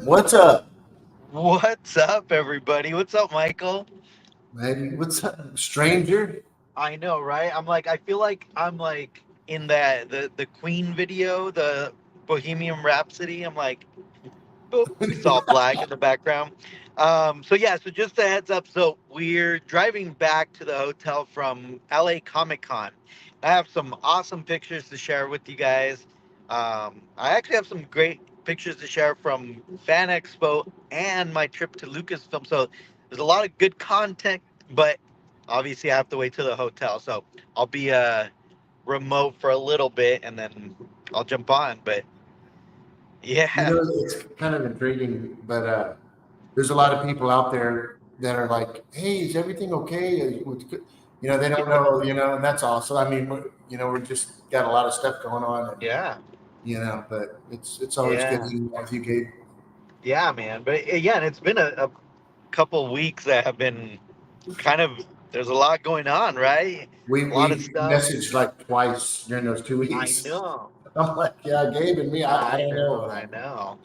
What's up, What's up, everybody? What's up, Michael? man? What's up, stranger? I know, right? I feel like I'm like in the Queen video, the Bohemian Rhapsody. I'm like, boop, it's all black in the background. So just a heads up. So we're driving back to the hotel from LA Comic Con. I have some awesome pictures to share with you guys. I actually have some great pictures to share from Fan Expo and my trip to Lucasfilm. So there's a lot of good content, but obviously I have to wait till the hotel. So I'll be remote for a little bit and then I'll jump on. But You yeah, know, it's kind of intriguing, but there's a lot of people out there that are like, "Hey, is everything okay?" They don't know, and that's awesome. I mean, we're just got a lot of stuff going on, and yeah, but it's always good yeah. hanging out with you, Gabe. Yeah, man. But yeah, and it's been a couple weeks that have been kind of there's a lot going on, right? We A lot of we stuff. messaged like twice during those two I weeks. know. I'm like, yeah, Gabe and me, I I don't know know. what I happened. know.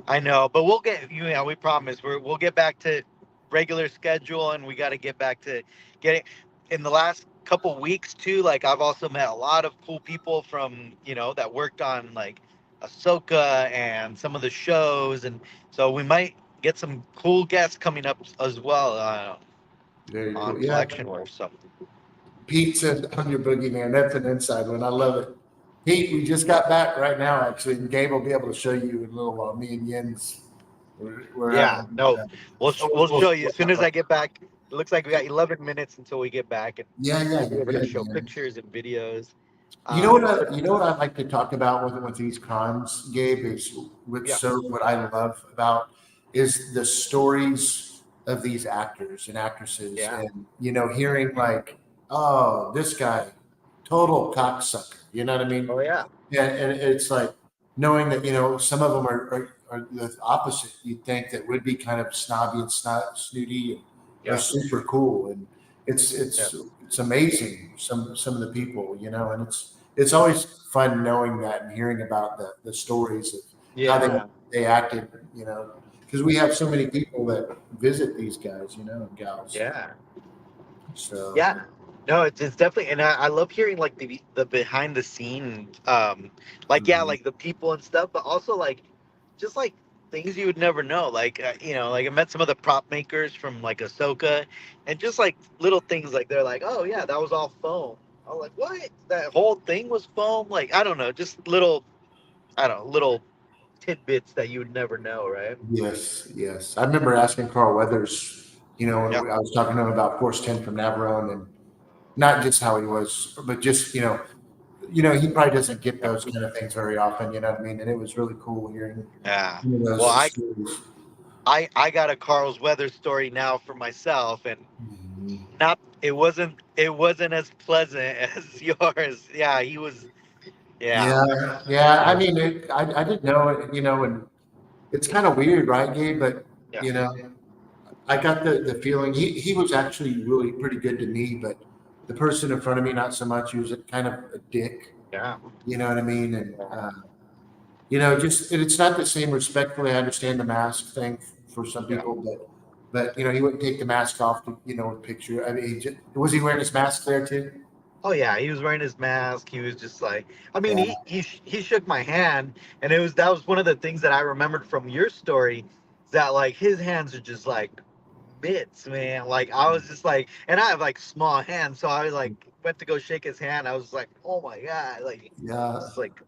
I know. But we'll get we promise we'll get back to regular schedule and we got to get back to getting in the last couple weeks too. Like I've also met a lot of cool people from, that worked on like Ahsoka and some of the shows and so we might get some cool guests coming up as well. Very On cool. Yeah, collection or something. pizza on your boogeyman. That's an inside one. I love it. Pete, we just got back right now, actually, and Gabe will be able to show you in a little while. Me and Jens, we're having. Yeah, no, we'll We'll show you we'll as soon talk as about I get back. It looks like we got 11 minutes until we get back, and yeah, yeah, we'll be you're able to good, show man. pictures and videos. But You know what I like to talk about with these cons, Gabe, is yeah, what I love about is the stories of these actors and actresses, yeah, and hearing like, oh, this guy, total cocksucker. You know what I mean? oh yeah, And it's like knowing that some of them are the opposite. You'd think that would be kind of snobby and snooty and are yeah, super cool, and it's yeah, it's it's amazing. Some of the people, and it's always fun knowing that and hearing about the stories of how yeah, they acted. Because we have so many people that visit these guys, and gals. yeah, So yeah. No, it's definitely, and I love hearing like the behind the scene, like yeah, mhm. like the people and stuff, but also like just like things you would never know. Like like I met some of the prop makers from like Ahsoka, and just like little things like they're like, oh yeah, that was all foam. I was like, what? That whole thing was foam? Like I don't know, just little I don't know, little tidbits that you would never know, right? Yes, yes. I remember asking Carl Weathers, Yeah, when I was talking to him about Force 10 from Navarone and not just how he was, but just, he probably doesn't get yeah, those kind of things very often, you know what I mean? And it was really cool hearing yeah. some of Well, those stories. I got a Carl's weather story now for myself, and Mhm. not it wasn't as pleasant as yours. Yeah, he was. Yeah, Yeah, yeah. I yeah, mean, I didn't know it, and it's kind of weird, right, Gabe? But, yeah, I got the feeling he was actually really pretty good to me, but the person in front of me, not so much. He was kind of a dick. yeah, You know what I mean? And yeah, just it's not the same. Respectfully, I understand the mask thing for some yeah. people, but he wouldn't take the mask off to picture. I mean, was he wearing his mask there too? Oh yeah, he was wearing his mask. He was just like, I mean, Yeah, he shook my hand, and that was one of the things that I remembered from your story, is that like his hands are just like mitts, man. Like I was just like, and I have like small hands, so I like went to go shake his hand. I was like, oh my god, like yeah. it's like,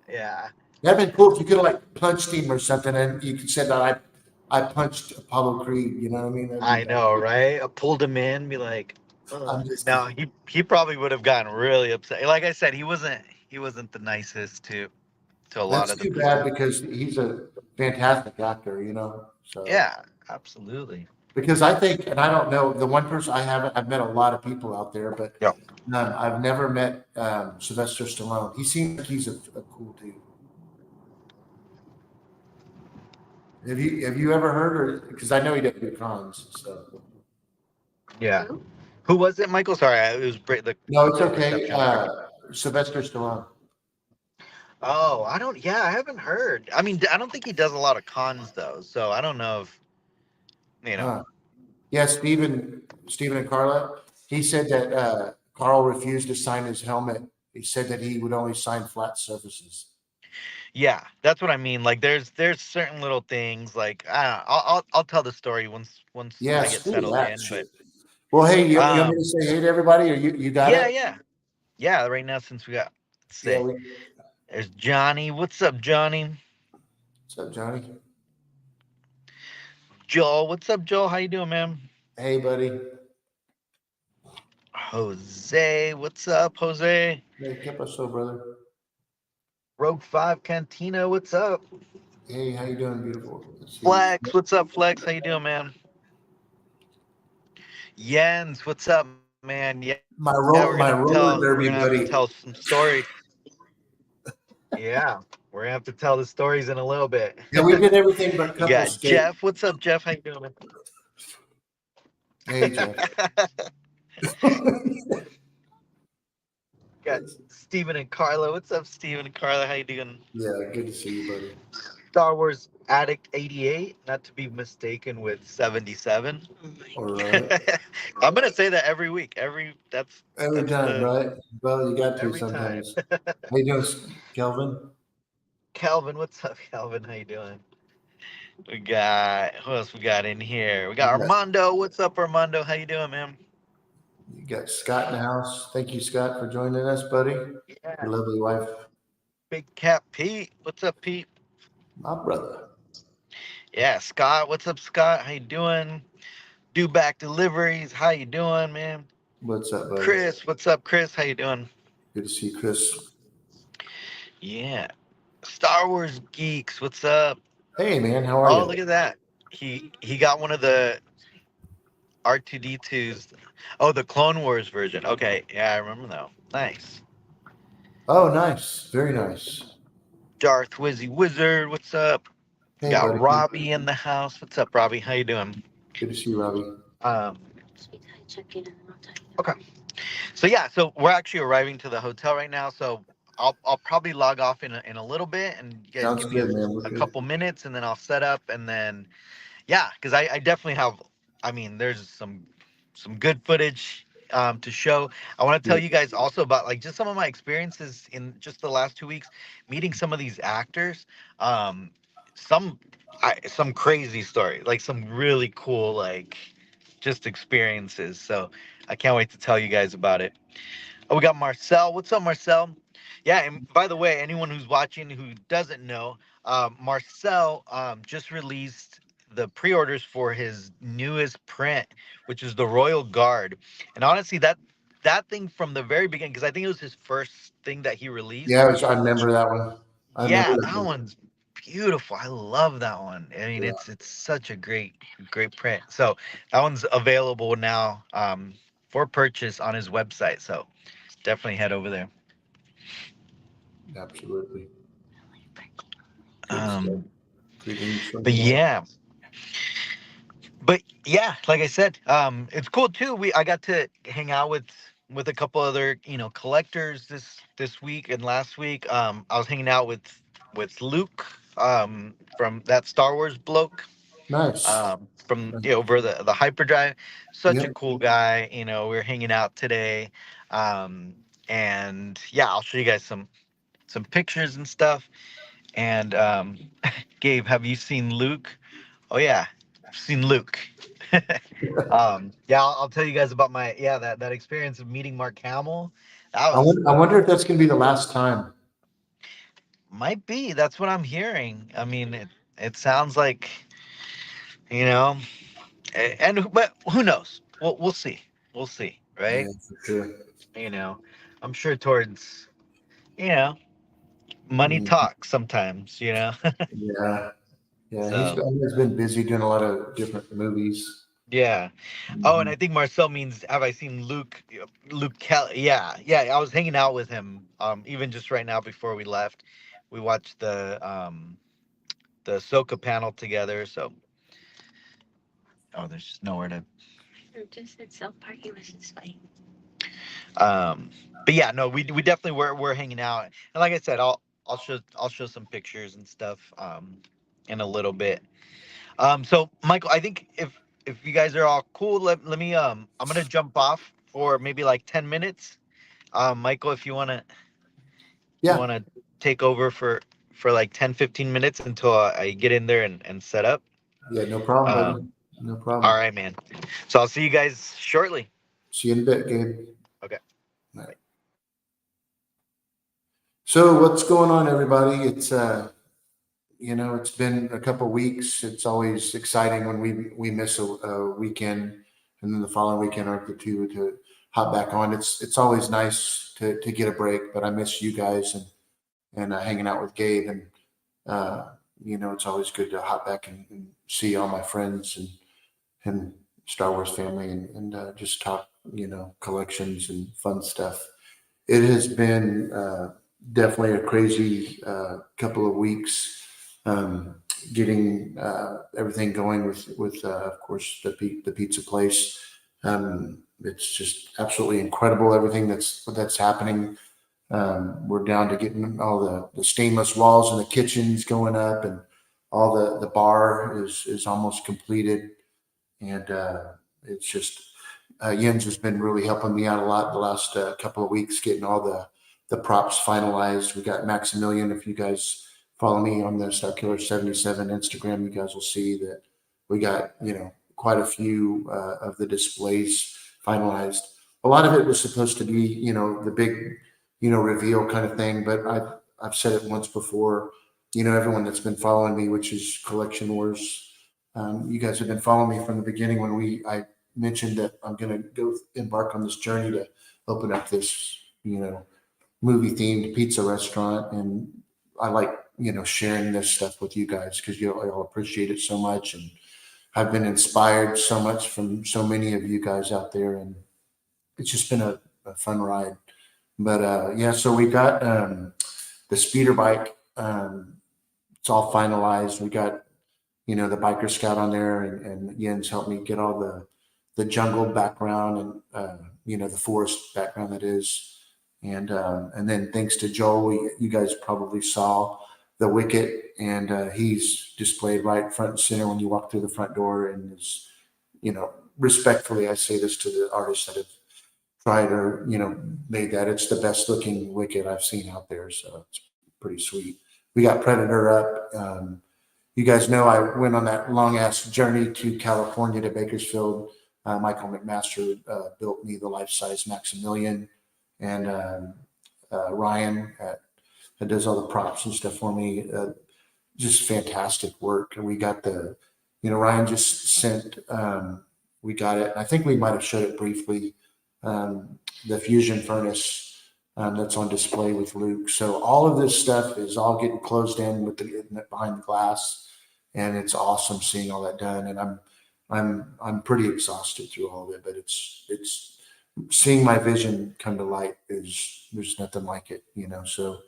yeah, That'd been cool if you could have like punched him or something, and you could say that I punched Apollo Creed. You know what I mean? That'd be I kind know, right? I pulled him in, be like, I'm just no, kidding. he probably would have gotten really upset. Like I said, he wasn't the nicest to a lot That's of the too bad people. because he's a fantastic actor. So Yeah, absolutely. because I think, and I don't know, the one person I've met a lot of people out there, but Yeah. I've never met Sylvester Stallone. He seems like he's a cool dude. Have you ever heard, or because I know he doesn't do cons, so Yeah. Who was it, Michael? Sorry, it was the no, it's okay. reception was breaking. Sylvester Stallone. Oh, I don't. Yeah, I haven't heard. I mean, I don't think he does a lot of cons though, so I don't know if you know. Huh. Yeah, Stephen and Carla. He said that Carl refused to sign his helmet. He said that he would only sign flat surfaces. Yeah, that's what I mean. Like, there's certain little things. Like, I don't know, I'll tell the story once Yeah, I get screw settled that in. But shit. Well, hey, you want me to um, say hey to everybody, or you got yeah, it? yeah, yeah. Right now, since we got, let's Yeah. see, there's Johnny. What's up, Johnny? What's up, Johnny? Joel. What's up, Joel? How you doing, man? Hey, buddy. Jose. What's up, Jose? Hey, ¿qué pasó, brother? Rogue Five Cantina. What's up? Hey, how you doing, beautiful? Let's see. Flex. What's up, Flex? How you doing, man? Jens. What's up, man? Yeah, My we're gonna roller have to derby tell some buddy. stories. Yeah, we're gonna have to tell the stories in a little bit. Yeah, we did everything but You couple got skate. Jeff. What's up, Jeff? How you doing, Hey, Jeff. man? Got Steven and Carla. What's up, Steven and Carla? How you doing? Yeah, good to see you, buddy. Star Wars Addict 88, not to be mistaken with 77. All right. I'm gonna say that every week. Every That's time, the right? Well, you got to every time. sometimes. How you doing, Kelvin? Calvin, what's up, Calvin? How you doing? We got who else we got in here? We got You got Armando. What's up, Armando? How you doing, man? you got Scott in the house. Thank you, Scott, for joining us, buddy. Yeah. Your lovely wife, Big Cat Pete. What's up, Pete? my brother. Yeah, Scott. What's up, Scott? How you doing? Do back deliveries. How you doing, man? What's up, buddy? Chris. What's up, Chris? How you doing? Good to see Chris. Yeah. Star Wars geeks. What's up? Hey, man, how are Oh, you? look at that. He got one of the R2D2s. Oh, the Clone Wars version. Okay, yeah, I remember that. Nice. Oh, nice. Very nice. Darth Wizzy Wizard. What's up? Hey, Got buddy. Robbie in the house. What's up, Robbie? How you doing? Good to see you, Robbie. Um. Okay. So yeah, so we're actually arriving to the hotel right now. So I'll probably log off in a little bit, and you guys Sounds give me good, man. We're a good. couple minutes, and then I'll set up, and then yeah, because I definitely have. I mean, there's some good footage to show. I want to tell Yeah. you guys also about like just some of my experiences in just the last 2 weeks, meeting some of these actors. Um, some some crazy story, like some really cool like just experiences. So I can't wait to tell you guys about it. Oh, we got Marcel. What's up, Marcel? Yeah, and by the way, anyone who's watching who doesn't know, Marcel just released the pre-orders for his newest print, which is the Royal Guard. And honestly, that thing from the very beginning, because I think it was his first thing that he released. Yeah, I remember that one. I remember Yeah, that that one. one's beautiful. I love that one. I mean, Yeah, it's such a great print. So that one's available now for purchase on his website. So definitely head over there. absolutely. Good stuff. Um, Greetings from but Mars. yeah, but yeah, like I said, it's cool too. I got to hang out with a couple other collectors this week and last week. I was hanging out with Luke from that Star Wars bloke Nice. from over the hyperdrive. Such a Yep, cool guy. We were hanging out today, um, and yeah, I'll show you guys some pictures and stuff. And Gabe, have you seen Luke? Oh yeah, I've seen Luke. Yeah, I'll tell you guys about my that experience of meeting Mark Hamill. That was I wonder if that's going to be the last time. might be that's what I'm hearing. I mean, it sounds like you know, and but who knows? We'll see. We'll see, Yeah, right? for sure. You know, I'm sure towards you know money Mm, talks sometimes. yeah, yeah. So He's been busy doing a lot of different movies. yeah. Oh, and Mhm. I think Marcel means have I seen Luke? Luke Kelly. Yeah, yeah. I was hanging out with him. Even just right now before we left, we watched the Ahsoka panel together. So oh, there's just nowhere to. Um, but yeah, no, we definitely we're hanging out, and like I said, I'll show some pictures and stuff in a little bit. So Michael, I think if you guys are all cool, let me I'm gonna jump off for maybe like 10 minutes. Michael, if you Yeah. wanna take over for like 10-15 minutes until I get in there and set up. Yeah. No problem, Um, buddy. No all problem. right, man. So I'll see you guys shortly. See you in a bit, Gabe. Okay. All right. So what's going on, everybody? It's it's been a couple weeks. It's always exciting when we miss a weekend, and then the following weekend or the two to hop back on. It's always nice to get a break, but I miss you guys and hanging out with Gabe, and it's always good to hop back and see all my friends and Star Wars family and just talk collections and fun stuff. It has been definitely a crazy couple of weeks getting everything going with of course the pizza place. It's just absolutely incredible everything that's happening. We're down to getting all the stainless walls in the kitchens going up, and all the bar is almost completed, and it's just Jens has been really helping me out a lot the last couple of weeks, getting all the props finalized. We got Maximilian. If you guys follow me on the Starkiller77 Instagram, you guys will see that we got quite a few of the displays finalized. A lot of it was supposed to be the big reveal kind of thing, but I've said it once before. Everyone that's been following me, which is Collection Wars. You guys have been following me from the beginning when I mentioned that I'm going to go embark on this journey to open up this, movie themed pizza restaurant. And I like, sharing this stuff with you guys because you'll appreciate it so much. And I've been inspired so much from so many of you guys out there. And it's just been a fun ride. But yeah, so we got the speeder bike. It's all finalized. We got the biker scout on there, and Jens helped me get all the jungle background and the forest background that is, and then thanks to Joel, you guys probably saw the wicket, and he's displayed right front and center when you walk through the front door, and is respectfully I say this to the artists that have tried or made that, it's the best looking wicket I've seen out there, so it's pretty sweet. We got Predator up. You guys know I went on that long ass journey to California to Bakersfield. Michael McMaster built me the life size Maximilian, and Ryan that does all the props and stuff for me. Just fantastic work. And we got Ryan just sent. We got it. I think we might have showed it briefly. The fusion furnace that's on display with Luke. So all of this stuff is all getting closed in with the behind the glass, and it's awesome seeing all that done. And I'm pretty exhausted through all of it, but it's seeing my vision come to light is there's nothing like it, So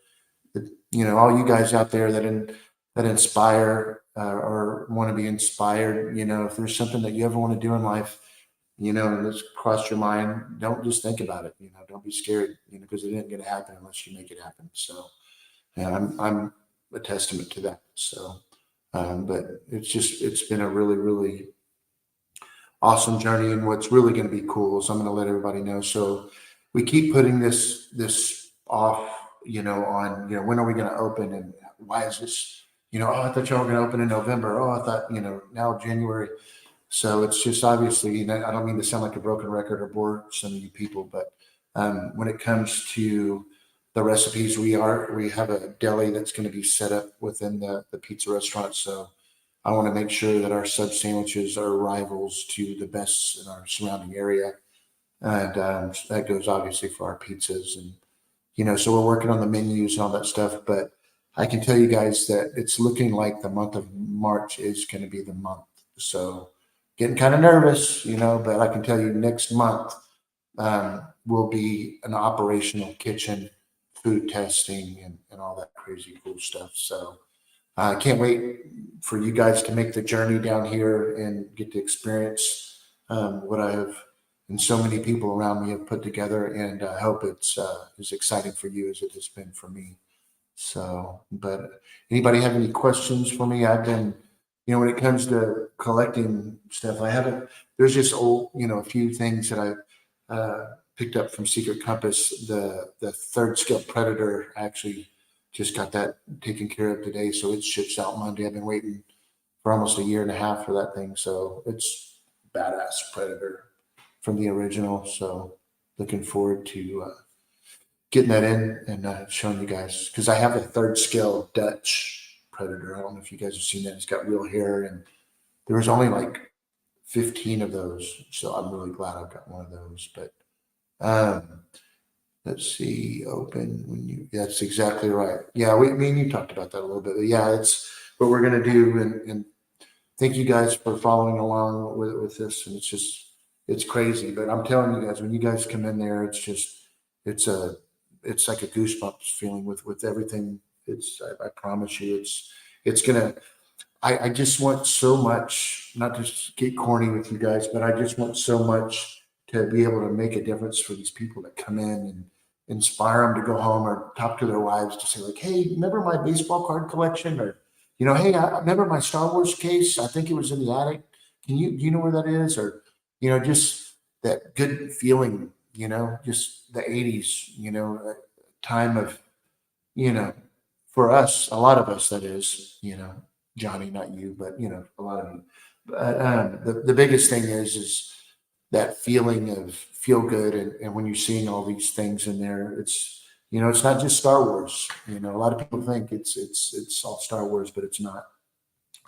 all you guys out there that inspire or want to be inspired, if there's something that you ever want to do in life, and it's crossed your mind, don't just think about it. Don't be scared, because it isn't going to happen unless you make it happen. So, and I'm a testament to that. So, but it's been a really, really awesome journey. And what's really going to be cool is I'm going to let everybody know. So we keep putting this off, on, when are we going to open and why is this, oh, I thought y'all were going to open in November. Oh, I thought, now January. So it's just obviously, I don't mean to sound like a broken record or bore some of you people, but when it comes to the recipes, we have a deli that's going to be set up within the pizza restaurant. So I want to make sure that our sub sandwiches are rivals to the best in our surrounding area, and that goes obviously for our pizzas, and so we're working on the menus and all that stuff. But I can tell you guys that it's looking like the month of March is going to be the month. So getting kind of nervous, but I can tell you next month will be an operational kitchen, food testing, and all that crazy cool stuff. So I can't wait for you guys to make the journey down here and get to experience what I have and so many people around me have put together. And I hope it's as exciting for you as it has been for me. So, but anybody have any questions for me? I've been, when it comes to collecting stuff, I haven't, there's just a few things that I picked up from Secret Compass. The third scale Predator, I actually just got that taken care of today. So it ships out Monday. I've been waiting for almost a year and a half for that thing. So it's badass Predator from the original. So looking forward to getting that in and showing you guys, because I have a third scale Dutch Predator. I don't know if you guys have seen that. It's got real hair, and there was only like 15 of those. So I'm really glad I've got one of those. But um, let's see, open when you, that's exactly right. Yeah, me and you talked about that a little bit. But yeah, it's what we're going to do. And thank you guys for following along with this. And it's crazy. But I'm telling you guys, when you guys come in there, it's a, it's like a goosebumps feeling with everything. I promise you, it's gonna, I just want so much, not to get corny with you guys, but I just want so much to be able to make a difference for these people that come in and inspire them to go home or talk to their wives to say like, hey, remember my baseball card collection? Or, hey, I remember my Star Wars case. I think it was in the attic. Do you know where that is? Or, just that good feeling, just the 80s, time of, you know, for us, a lot of us, that is, Johnny, not you, but a lot of you. But the biggest thing is that feeling of feel good, and when you're seeing all these things in there, it's not just Star Wars. A lot of people think it's all Star Wars, but it's not.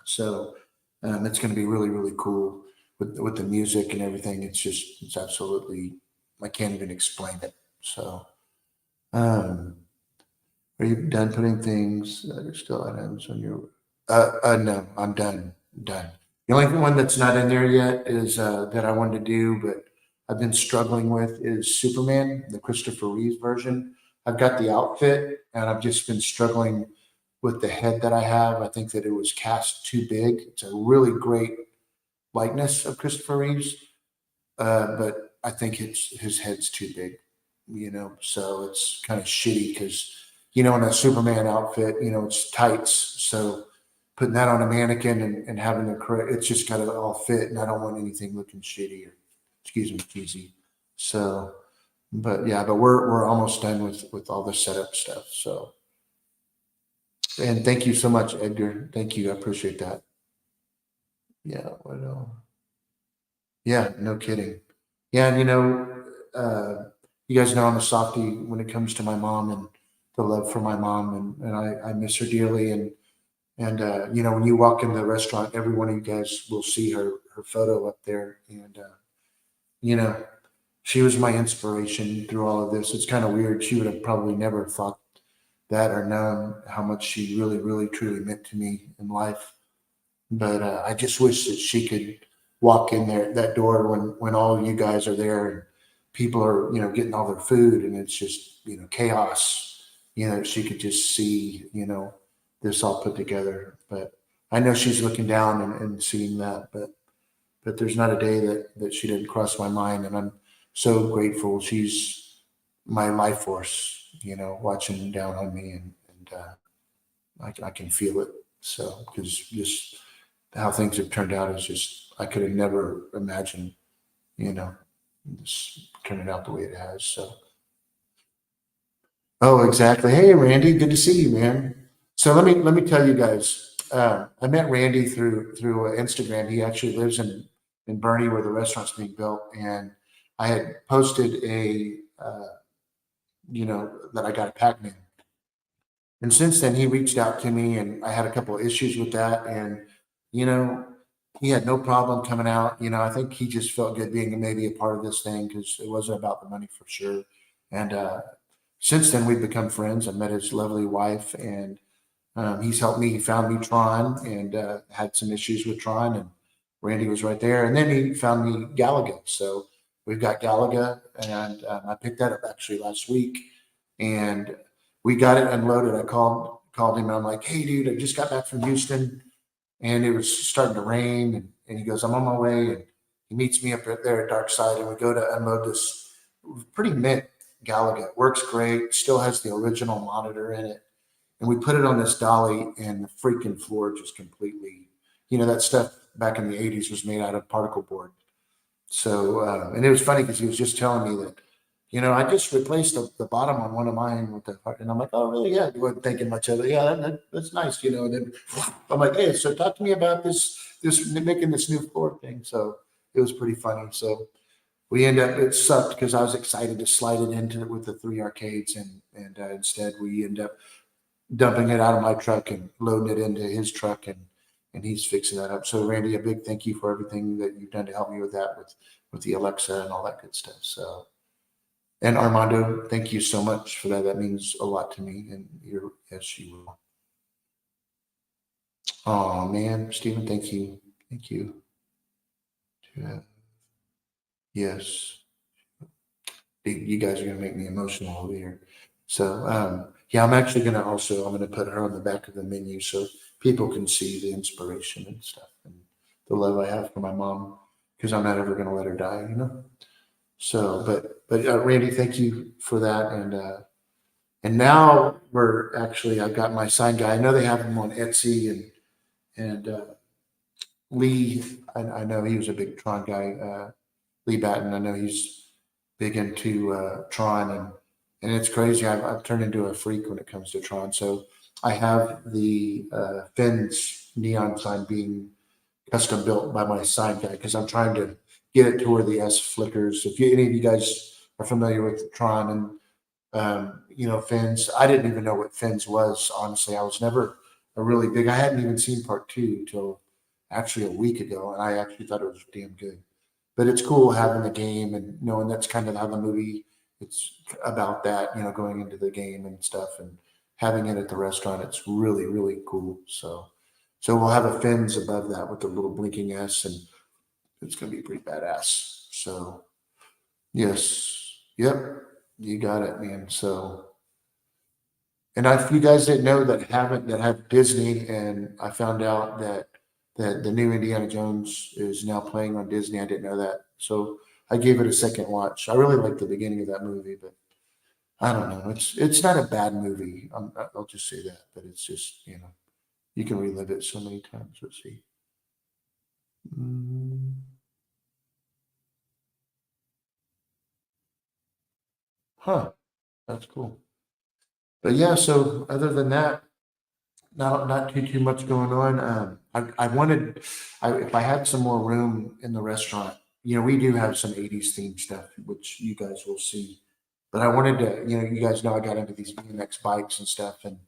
So it's going to be really really cool with the music and everything. It's absolutely, I can't even explain it. So. Um, Are you done putting things that are still items on your? No, I'm done. Done. The only one that's not in there yet is that I wanted to do, but I've been struggling with is Superman, the Christopher Reeve version. I've got the outfit, and I've just been struggling with the head that I have. I think that it was cast too big. It's a really great likeness of Christopher Reeves, but I think his head's too big, so it's kind of shitty because, in a Superman outfit, it's tights. So putting that on a mannequin and having the correct, it's just got to all fit. And I don't want anything looking shitty or, excuse me, cheesy. So, but yeah, but we're almost done with all the setup stuff. So, and thank you so much, Edgar. Thank you. I appreciate that. Yeah. What else? Yeah, no kidding. Yeah, and you guys know I'm a softie when it comes to my mom and the love for my mom, and I miss her dearly. And when you walk in the restaurant, every one of you guys will see her photo up there, and you know, she was my inspiration through all of this. It's kind of weird. She would have probably never thought that or known how much she really, really, truly meant to me in life. But I just wish that she could walk in there that door when all of you guys are there and people are getting all their food and it's just chaos. She could just see this all put together. But I know she's looking down and seeing that. But there's not a day that she didn't cross my mind, and I'm so grateful. She's my life force. Watching down on me, and I can feel it. So because just how things have turned out is just I could have never imagined, you know, this turning out the way it has. So oh, exactly. Hey, Randy, good to see you, man. So let me tell you guys. I met Randy through Instagram. He actually lives in Bernie, where the restaurant's being built, and I had posted that I got a Pac-Man. And since then, he reached out to me, and I had a couple of issues with that. And, you know, he had no problem coming out. I think he just felt good being maybe a part of this thing because it wasn't about the money for sure. And since then, we've become friends. I met his lovely wife, and he's helped me. He found me Tron and had some issues with Tron, and Randy was right there. And then he found me Galaga. So we've got Galaga, and I picked that up actually last week, and we got it unloaded. I called him, and I'm like, "Hey, dude, I just got back from Houston, and it was starting to rain." And he goes, "I'm on my way," and he meets me up there at Darkside, and we go to unload this pretty mint Galaga. It works great. Still has the original monitor in it, and we put it on this dolly, and the freaking floor just completely, that stuff back in the 80s was made out of particle board. So, and it was funny because he was just telling me that, I just replaced the bottom on one of mine with the, and I'm like, oh, really? Yeah. You wasn't thinking much of it. Yeah, that's nice. And then I'm like, hey, so talk to me about this making this new floor thing. So it was pretty funny. So it sucked because I was excited to slide it into it with the 3 arcades, and instead we end up dumping it out of my truck and loading it into his truck, and he's fixing that up. So Randy, a big thank you for everything that you've done to help me with that, with the Alexa and all that good stuff. So, and Armando, thank you so much for that. That means a lot to me. And yes, you will. Oh man, Stephen, thank you. Thank you. Yeah. Yes. You guys are gonna make me emotional over here. So yeah, I'm gonna put her on the back of the menu so people can see the inspiration and stuff and the love I have for my mom, because I'm not ever gonna let her die. So, but Randy, thank you for that, and now I've got my sign guy. I know they have them on Etsy, and Lee. I know he was a big Tron guy. Lee Batten. I know he's big into Tron, and it's crazy. I've turned into a freak when it comes to Tron. So I have the Finn's neon sign being custom built by my sign guy, because I'm trying to get it to where the S flickers. If any of you guys are familiar with Tron and Fins, I didn't even know what Fins was. Honestly, I was never a really big. I hadn't even seen part two till actually a week ago, and I actually thought it was damn good. But it's cool having the game and knowing that's kind of how the movie. It's about that, going into the game and stuff, and having it at the restaurant. It's really really cool. So we'll have a fins above that with the little blinking S, and it's going to be pretty badass. So yes, yep, you got it, man. So, and if you guys didn't know that have Disney, and I found out that the new Indiana Jones is now playing on Disney. I didn't know that, so I gave it a second watch. I really liked the beginning of that movie, but I don't know. It's not a bad movie. I'll just say that, but it's just you can relive it so many times. Let's see. Mm, huh, that's cool. But yeah, so other than that, not too much going on. I wanted, if I had some more room in the restaurant, we do have some '80s themed stuff, which you guys will see. But I wanted to, you guys know I got into these BMX bikes and stuff, and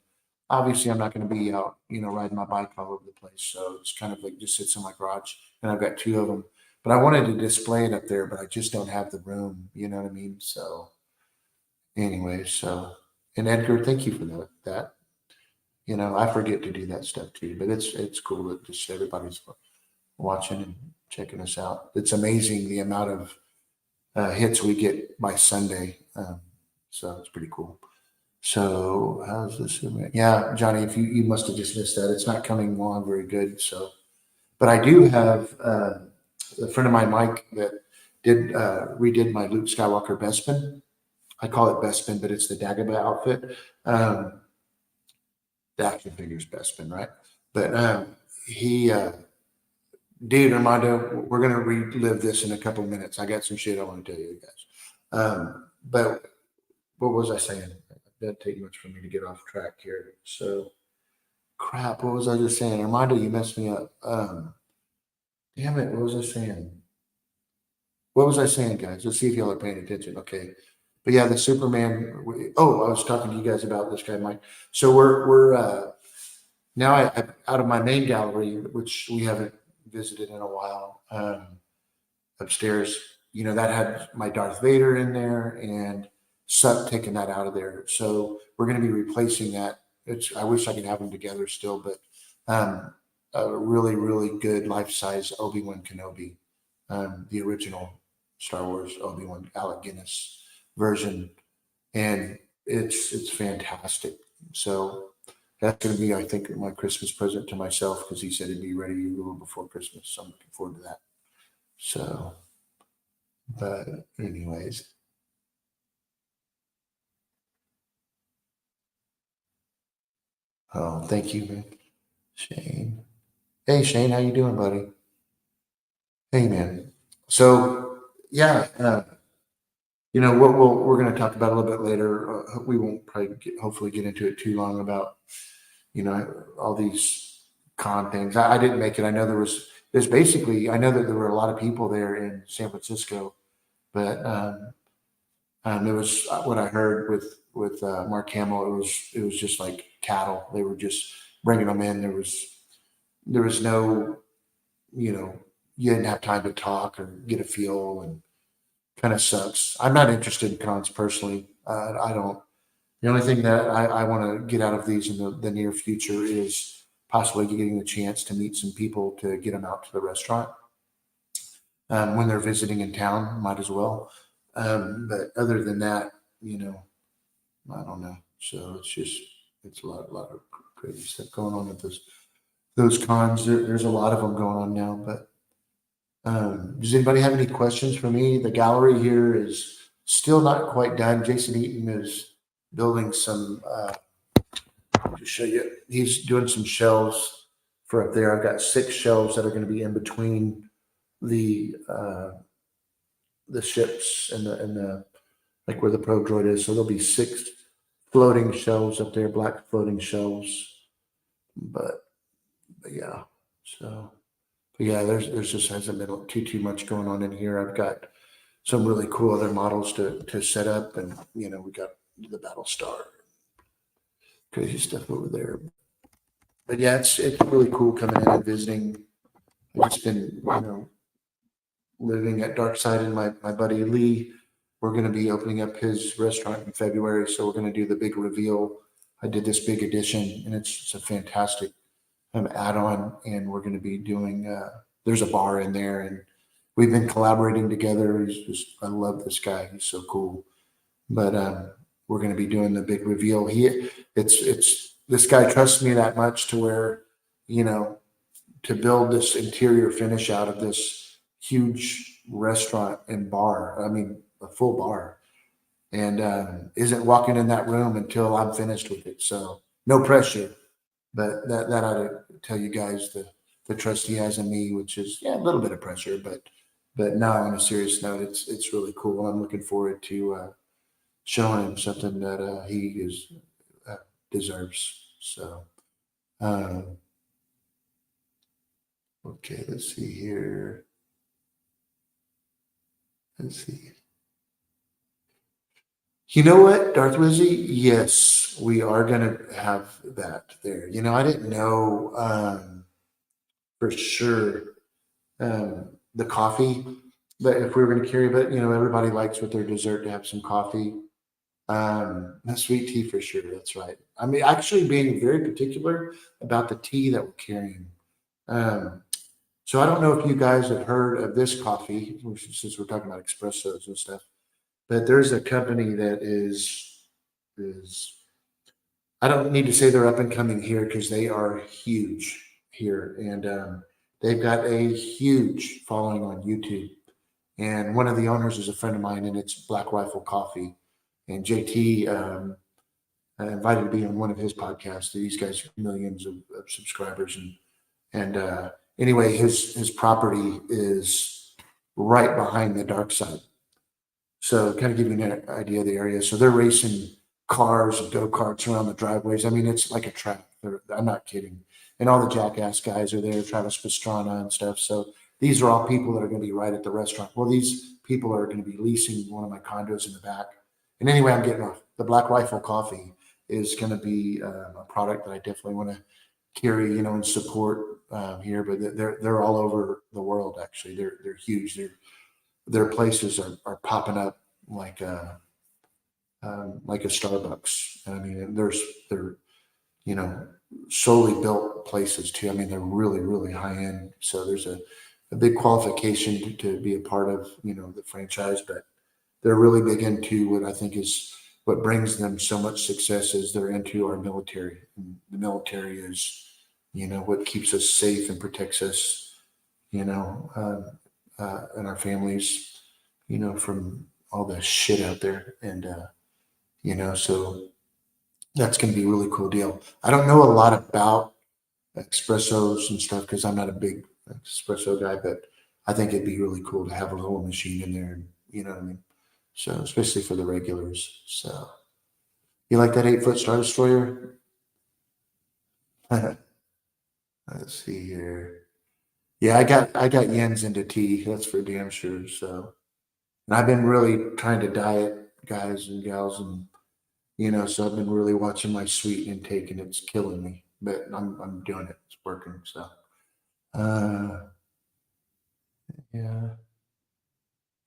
obviously I'm not going to be out, riding my bike all over the place. So it's kind of like just sits in my garage, and I've got two of them. But I wanted to display it up there, but I just don't have the room. You know what I mean? So anyway, and Edgar, thank you for that. I forget to do that stuff too, but it's cool that just everybody's watching and checking us out. It's amazing the amount of hits we get by Sunday. So it's pretty cool. So how's this? Yeah, Johnny, if you must have just missed that. It's not coming along very good. So, but I do have a friend of mine, Mike, that did redid my Luke Skywalker Bespin. I call it Bespin, but it's the Dagobah outfit. The action figures Bespin, right? But he, dude, Armando, we're gonna relive this in a couple of minutes. I got some shit I want to tell you guys. But what was I saying? It doesn't take much for me to get off track here. So crap, what was I just saying? Armando, you messed me up. Damn it, what was I saying? What was I saying, guys? Let's see if y'all are paying attention. Okay. But yeah, the Superman. I was talking to you guys about this guy, Mike. So we're now out of my main gallery, which we haven't visited in a while, upstairs, that had my Darth Vader in there, and Suck taking that out of there. So we're going to be replacing that. I wish I could have them together still, but a really, really good life-size Obi-Wan Kenobi, the original Star Wars Obi-Wan Alec Guinness version, and it's fantastic. So that's going to be, I think, my Christmas present to myself, because he said it'd be ready a little before Christmas. So I'm looking forward to that. So, but anyways, Oh, thank you, man. Shane. Hey, Shane, how you doing, buddy? Hey, man. So, yeah, what we're going to talk about a little bit later. We won't probably hopefully get into it too long about all these con things. I didn't make it. I know there's basically, I know that there were a lot of people there in San Francisco, but it was what I heard with Mark Hamill. It was just like cattle. They were just bringing them in. There was no, you know, you didn't have time to talk or get a feel, and kind of sucks. I'm not interested in cons personally. I don't. The only thing that I want to get out of these in the near future is possibly getting the chance to meet some people to get them out to the restaurant when they're visiting in town. Might as well. But other than that, you know, I don't know. So it's a lot of crazy stuff going on with those cons. There's a lot of them going on now. But does anybody have any questions for me? The gallery here is still not quite done. Jason Eaton is building some. To show you, he's doing some shelves for up there. I've got 6 shelves that are going to be in between the uh, the ships and the like where the Pro Droid is. So there'll be 6 floating shelves up there, black floating shelves. But yeah, so but yeah, there's just hasn't been too much going on in here. I've got some really cool other models to set up, and we got the Battle Star, crazy stuff over there. But yeah, it's really cool coming in and visiting. I've just been living at Darkside, and my buddy Lee. We're going to be opening up his restaurant in February, so we're going to do the big reveal. I did this big addition, and it's a fantastic add-on, and we're going to be doing. There's a bar in there, and we've been collaborating together. I love this guy. He's so cool. But we're going to be doing the big reveal. It's this guy trusts me that much to where, you know, to build this interior finish out of this huge restaurant and bar. I mean, a full bar, and isn't walking in that room until I'm finished with it. So no pressure, but that ought to tell you guys the trust he has in me, which is a little bit of pressure, but now on a serious note, it's really cool. I'm looking forward to showing him something that he uh, deserves. So, um, okay, let's see here. Let's see. You know what, Darth Wizzy? Yes, we are going to have that there. I didn't know for sure the coffee, but if we were going to carry, but everybody likes with their dessert to have some coffee. Sweet tea for sure. That's right. I mean, actually being very particular about the tea that we're carrying. Um, so I don't know if you guys have heard of this coffee, since we're talking about espressos and stuff, but there's a company that is I don't need to say they're up and coming here because they are huge here, and they've got a huge following on YouTube. And one of the owners is a friend of mine, and it's Black Rifle Coffee. And JT invited to be on one of his podcasts. These guys have millions of subscribers, and anyway, his property is right behind the dark side. So kind of give you an idea of the area. So they're racing cars and go-karts around the driveways. I mean, it's like a track. I'm not kidding. And all the Jackass guys are there, Travis Pastrana and stuff. So these are all people that are going to be right at the restaurant. Well, these people are going to be leasing one of my condos in the back. And anyway, I'm getting off. The Black Rifle Coffee is going to be a product that I definitely want to carry, and support here. But they're all over the world. Actually, they're huge. Their places are popping up like a Starbucks. I mean, they're you know solely built places too. I mean, they're really really high end. So there's a big qualification to be a part of the franchise, but they're really big into what I think is what brings them so much success is they're into our military. And the military is what keeps us safe and protects us. And our families, from all the shit out there. And so That's going to be a really cool deal. I don't know a lot about espressos and stuff because I'm not a big espresso guy, but I think it'd be really cool to have a little machine in there. You know what I mean? So, especially for the regulars. So, you like that 8-foot Star Destroyer? Let's see here. Yeah, I got yens into tea. That's for damn sure. So, and I've been really trying to diet, guys and gals, and so I've been really watching my sweet intake, and it's killing me. But I'm doing it. It's working. So, uh, yeah,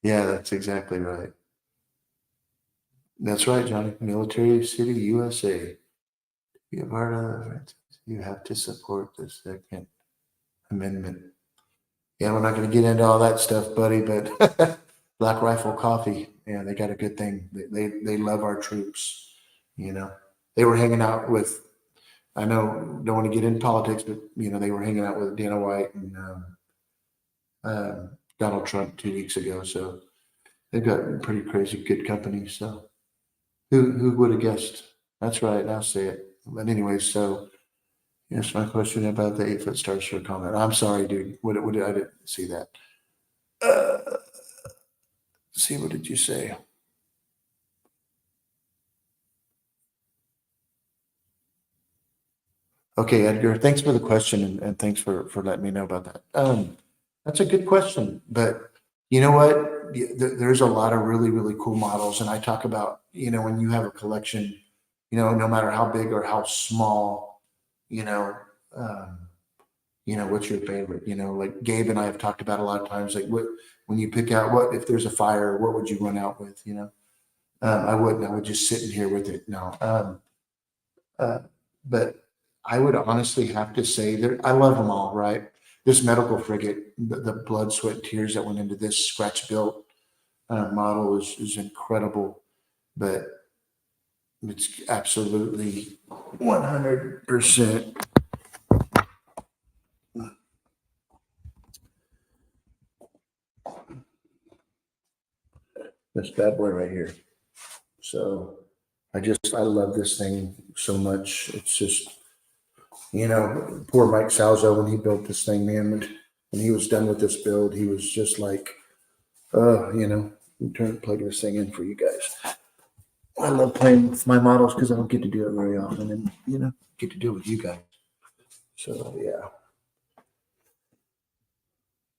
yeah, that's exactly right. That's right, Johnny. Military City, USA. Be a part of it. You have to support the Second Amendment. Yeah, we're not going to get into all that stuff, buddy. But Black Rifle Coffee, yeah, they got a good thing. They love our troops. They were hanging out with. I know, don't want to get into politics, but they were hanging out with Dana White and Donald Trump 2 weeks ago. So they've got pretty crazy good company. So who would have guessed? That's right. I'll say it. But anyway, so yes, my question about the 8-foot Star Destroyer comment. I'm sorry, dude. What I didn't see that. Uh, see, what did you say? Okay, Edgar. Thanks for the question, and thanks for letting me know about that. That's a good question, but you know what? There's a lot of really really cool models, and I talk about when you have a collection, no matter how big or how small, you know. Um, what's your favorite? Like Gabe and I have talked about a lot of times, like what when you pick out what if there's a fire, what would you run out with? I wouldn't. I would just sit in here with it. No, uh, but I would honestly have to say that I love them all. Right, this medical frigate, the blood, sweat, and tears that went into this scratch built model is incredible, but it's absolutely 100%. This bad boy right here. So I love this thing so much. It's just, poor Mike Salzo when he built this thing, man. When he was done with this build, he was just like, plug this thing in for you guys. I love playing with my models because I don't get to do it very often, and get to do it with you guys. So yeah,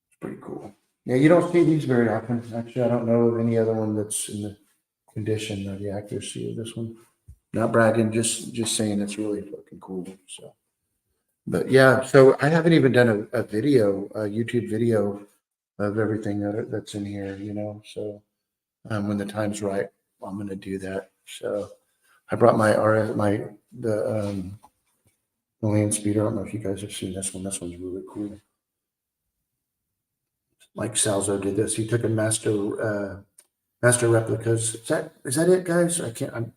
it's pretty cool. Yeah, you don't see these very often. Actually, I don't know of any other one that's in the condition or the accuracy of this one. Not bragging, just saying it's really fucking cool. So, but yeah, so I haven't even done a video, a YouTube video of everything that's in here. So when the time's right, I'm gonna do that. So I brought my RS, the land speeder. I don't know if you guys have seen this one. This one's really cool. Mike Salzo did this. He took a master replicas. Is that it, guys? I can't.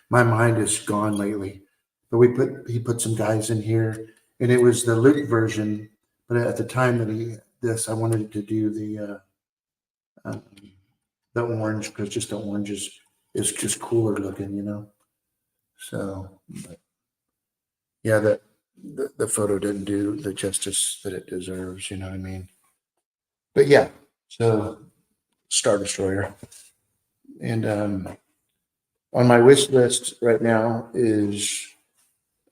My mind is gone lately. But he put some guys in here, and it was the Luke version. But at the time that I wanted to do the orange because just the orange is just cooler looking. So, but yeah, the photo didn't do the justice that it deserves. You know what I mean? But yeah, so Star Destroyer, and on my wish list right now is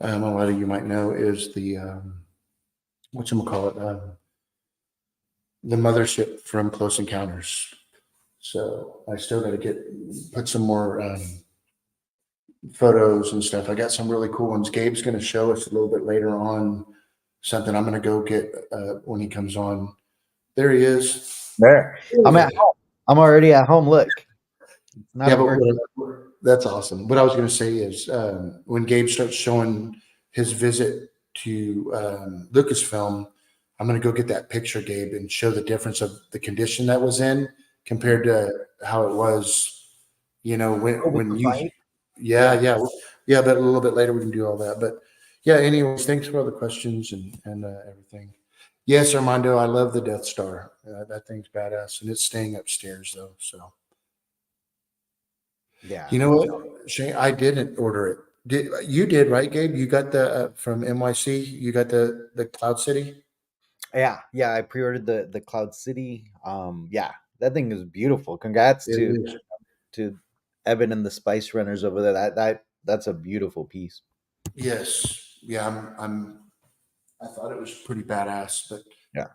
a lot of you might know is the whatchamacallit, the mothership from Close Encounters. So I still got to put some more photos and stuff. I got some really cool ones. Gabe's going to show us a little bit later on something I'm going to go get when he comes on. There he is. There. I'm at home. I'm already at home. Look. Yeah, but that's awesome. What I was going to say is when Gabe starts showing his visit to Lucasfilm, I'm going to go get that picture, Gabe, and show the difference of the condition that was in compared to how it was, when you, yeah. But a little bit later we can do all that. But yeah, anyways, thanks for all the questions and everything. Yes, Armando, I love the Death Star. That thing's badass, and it's staying upstairs though. So. Yeah. You know what, Shane? I didn't order it. You did, right, Gabe? You got the from NYC. You got the Cloud City. Yeah, I pre-ordered the Cloud City. Yeah, that thing is beautiful. Congrats It is. to Evan and the Spice Runners over there. That's a beautiful piece. Yes. Yeah. I thought it was pretty badass, but Yeah.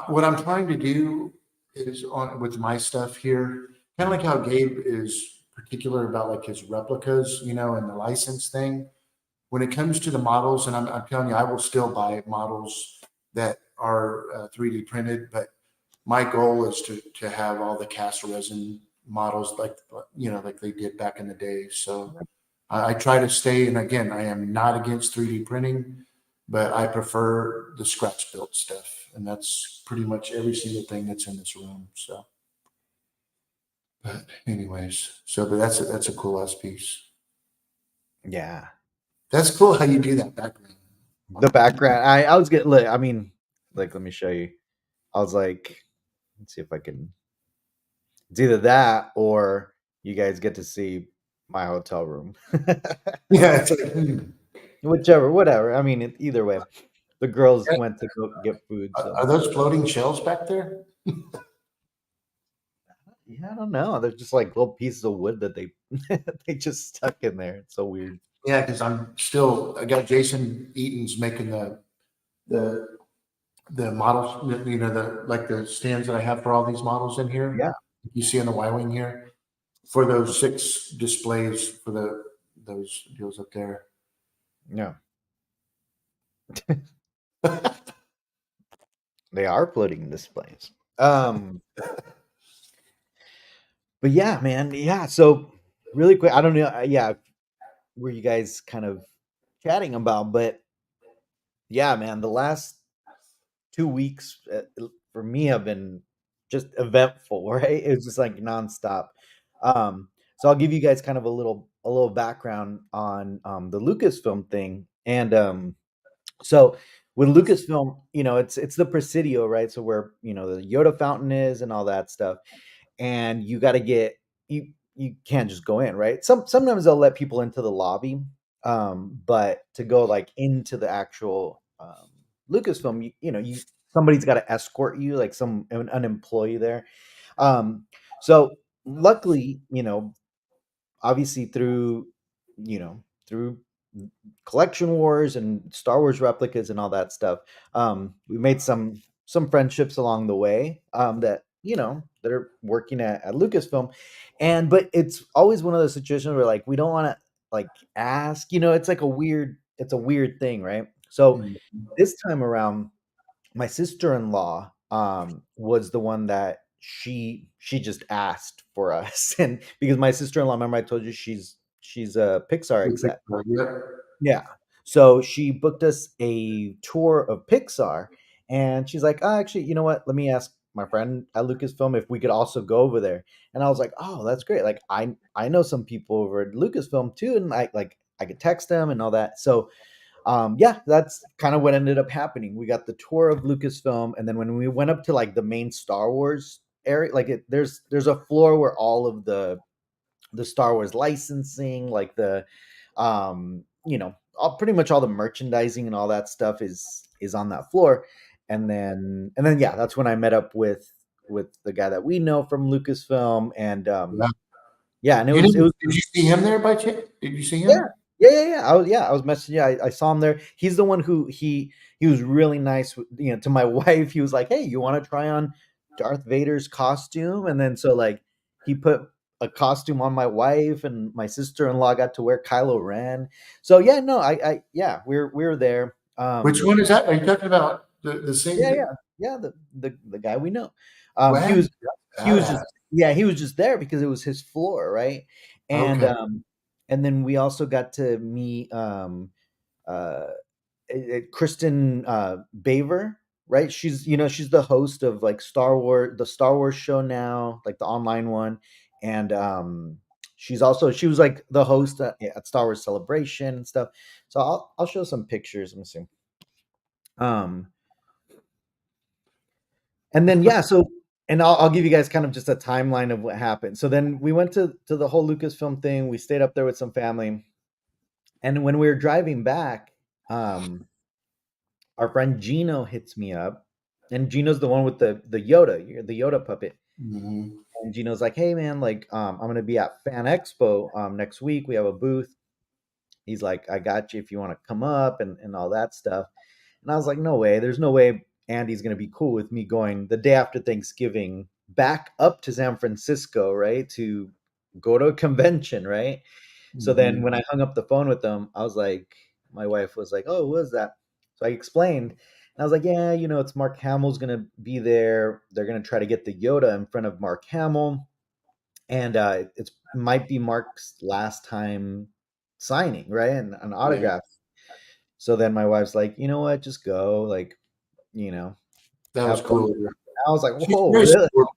what I'm trying to do is on with my stuff here, kind of like how Gabe is particular about like his replicas, and the license thing. When it comes to the models, and I'm telling you, I will still buy models that are 3D printed, but my goal is to have all the cast resin models like they did back in the day. So I try to stay, and again, I am not against 3D printing, but I prefer the scratch built stuff, and that's pretty much every single thing that's in this room. So, but anyways, but that's a cool ass piece. Yeah. That's cool how you do that background. The background. I was getting look, I mean, like let me show you. I was like, let's see if I can. It's either that or you guys get to see my hotel room. Yeah, it's like, Whichever, whatever. I mean, either way, the girls went to go get food. So are those floating shells back there? yeah, I don't know. They're just like little pieces of wood that they they just stuck in there. It's so weird. Yeah, because I got Jason Eaton's making the the models, the stands that I have for all these models in here. Yeah, You see in the Y wing here for those 6 displays for those deals up there. yeah. They are floating displays. But yeah, man, yeah. So really quick, I don't know, yeah, were you guys kind of chatting about, but yeah, man, the last 2 weeks for me have been just eventful, right? It's just like nonstop. So I'll give you guys kind of a little background on the Lucasfilm thing, and so with Lucasfilm, it's the Presidio, right? So where the Yoda fountain is and all that stuff, and you got to get you can't just go in, right? Sometimes they'll let people into the lobby, but to go like into the actual Lucasfilm, you somebody's got to escort you, like an employee there. So luckily, obviously through collection wars and Star Wars replicas and all that stuff, we made some friendships along the way, that that are working at Lucasfilm, but it's always one of those situations where like we don't want to like ask, it's like it's a weird thing, right? So Mhm. this time around, my sister-in-law was the one that she just asked for us, and because my sister-in-law, remember I told you she's a Pixar exec. Yep. Yeah. So she booked us a tour of Pixar, and she's like, "Oh, actually, you know what? Let me ask my friend at Lucasfilm if we could also go over there." And I was like, "Oh, that's great. Like I know some people over at Lucasfilm too, and I could text them and all that." So yeah, that's kind of what ended up happening. We got the tour of Lucasfilm, and then when we went up to like the main Star Wars area, like there's a floor where all of the Star Wars licensing, like the pretty much all the merchandising and all that stuff is on that floor. And then yeah, that's when I met up with the guy that we know from Lucasfilm, and Yeah. yeah, and it You was it didn't? was Did you see him there by chance? Did you see yeah. him? I was messaging. Yeah, I saw him there. He's the one who he was really nice. To my wife, he was like, "Hey, you want to try on Darth Vader's costume?" And then so like he put a costume on my wife, and my sister-in-law got to wear Kylo Ren. So yeah, no, I yeah, we're there. Which one is that? Are you talking about the same? Yeah, the guy we know. He Wow, was he was badass. just yeah, he was just there because it was his floor, right? And Okay. and then we also got to meet uh Kristen Baver, right? She's the host of like the Star Wars show now, like the online one, and she was like the host at Star Wars Celebration and stuff. So I'll show some pictures. Let me see. Um, and then yeah, so and I'll give you guys kind of just a timeline of what happened. So then we went to the whole Lucasfilm thing. We stayed up there with some family, And when we were driving back, um, our friend Gino hits me up, and Gino's the one with the Yoda puppet. Hmm. And Gino's like, "Hey man, like, I'm gonna be at Fan Expo next week. We have a booth." He's like, "I got you if you want to come up and all that stuff." And I was like, "No way. There's no way Andy's gonna be cool with me going the day after Thanksgiving back up to San Francisco, right, to go to a convention, right?" So then Hmm. when I hung up the phone with them, I was like, my wife was like, "Oh, what is that?" So I explained, and I was like, "Yeah, it's Mark Hamill's gonna be there. They're gonna try to get the Yoda in front of Mark Hamill, and it might be Mark's last time signing, right, and an Yeah, autograph." So then my wife's like, "You know what? Just go, like, you know, that was have fun." cool. I was like, She's "Whoa, very really?" supportive.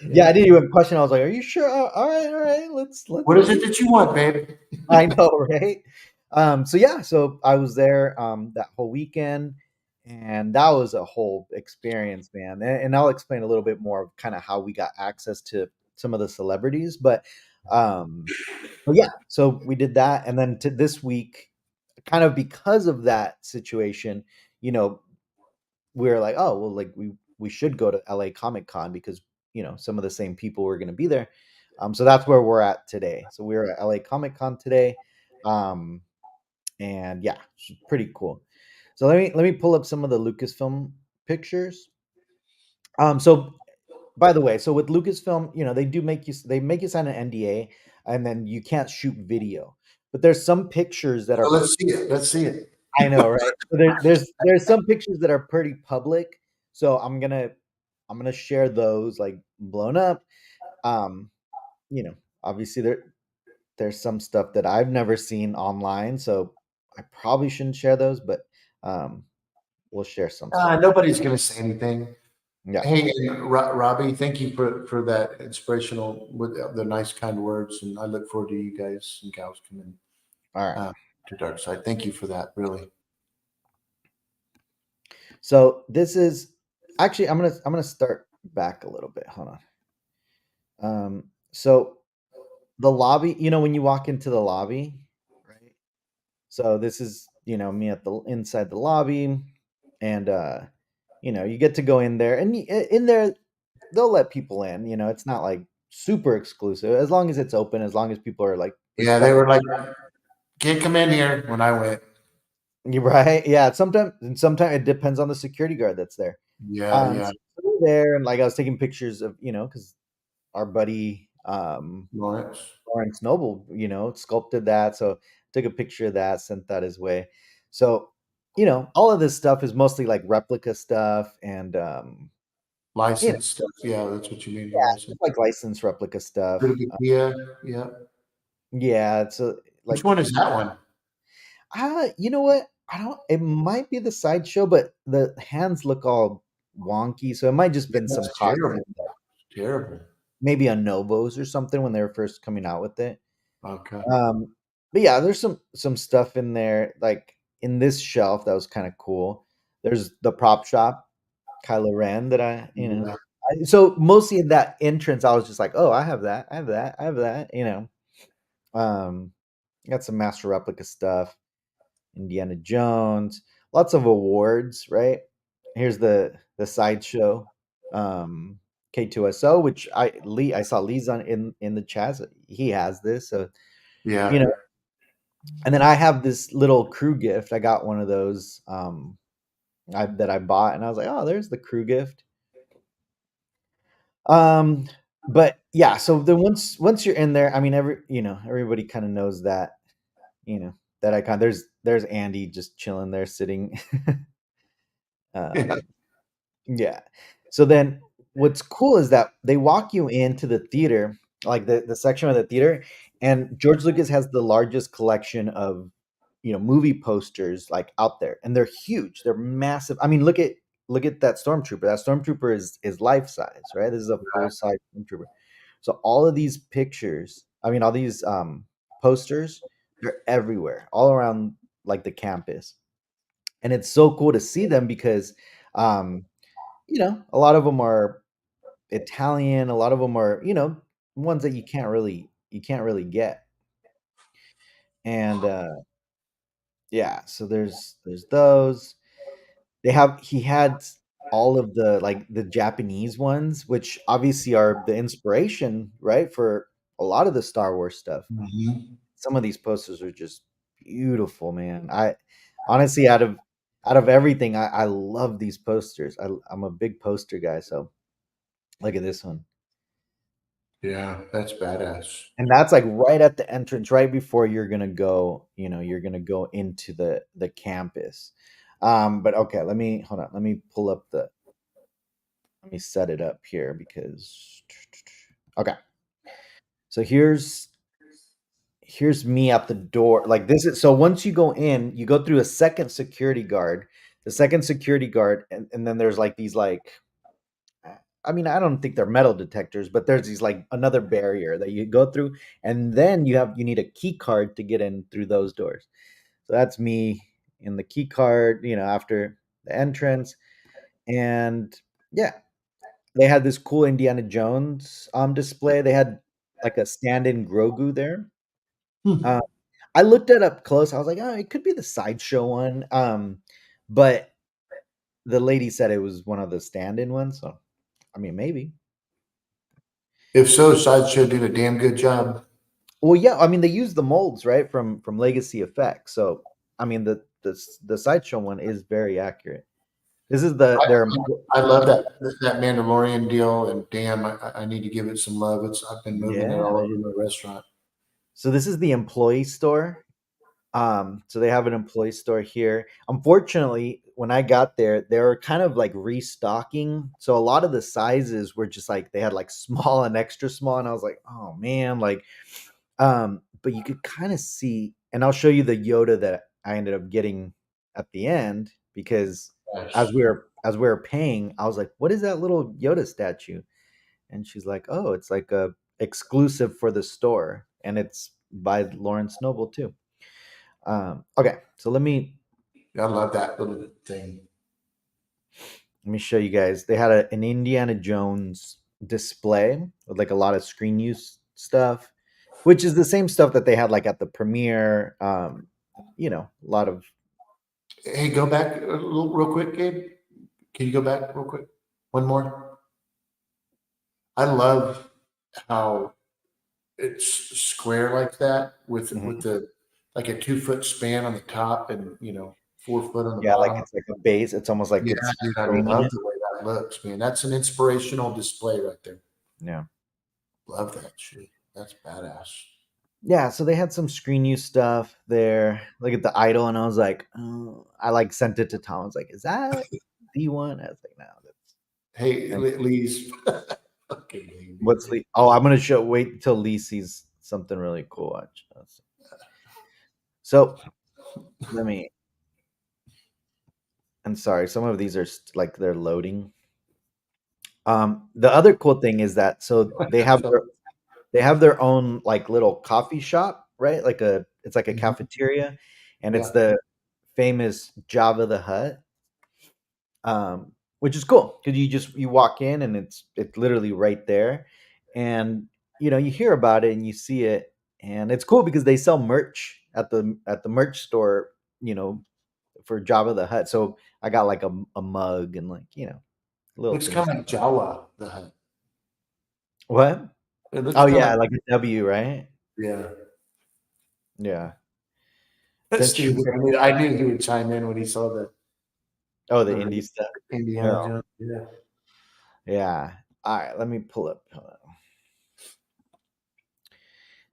Yeah, Yeah. I didn't even question. I was like, "Are you sure? All right. Let's What is do." it that you want, babe? I know, right? So yeah, so I was there that whole weekend, and that was a whole experience, man. And I'll explain a little bit more of kind of how we got access to some of the celebrities, um, but yeah, so we did that, and then to this week, kind of because of that situation, you know, we were like, oh well, like we should go to LA Comic Con because some of the same people were going to be there. So that's where we're at today. So we're at LA Comic Con today, um, and yeah, it's pretty cool. So let me pull up some of the Lucasfilm pictures. So by the way, so with Lucasfilm, they make you sign an NDA, and then you can't shoot video. But there's some pictures that So are let's see it. Let's see it. I know, right? So there's some pictures that are pretty public. So I'm gonna share those like blown up. Um, Obviously there's some stuff that I've never seen online, so I probably shouldn't share those, but um, we'll share some stuff. Nobody's going to say anything. Yeah. Hey, and Robbie, thank you for that inspirational with the nice kind words, and I look forward to you guys and gals coming All right. to Darkside. Thank you for that. Really. So this is actually I'm gonna start back a little bit. Hold on. So the lobby, when you walk into the lobby, right? So this is, me at the inside the lobby, and you get to go in there, and in there they'll let people in. It's not like super exclusive as long as it's open, as long as people are like Yeah, they respect. were like, can't come in here when I went. You're right. Yeah, sometimes it depends on the security guard that's there. Yeah, yeah. So we're there, and like I was taking pictures of, because our buddy Lawrence. Lawrence Noble, sculpted that. So took a picture of that, sent that his way. So, all of this stuff is mostly like replica stuff and License stuff. Yeah, that's what you mean. yeah, License. just like licensed replica stuff. Little bit. Yeah, yeah. Yeah, it's Which like one is that one? you know what? I don't it might be the sideshow, but the hands look all wonky. So it might just been some That's terrible. costume, like Terrible. maybe a Novos or something when they were first coming out with it. Okay. But yeah, there's some stuff in there, like in this shelf that was kind of cool. There's the prop shop, Kylo Ren that Yeah. so mostly in that entrance, I was just like, oh, I have that, I have that, I have that, Um, got some master replica stuff, Indiana Jones, lots of awards, right? Here's the sideshow, K2SO, which I saw Lee's on in the chat. He has this, so you Yeah. know and then I have this little crew gift. I got one of those that I bought, and I was like, "Oh, there's the crew gift." Um, but yeah, so then once you're in there, I mean, everybody kind of knows that, that icon. There's Andy just chilling there, sitting. Yeah. um, Yeah. So then what's cool is that they walk you into the theater, like the section of the theater, and George Lucas has the largest collection of, movie posters like out there. And they're huge. They're massive. I mean, look at that stormtrooper. That stormtrooper is life size, right? This is a full size stormtrooper. So all of these pictures, I mean all these posters, they're everywhere, all around like the campus. And it's so cool to see them because um a lot of them are Italian, a lot of them are, ones that you can't really get. And yeah, so there's those. He had all of the like the Japanese ones, which obviously are the inspiration, right, for a lot of the Star Wars stuff. Mhm. Some of these posters are just beautiful, man. I honestly, out of everything, I love these posters. I'm a big poster guy, so look at this one. Yeah, that's badass. And that's like right at the entrance, right before you're gonna go, you're gonna go into the campus. But okay, let me hold on. Let me pull up the let me set it up here because okay. So here's me at the door. Like this is so once you go in, you go through a second security guard, the second security guard, and then there's like these like I mean, I don't think they're metal detectors, but there's these like another barrier that you go through, and then you need a key card to get in through those doors. So that's me in the key card, after the entrance. And yeah, they had this cool Indiana Jones display. They had like a stand-in Grogu there. Hmm. Uh, I looked it up close. I was like, oh, it could be the sideshow one. But the lady said it was one of the stand-in ones. So I mean, maybe. If so, Sideshow did a damn good job. Well, yeah, I mean they use the molds right from Legacy Effects. So I mean the sideshow one is very accurate. This is I, their I love that Mandalorian deal, and damn, I need to give it some love. I've been moving it yeah. all over my restaurant. So this is the employee store. So they have an employee store here. Unfortunately, when I got there, they were kind of like restocking. So a lot of the sizes were just like they had like small and extra small, and I was like, oh man, like but you could kind of see, and I'll show you the Yoda that I ended up getting at the end because Yes. as we were paying, I was like, what is that little Yoda statue? And she's like, oh, it's like a exclusive for the store, and it's by Lawrence Noble too. Okay, so I love that little thing. let me show you guys. They had an Indiana Jones display with like a lot of screen use stuff, which is the same stuff that they had like at the premiere. A lot of Hey, go back real quick, Gabe. Can you go back real quick? One more. I love how it's square like that with mhm. the like a 2 foot span on the top and 4 foot on the Yeah, like bottom. it's like a base. It's almost like Yeah, it's dude, I framing love it. the way that looks, man. That's an inspirational display right there. Yeah. Love that shit. That's badass. Yeah, so they had some screen use stuff there. Look at the idol, and I was like, oh, I like sent it to Tom. I was like, is that D1? I was like, no, that's Hey, and Lee's fucking Lee, what's dude. Lee? Oh, I'm gonna show wait till Lee sees something really cool. Watch. So let me I'm sorry, some of these are like they're loading. The other cool thing is that so So, they have their own like little coffee shop, right? It's like a mhm, cafeteria, and it's yeah, the famous Java the Hutt, which is cool because you walk in and it's literally right there, and you hear about it and you see it, and it's cool because they sell merch at the merch store, you know, for Java the Hutt. So I got like a mug and like little looks kind things. of like Jawa the Hutt. What? It looks Oh kind of yeah, like a W, right? yeah. Yeah. That's Since you stupid. I knew he would chime in when he saw oh the the indie stuff. Indiana Oh Jones. Yeah. yeah. All right, let me pull up. Hold on.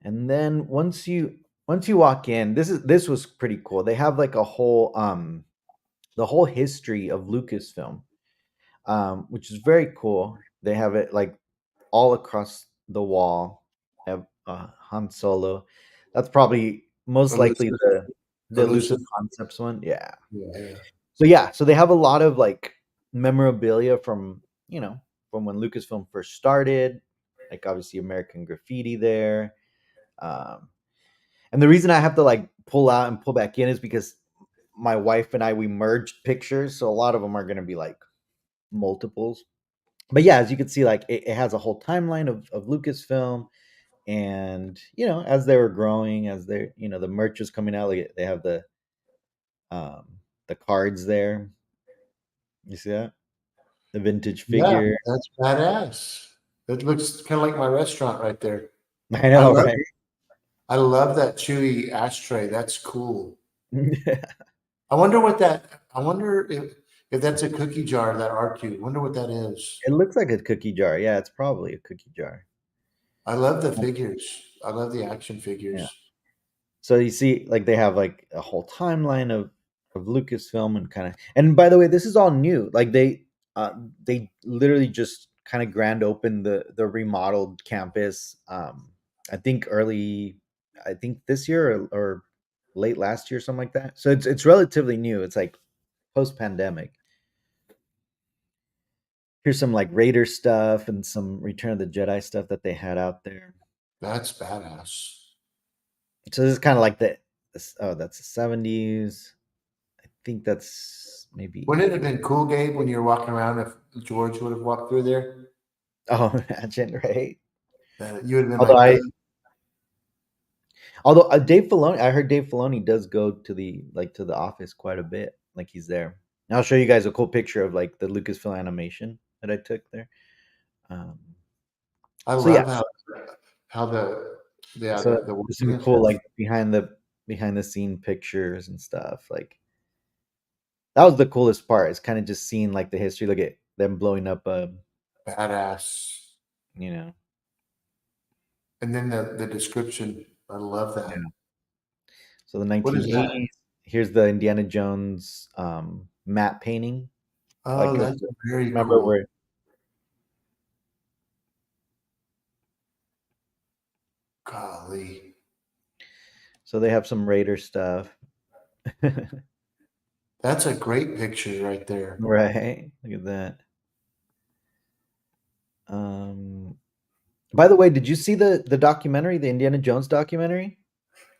And then once you walk in, this was pretty cool. They have like a whole the whole history of Lucasfilm, which is very cool. They have it like all across the wall. They have Han Solo. That's probably most likely Elusive. the elusive Elusive. concepts one. Yeah. Yeah, yeah. So yeah, so they have a lot of like memorabilia from from when Lucasfilm first started, like obviously American Graffiti there. Um, and the reason I have to like pull out and pull back in is because my wife and I we merged pictures, so a lot of them are going to be like multiples. But yeah, as you can see, like it has a whole timeline of Lucasfilm, and as they were growing, as they the merch was coming out, like they have the cards there. You see that? The vintage Yeah, figure. that's badass. It looks kind of like my restaurant right there. I I know, love right? I love that chewy ashtray. That's cool. I wonder what that. I wonder if that's a cookie jar. That RQ. Wonder what that is. It looks like a cookie jar. Yeah, it's probably a cookie jar. I love the figures. I love the action Yeah. figures. So you see, like they have like a whole timeline of Lucasfilm and kind of. And by the way, this is all new. Like they literally just kind of grand opened the remodeled campus. I think early, I think this year or late last year, something like that. So it's relatively new. It's like post pandemic. Here's some like Raider stuff and some Return of the Jedi stuff that they had out there. That's badass. So this is kind of like oh, that's the 70s. I think that's maybe. Wouldn't it have been cool, Gabe, when you were walking around if George would have walked through there? Oh, imagine, right? You would have been Although like, I, although Dave Filoni, I heard Dave Filoni does go to the office quite a bit. Like he's there. And I'll show you guys a cool picture of like the Lucasfilm animation that I took there. Um, I so yeah, love how the yeah so the there's working some and cool stuff. like behind the scene pictures and stuff. Like that was the coolest part. Is kind of just seeing like the history. Look at them blowing up Badass. you know. And then the description. I love Yeah. that. So the What is that? 1980s. Here's the Indiana Jones matte painting. Oh, Like that's very remember cool. where. Golly. So they have some Raider stuff. That's a great picture right there. Right. Look at that. Um by the way, did you see the documentary, the Indiana Jones documentary?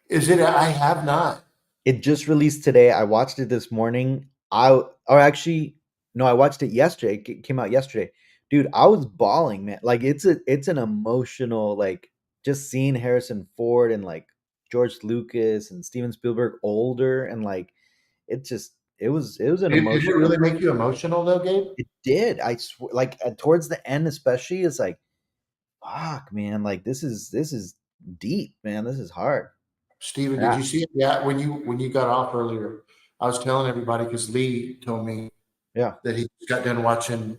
Is it? I have not. It just released today. I watched it this morning. Or actually no, I watched it yesterday. It came out yesterday. Dude, I was bawling, man. Like it's an emotional like just seeing Harrison Ford and like George Lucas and Steven Spielberg older and like it was an Did it really emotional. make you emotional though, Gabe? It did. I swear, like towards the end, especially, it's like, fuck, man. Like this is deep, man. This is hard. Steven, did Yeah, you see it? Yeah, when you got off earlier, I was telling everybody because Lee told me yeah, that he got done watching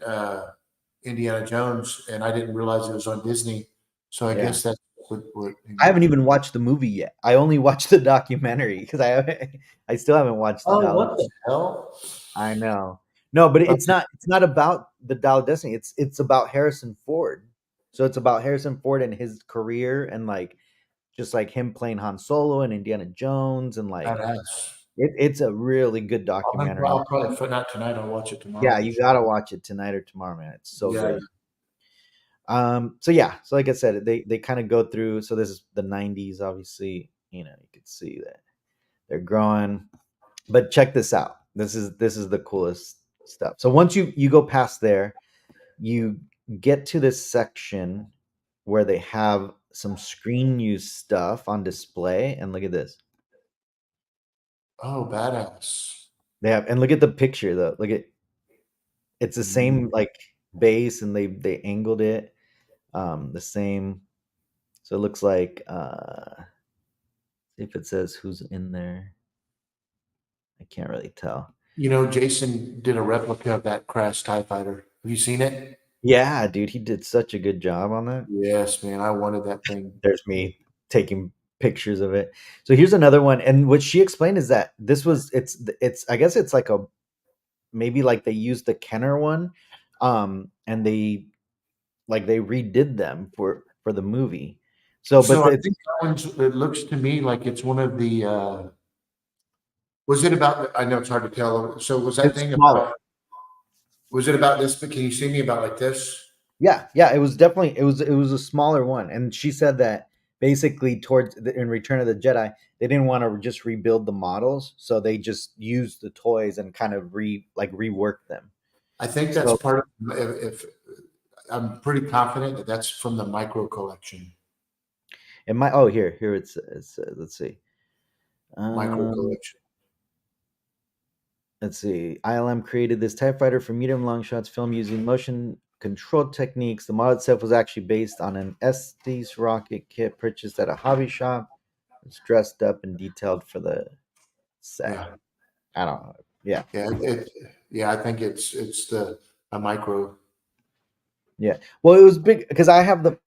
Indiana Jones, and I didn't realize it was on Disney. So I yeah. guess that's what he I meant. haven't even watched the movie yet. I only watched the documentary because I still haven't watched the Oh, Dial of what the Destiny. hell? I know. No, but it's Okay, not about the Dial of Destiny. It's about Harrison Ford. So it's about Harrison Ford and his career and like just like him playing Han Solo and Indiana Jones and like badass. it's a really good documentary. I'll probably not tonight. I'll watch it Yeah, tomorrow. you gotta watch it tonight or tomorrow, man. It's so Yeah, good. So yeah, so like I said, they kind of go through. So this is the '90s, obviously. You can see that they're growing. But check this out. This is the coolest stuff. So once you go past there, you get to this section where they have some screen use stuff on display, and look at this. oh, badass. They have, and look at the picture though. Look at it's the Mm. same like base, and they angled it the same. So it looks like if it says who's in there, I can't really tell. You know, Jason did a replica of that Crash TIE fighter. Have you seen it? Yeah, dude, he did such a good job on that. Yes, man. I wanted that thing. There's me taking pictures of it. So here's another one, and what she explained is that this was it's I guess it's like a maybe like they used the Kenner one, and they redid them for the movie. So, but So I it's think that one's, it looks to me like it's one of the, was it about, I know it's hard to tell. So was that it's thing smaller. about, was it about this? But can you see me about like this? Yeah, yeah, it was definitely it was a smaller one, and she said that basically in Return of the Jedi, they didn't want to just rebuild the models, so they just used the toys and kind of rework them. I think that's So part of, if I'm pretty confident that that's from the micro collection. it might. Oh, here it says. Let's see. Micro Um, collection. let's see. ILM created this TIE fighter for medium long shots film using motion control techniques. The model itself was actually based on an Estes rocket kit purchased at a hobby shop. It's dressed up and detailed for the set. Yeah, I don't know. Yeah. yeah, yeah. I think it's the a micro. Yeah. Well, it was big because I have the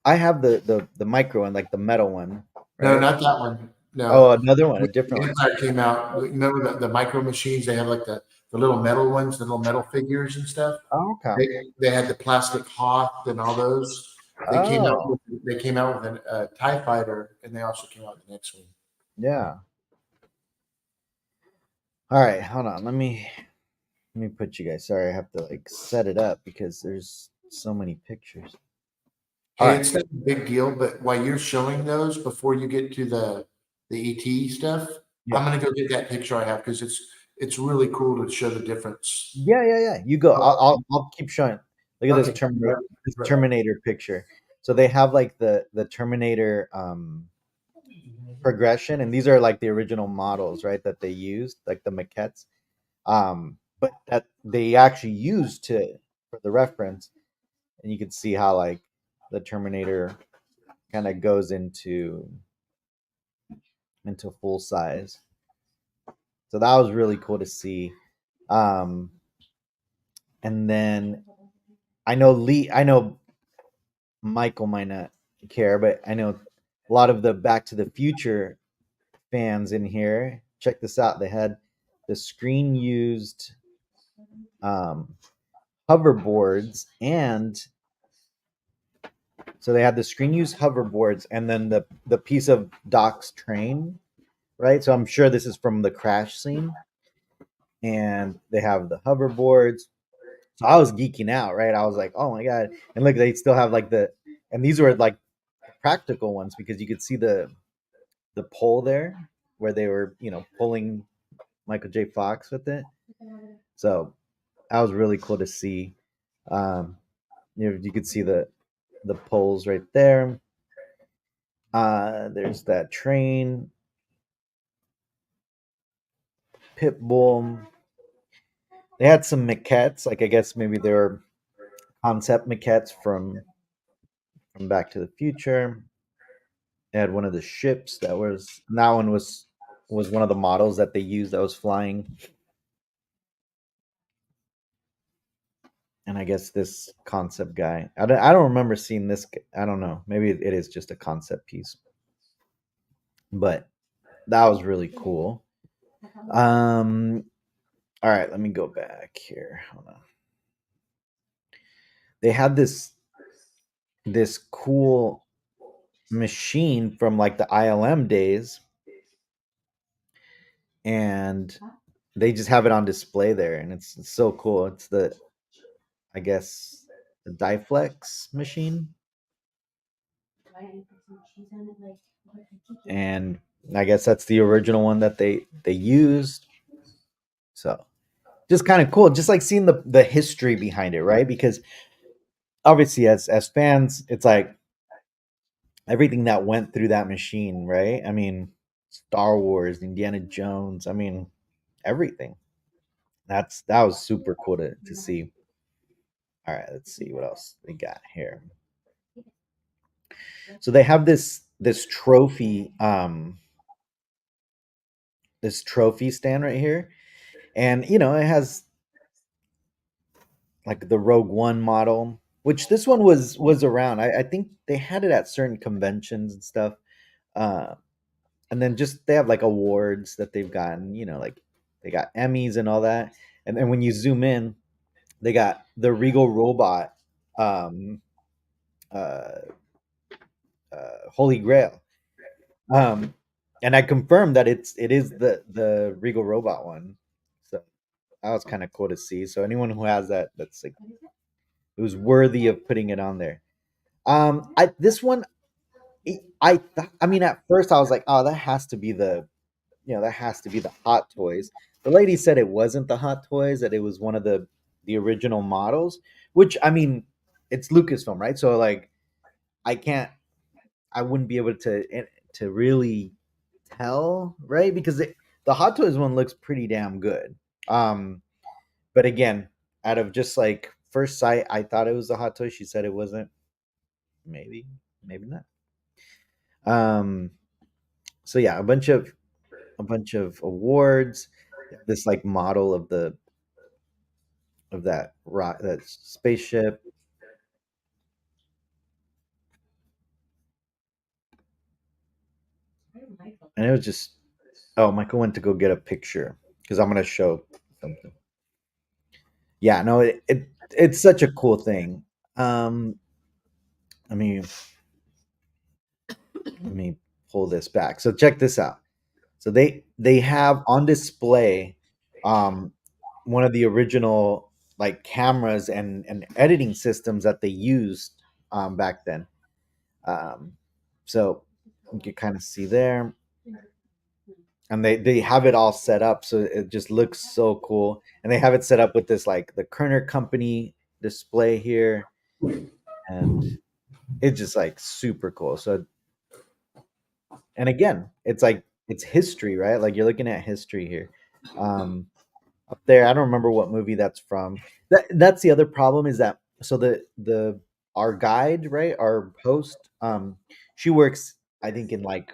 micro one, like the metal one, No, right? not that one. Oh, No, another one, a when different the one. Empire came out. Remember the micro machines? They had like the little metal ones, the little metal figures and stuff. Oh, okay. They had the plastic Hoth and all those. Oh, They came out with a Tie Fighter, and they also came out with the next one. yeah. All right, hold on. Let me put you guys. Sorry, I have to like set it up because there's so many pictures. All Hey, right. it's not a big deal, but while you're showing those, before you get to the ET stuff, I'm Yeah. gonna go get that picture I have because it's really cool to show the difference. Yeah, yeah, yeah. You go. Oh, I'll keep showing. Look at okay, This right. Terminator picture. So they have like the Terminator progression, and these are like the original models, right? That they used, like the maquettes. But that they actually used to for the reference, and you can see how like the Terminator kind of goes into full size. So that was really cool to see. Um, and then I know Michael might not care, but I know a lot of the Back to the Future fans in here. Check this out. They had the screen used um, hoverboards, and so they had the screen used hoverboards, and then the piece of Doc's train, right? So I'm sure this is from the crash scene, and they have the hoverboards. So I was geeking out, right? I was like, oh my god! And look, they still have like and these were like practical ones because you could see the pole there where they were, pulling Michael J. Fox with it. So that was really cool to see. Um, you could see the poles right there. There's that train, Pitbull. They had some maquettes, like I guess maybe they were concept maquettes from Back to the Future. They had one of the ships that one was one of the models that they used that was flying. And I guess this concept guy, I don't remember seeing this. I don't know. Maybe it is just a concept piece, but that was really cool. All right, let me go back here. Hold on. They had this cool machine from like the ILM days, and they just have it on display there, and it's so cool. It's I guess the Diflex machine, and I guess that's the original one that they used. So just kind of cool, just like seeing the history behind it, right? Because obviously, as fans, it's like everything that went through that machine, right? I mean, Star Wars, Indiana Jones. I mean, everything. That was super cool to see. All right, let's see what else we got here. So they have this trophy stand right here, and it has like the Rogue One model, which this one was around. I think they had it at certain conventions and stuff. Uh, and then just they have like awards that they've gotten. Like they got Emmys and all that. And then when you zoom in, they got the Regal Robot, um, uh, Holy Grail. Um, and I confirmed that it is the Regal Robot one. So that was kind of cool to see. So anyone who has that, that's like it was worthy of putting it on there. I this one, I mean, at first I was like, oh, that has to be the Hot Toys. The lady said it wasn't the Hot Toys; that it was one of the original models. Which I mean, it's Lucasfilm, right? So like, I can't, I wouldn't be able to really tell, right? Because the Hot Toys one looks pretty damn good. But again, out of just like first sight, I thought it was a hot toy. She said it wasn't. Maybe, maybe not. So yeah, a bunch of awards. This like model of that spaceship. And it was just, oh, Michael went to go get a picture because I'm gonna show something. Yeah, no, it's such a cool thing. Um, I mean, let me pull this back. So check this out. So they have on display um one of the original like cameras and editing systems that they used back then. Um, so you can kind of see there, and they have it all set up so it just looks so cool. And they have it set up with this like the Kerner Company display here, and it's just like super cool. So, and again, it's like it's history, right? Like you're looking at history here. Up there, I don't remember what movie that's from. That's the other problem is that so the our guide, right, our host, she works, I think, in like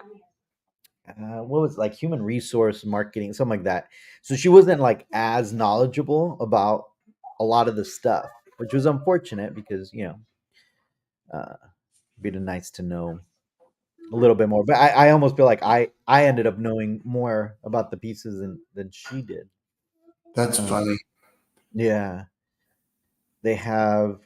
what was it, like human resource marketing, something like that. So she wasn't like as knowledgeable about a lot of the stuff, which was unfortunate because it'd be nice to know a little bit more. But I almost feel like I ended up knowing more about the pieces than she did. That's Um, funny. yeah, they have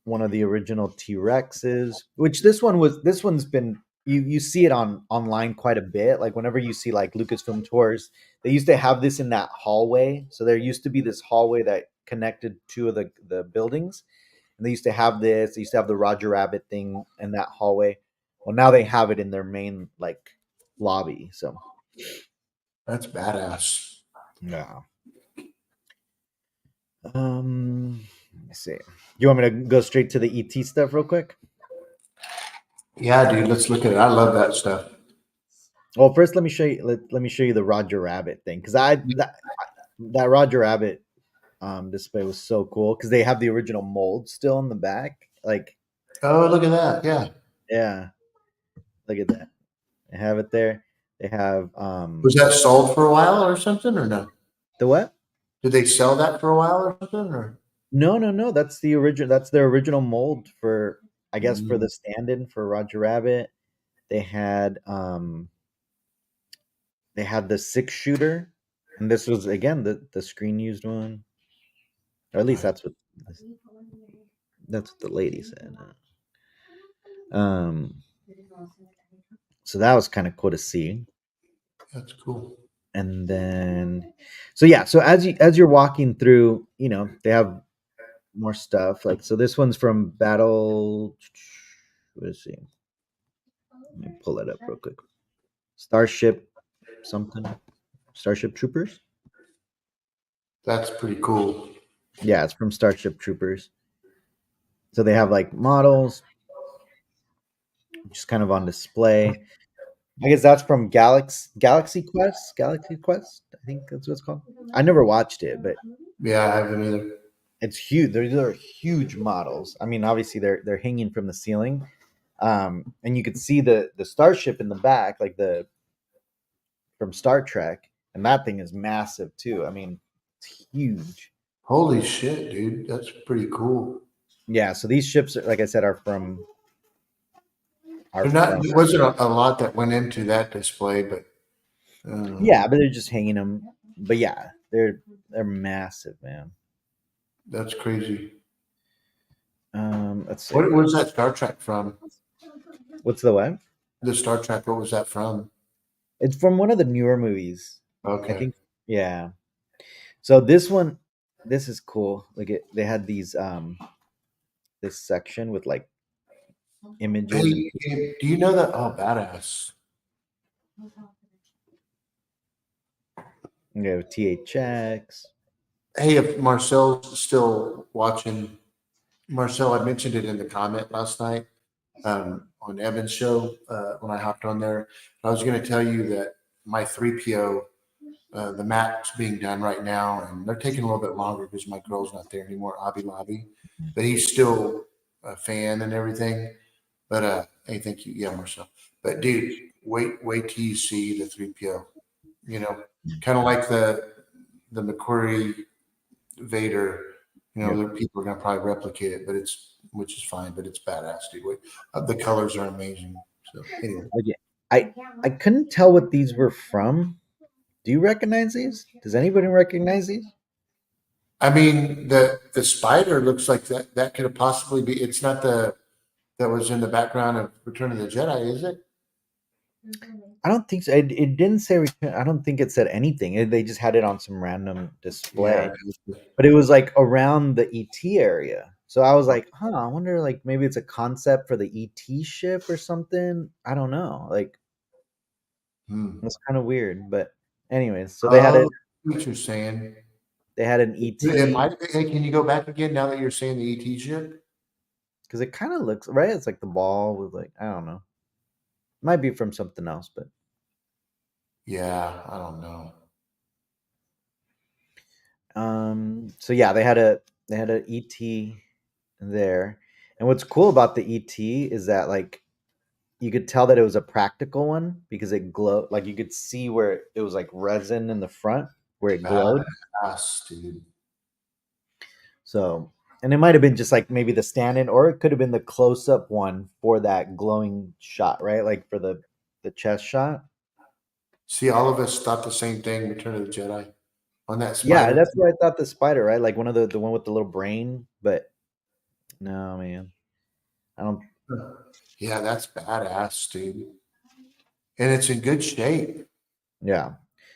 one of the original T-Rexes, which this one's been you see it on online quite a bit. Like whenever you see like Lucasfilm tours, they used to have this in that hallway. So there used to be this hallway that connected two of the buildings, and they used to have this. They used to have the Roger Rabbit thing in that hallway. Well, now they have it in their main like lobby. So That's badass. yeah. Let me see. You want me to go straight to the ET stuff real quick? Yeah, dude. Let's look at it. I love that stuff. Well, first let me show you. Let me show you the Roger Rabbit thing because that Roger Rabbit display was so cool because they have the original mold still in the back. Like, Oh, look at that. Yeah. yeah, look at that. They have it there. They have Was that sold for a while or something, or no? the what? Did they sell that for a while or something? Or No, no, no. That's the original. That's their original mold for, I guess, for Mm, the stand-in for Roger Rabbit. They had the 6 shooter, and this was again the screen used one, or at least that's what the lady said. Um, so that was kind of cool to see. that's cool. And then, so yeah, so as you're walking through, they have more stuff. Like, so this one's from Battle. Let's see. Let me pull it up real quick. Starship something. Starship Troopers. That's pretty cool. Yeah, it's from Starship Troopers. So they have like models, just kind of on display. I guess that's from Galaxy Quest. Galaxy Quest, I think that's what it's called. I never watched it, but Yeah, I haven't either. it's huge. These are huge models. I mean, obviously they're hanging from the ceiling, and you could see the starship in the back, like the from Star Trek, and that thing is massive too. I mean, it's huge. Holy shit, dude. That's pretty cool. Yeah. So these ships, like I said, are from are There not from. there wasn't a lot that went into that display, but Yeah, but they're just hanging them. But yeah, they're massive, man. that's crazy. Let's see. What was that Star Trek from? What's the what? The Star Trek, what was that from? It's from one of the newer movies. I Okay. think. Yeah. So this is cool. Like they had these this section with like images and Hey, Gabe, do you know that? Oh, badass. THX. Hey, if Marcel's still watching, Marcel, I mentioned it in the comment last night on Evan's show when I hopped on there. I was going to tell you that my 3PO the mat's being done right now, and they're taking a little bit longer because my girl's not there anymore, Abby Lobby, but he's still a fan and everything. But hey, thank you, yeah, Marcel. But dude, wait till you see the 3PO. You know, kind of like the McQuarrie Vader. You know, Yeah. there people are gonna probably replicate it, but it's which is fine, but it's badass, dude. The colors are amazing. So anyway, Okay. I couldn't tell what these were from. Do you recognize these? Does anybody recognize these? I mean the spider looks like that could have possibly be. It's not the that was in the background of Return of the Jedi, is it? I don't think so. It didn't say return. I don't think it said anything. They just had it on some random Yeah. display, but it was like around the ET area. So I was like, huh, I wonder like maybe it's a concept for the ET ship or something. I don't know. Like Hmm. it's kind of weird, but anyways, so they had Oh, it. what you're saying. They had an It ET might. Hey, can you go back again now that you're saying the ET ship? because it kind of looks right. It's like the ball with like I don't know. Might be from something else, but Yeah, I don't know. so yeah, they had a ET there. And what's cool about the ET is that like you could tell that it was a practical one because it glowed like you could see where it was like resin in the front where it glowed. Badass, dude. So and it might have been just like maybe the stand-in or it could have been the close-up one for that glowing shot, right? Like for the chest shot. See, all of us thought the same thing. Return of the Jedi on that Yeah, spider. that's what I thought the spider, right? Like one of the one with the little brain, but no, man. I don't Yeah, that's badass, dude. And it's in good shape. yeah.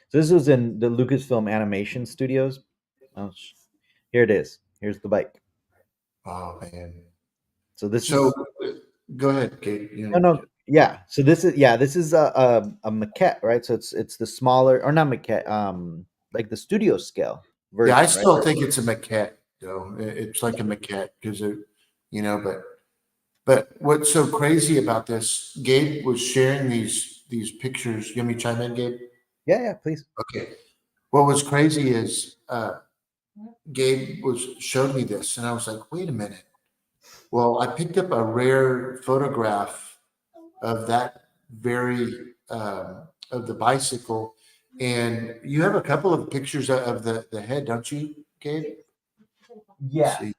So this was in the Lucasfilm Animation Studios. Oh, here it is. Here's the bike. Oh man. So this So is go ahead, Kate. You no, know, no, yeah. So this is a maquette, right? So it's the smaller or not maquette, like the studio scale yeah, I version, right? still think it's a maquette, though. It's like a maquette because it, you know, but what's so crazy about this? Gabe was sharing these pictures. You want me to chime in, Gabe? Yeah, yeah, please. Okay. What was crazy is Gabe was showed me this, and I was like, wait a minute. Well, I picked up a rare photograph of that very of the bicycle, and you have a couple of pictures of the head, don't you, Gabe? Let's Yeah, see.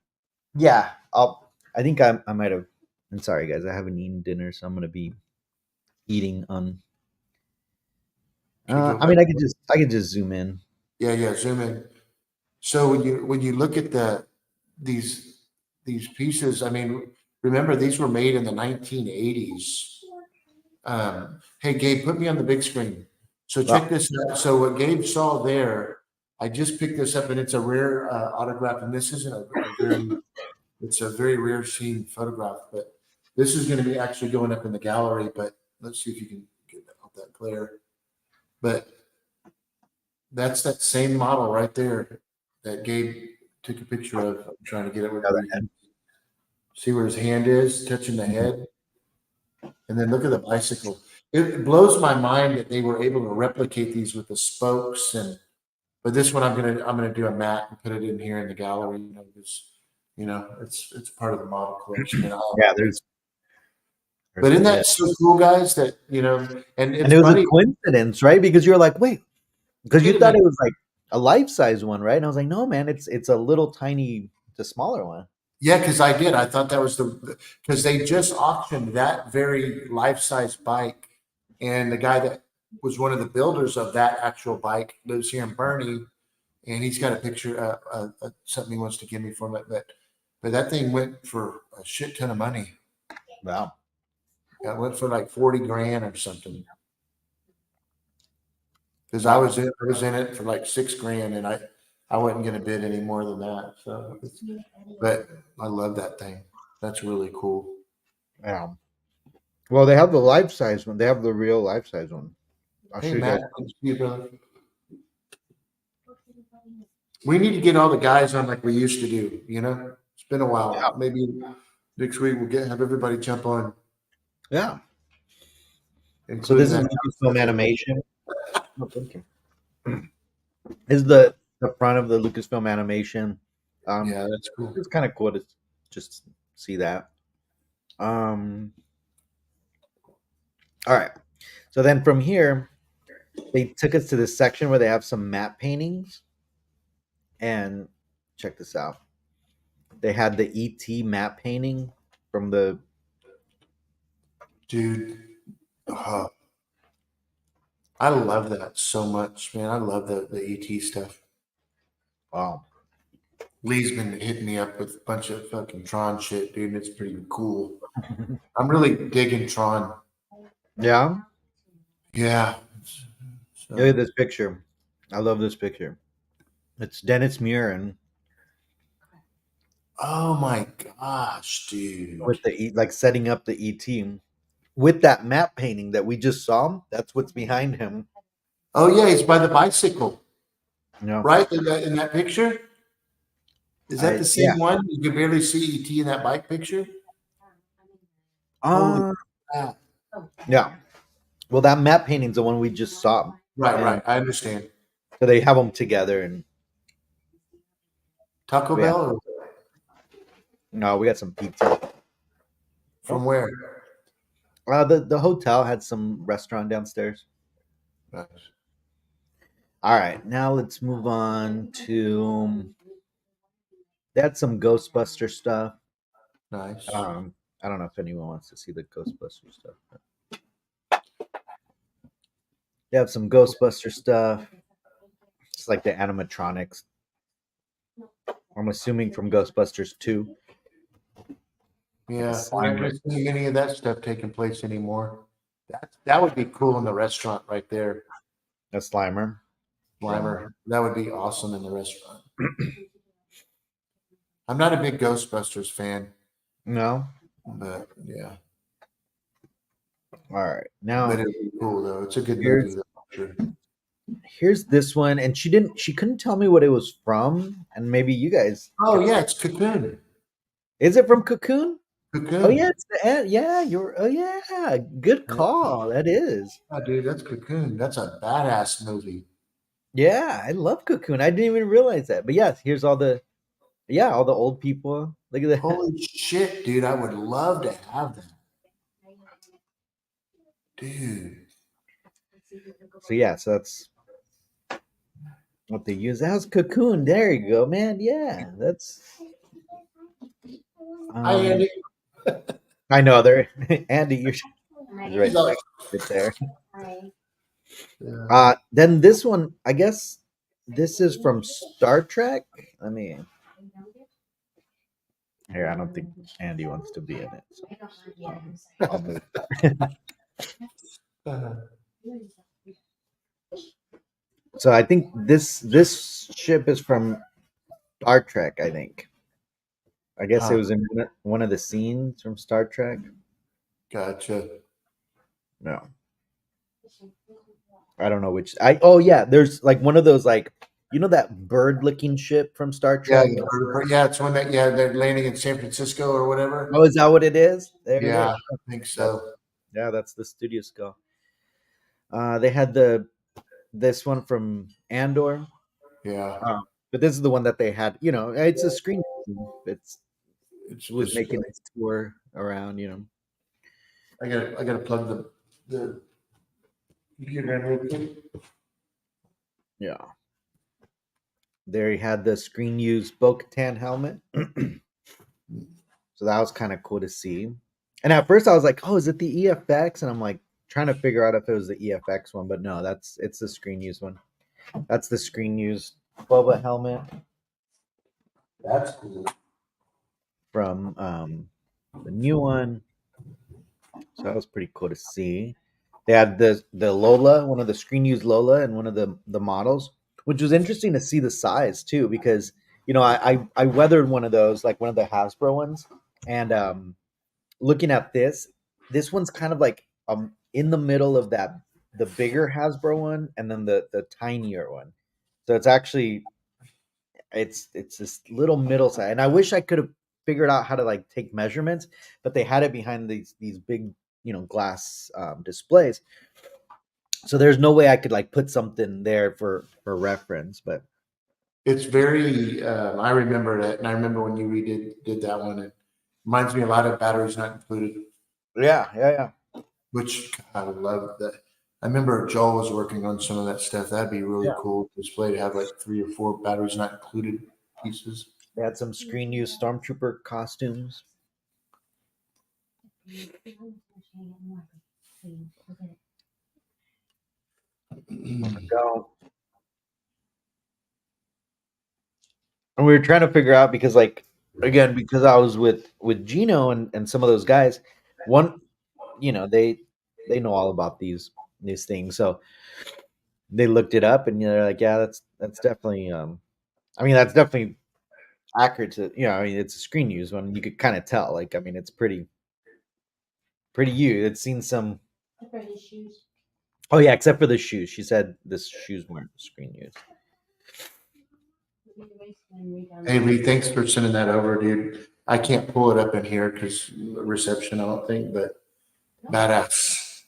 yeah. I think I might have. I'm sorry, guys. I haven't eaten dinner, so I'm gonna be eating on. Okay, go I back. mean, I could just zoom in. Yeah, yeah. Zoom in. So when you look at these these pieces, I mean, remember these were made in the 1980s. Hey, Gabe, put me on the big screen. So check Wow. this out. So what Gabe saw there, I just picked this up, and it's a rare autograph. And this isn't it's a very rare scene photograph. But this is going to be actually going up in the gallery. But let's see if you can get out that glare. But that's that same model right there that Gabe took a picture of. I'm trying to get it Yeah, where you can see where his hand is touching the head. And then look at the bicycle. It blows my mind that they were able to replicate these with the spokes and but this one I'm gonna do a mat and put it in here in the gallery, because it's part of the model collection. And Yeah, but there's isn't the head. that so cool, guys? That and And it's it was a funny. coincidence, right? Because you're like, wait, because Wait you a thought minute. it was like a life size one, right? And I was like, no, man, it's a little tiny, it's a smaller one. Yeah, because I did. I thought that was because they just auctioned that very life size bike, and the guy that was one of the builders of that actual bike lives here in Bernie, and he's got a picture, something he wants to give me from it. But that thing went for a shit ton of money. Wow. Yeah, it went for like 40 grand or something. Because Wow. I was in it for like 6 grand, and I wasn't going to bid any more than that. So, but I love that thing. That's really cool. Yeah. Well, they have the life size one. They have the real life size one. I'll Hey show you guys. Matt, good to see you, brother. We need to get all the guys on like we used to do. It's been a Yeah. while. Maybe next week we'll have everybody jump on, Yeah. So including this is that. Lucasfilm Animation. Oh, thank you. is the front of the Lucasfilm animation. Yeah, that's cool. It's kind of cool to just see that. All right. So then from here, they took us to this section where they have some matte paintings, and check this out. They had the ET matte painting from the Dude. Oh, I love that so much, man. I love the ET stuff. wow. Lee's been hitting me up with a bunch of fucking Tron shit, dude. And it's pretty cool. I'm really digging Tron. Yeah. Yeah. Look at So, this picture. I love this picture. It's Dennis Muren oh my gosh, dude. with the like setting up the ET with that map painting that we just saw. That's what's behind him. Oh yeah, he's by the bicycle, You know, right? In that picture? Is that the yeah. same one? You can barely see ET in that bike picture? Holy Uh, crap. yeah. Well, that map painting's the one we just saw, Right, and right. I understand. so they have them together. And Taco yeah, Bell or no, we got some pizza. from where? The hotel had some restaurant downstairs. Nice. All right, now let's move on to. They had some Ghostbuster stuff. Nice. I don't know if anyone wants to see the Ghostbuster stuff. They have some Ghostbuster stuff. It's like the animatronics. I'm assuming from Ghostbusters 2. Yeah, we're not Slimer. going to see any of that stuff taking place anymore. That would be cool in the restaurant right there, A Slimer. Slimer. That would be awesome in the restaurant. I'm not a big Ghostbusters fan, No. but yeah, All right. but Now it'd be cool though. It's a good movie. here's Though, for sure. here's this one, and she couldn't tell me what it was from, and maybe you guys. Oh yeah, it's Cocoon. Is it from Cocoon? Oh Cocoon. yeah, it's the yeah. You're oh yeah. Good call. That is. Oh, dude, that's Cocoon. That's a badass movie. Yeah, I love Cocoon. I didn't even realize that. But yeah, here's all the all the old people. Look at that. Holy shit, dude! I would love to have that, dude. So yeah, so that's what they use. That's Cocoon. There you go, man. Yeah, that's. Hi, Andy. I know there, Andy. You're right, He's always, right there. yeah. Then this one, I guess, this is from Star Trek. Let me. Here, I don't think Andy wants to be in it. So, I'll move. Uh, So I think this ship is from Star Trek. I think. I guess it was in one of the scenes from Star Trek. gotcha. No, I don't know which. I oh yeah, there's like one of those like that bird-looking ship from Star Yeah, Trek. yeah, it's when they're landing in San Francisco or whatever. Oh, is that what it is? There it Yeah, is. I think so. Yeah, that's the studio skull. They had this one from Andor, Yeah, but this is the one that they had. It's a screen. It was it's making its tour around. I gotta plug the computer in real quick. Yeah. There he had the screen used Bo-Katan helmet. So that was kind of cool to see. And at first I was like, oh, is it the EFX? And I'm like trying to figure out if it was the EFX one, but no, it's the screen used one. That's the screen used Boba helmet That's cool. from the new one. So that was pretty cool to see. They had the Lola, one of the screen used Lola, and one of the models, which was interesting to see the size too, because I weathered one of those, like one of the Hasbro ones, and looking at this one's kind of like in the middle of the bigger Hasbro one, and then the tinier one. So it's actually it's this little middle size, and I wish I could have figured out how to like take measurements, but they had it behind these big glass displays. So there's no way I could like put something there for reference, but It's very. I remember that, and I remember when you did that one. It reminds me a lot of Batteries Not Included, yeah. which I love that. I remember Joel was working on some of that stuff. That'd be really Yeah. cool display to have like 3 or 4 Batteries Not Included pieces. They had some screen use stormtrooper costumes. Go. And we were trying to figure out because like again, because I was with Gino and some of those guys, one they know all about these things. So they looked it up and they're like, yeah, that's definitely I mean that's definitely accurate to I mean it's a screen use one. You could kind of tell. Like, I mean, it's pretty you. It's seen some. Oh yeah, except for the shoes. She said the shoes weren't screen use. Hey Lee, thanks for sending that over, dude. I can't pull it up in here because reception, I don't think, but badass.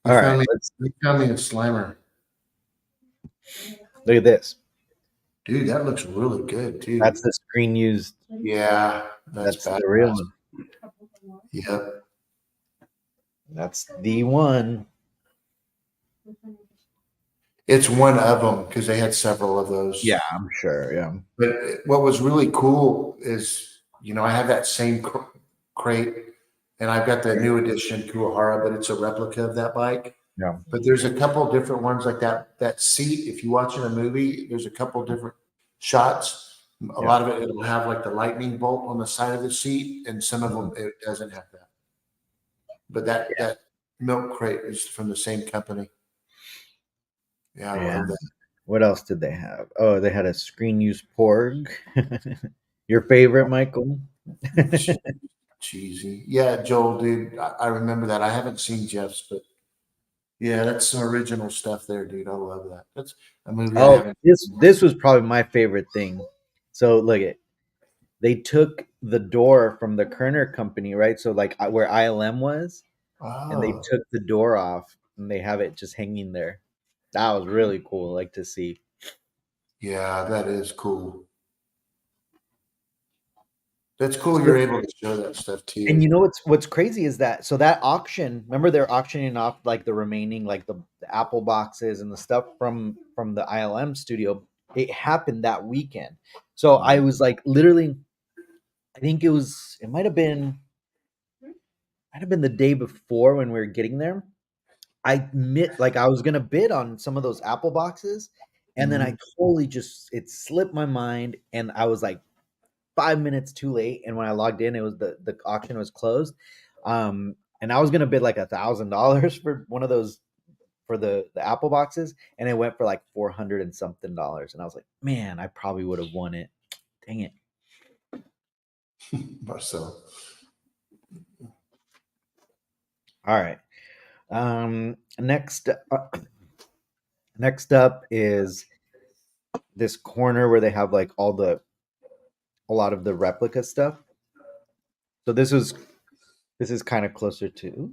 All right, let's You found me a Slimer. look at this. Dude, that looks really good too. That's the screen used. Yeah, that's That's the real badass. one. Yep. That's the one. It's one of them because they had several of those. Yeah, I'm sure. Yeah. But what was really cool is, I have that same crate and I've got the new edition Kuahara, but it's a replica of that bike. Yeah. But there's a couple different ones like that seat. If you watch in a movie, there's a couple different shots. A lot of it'll have like the lightning bolt on the side of the seat, and some of them it doesn't have that. But that milk crate is from the same company. Yeah, I love that. What else did they have? Oh, they had a screen use Porg. Your favorite, Michael? Cheesy. Yeah, Joel, dude, I remember that. I haven't seen Jeff's, but yeah, that's some original stuff there, dude. I love that. That's a movie I Oh, haven't. this was probably my favorite thing. So look at they took the door from the Kerner company, right? So like where ILM was, and they Oh, took the door off and they have it just hanging there. That was really cool, like to see. yeah, that is cool. That's cool. So You're able to show that stuff and too. you know what's crazy is that so that auction, remember they're auctioning off like the remaining like the Apple boxes and the stuff from the ILM studio. It happened that weekend. So I was like literally I think it might have been the day before when we were getting there. I was gonna bid on some of those Apple boxes, and then I Mhm. totally just it slipped my mind, and I was like 5 minutes too late. And when I logged in, it was the auction was closed. And I was gonna bid like $1,000 for one of those for the Apple boxes, and it went for like 400 and something dollars. And I was like, man, I probably would have won it. Dang it. So, All right. Next up is this corner where they have like a lot of the replica stuff. So this is kind of closer to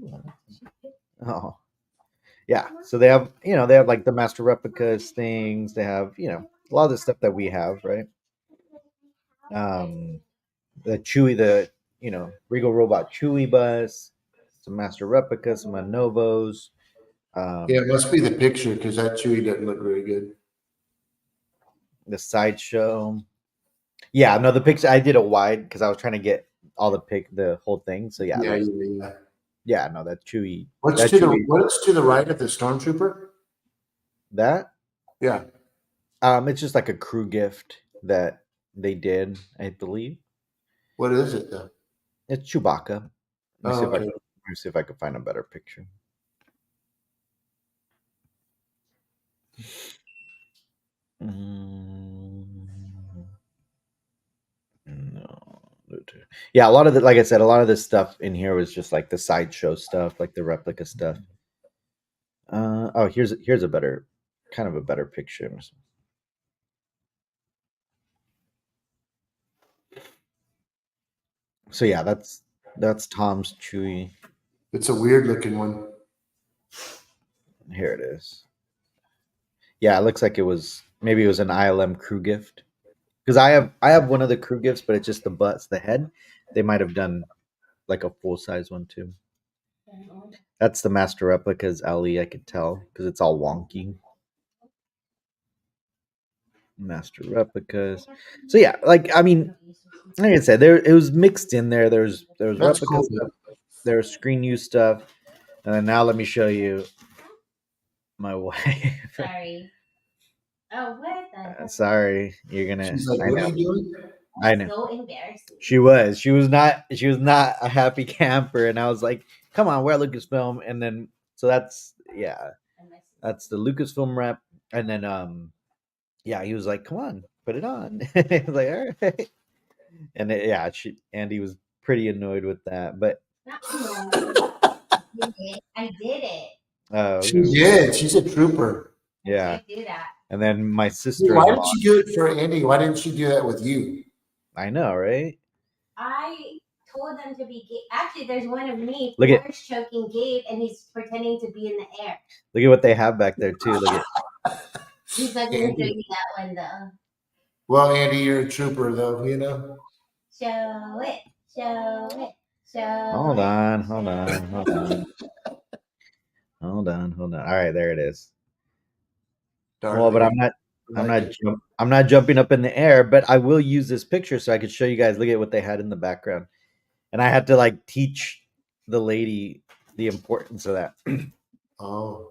oh yeah. So they have like the master replicas things. They have a lot of the stuff that we have, right? Um, the Chewy, the Regal Robot Chewy bus, some master replicas, some Novos, yeah, it um, must be the picture because that Chewy doesn't look very good. the sideshow. Yeah, no, the picture I did a wide because I was trying to get all the whole thing. So yeah, Yeah, there's yeah, yeah. yeah, no, that Chewy, What's to the right of the stormtrooper? that Yeah. it's just like a crew gift that they did, I believe. What is it though? It's Chewbacca. Oh, okay. Let me see if I can find a better picture. Mm, no. Yeah, a lot of the like I said, a lot of this stuff in here was just like the sideshow stuff, like the replica stuff. Oh, here's a better kind of a better picture. So yeah, that's Tom's Chewy. It's a weird looking one. Here it is. Yeah, it looks like it was maybe it was an ILM crew gift. Because I have one of the crew gifts, but it's just the butts, the head. They might have done like a full size one too. That's the master replicas LE. I could tell because it's all wonky. Master replicas. So yeah, like I mean, like I said, there it was mixed in there. There was That's replica cool. stuff, there's screen use stuff, and then now let me show you my wife. Sorry. Oh, what the? Sorry, you're gonna. She's like, I what know. are you doing? I know. So embarrassing. She was. She was not a happy camper, and I was like, "Come on, we're at Lucasfilm." And then, so that's yeah, that's the Lucasfilm rep. And then, yeah, he was like, "Come on, put it on." I was like, "All right." And yeah, Andy was pretty annoyed with that, but Not annoying. I did it. oh, She okay. did. She's a trooper. Yeah. I do that. And then my Why sister-in-law. did she do it for Andy? Why didn't she do that with you? I know, right? I told them to be. Actually, there's one of me Look at- force choking Gabe, and he's pretending to be in the air. Look at what they have back there too. Look at He's not going to show you that one though. Well, Andy, you're a trooper, though. You know. Show it. Show it. Show hold it. on. Hold on. All right, there it is. Well, but I'm not jumping up in the air, but I will use this picture so I could show you guys. Look at what they had in the background, and I had to like teach the lady the importance of that. Oh,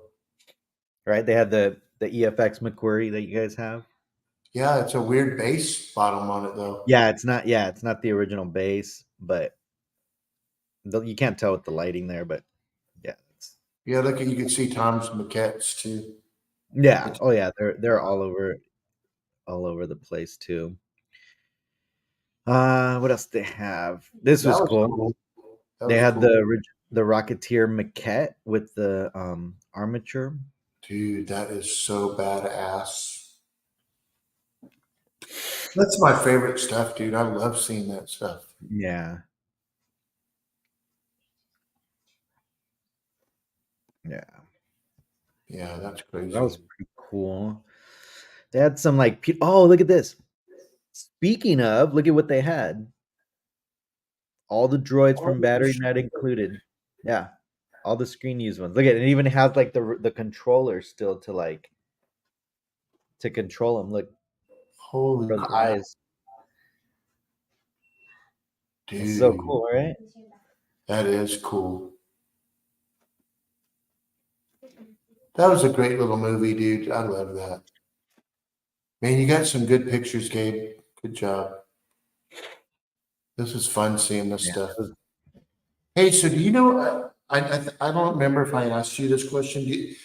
Right? They had the EFX McQuarrie that you guys have. yeah. It's a weird base bottom on it, though. Yeah, it's not. Yeah, it's not the original base, but you can't tell with the lighting there. But yeah, Yeah, look, you can see Tom's maquettes too. yeah. Oh yeah, they're all over the place too. What else they have? This That was cool. That They was had cool. the Rocketeer maquette with the armature. Dude, that is so badass. That's my favorite stuff, dude. I love seeing that stuff. Yeah. Yeah. Yeah, that's crazy. That was pretty cool. They had some like oh, look at this. Speaking of, look at what they had. All the droids from Battery Net included. Yeah. All the screen use ones. Look at it. It even has like the controller still to control them. Look Holy for the crap, eyes. dude. It's so cool, right? That is cool. That was a great little movie, dude. I love that. Man, you got some good pictures, Gabe. Good job. This was fun seeing this stuff. Hey, so do you know? I don't remember if I asked you this question. Do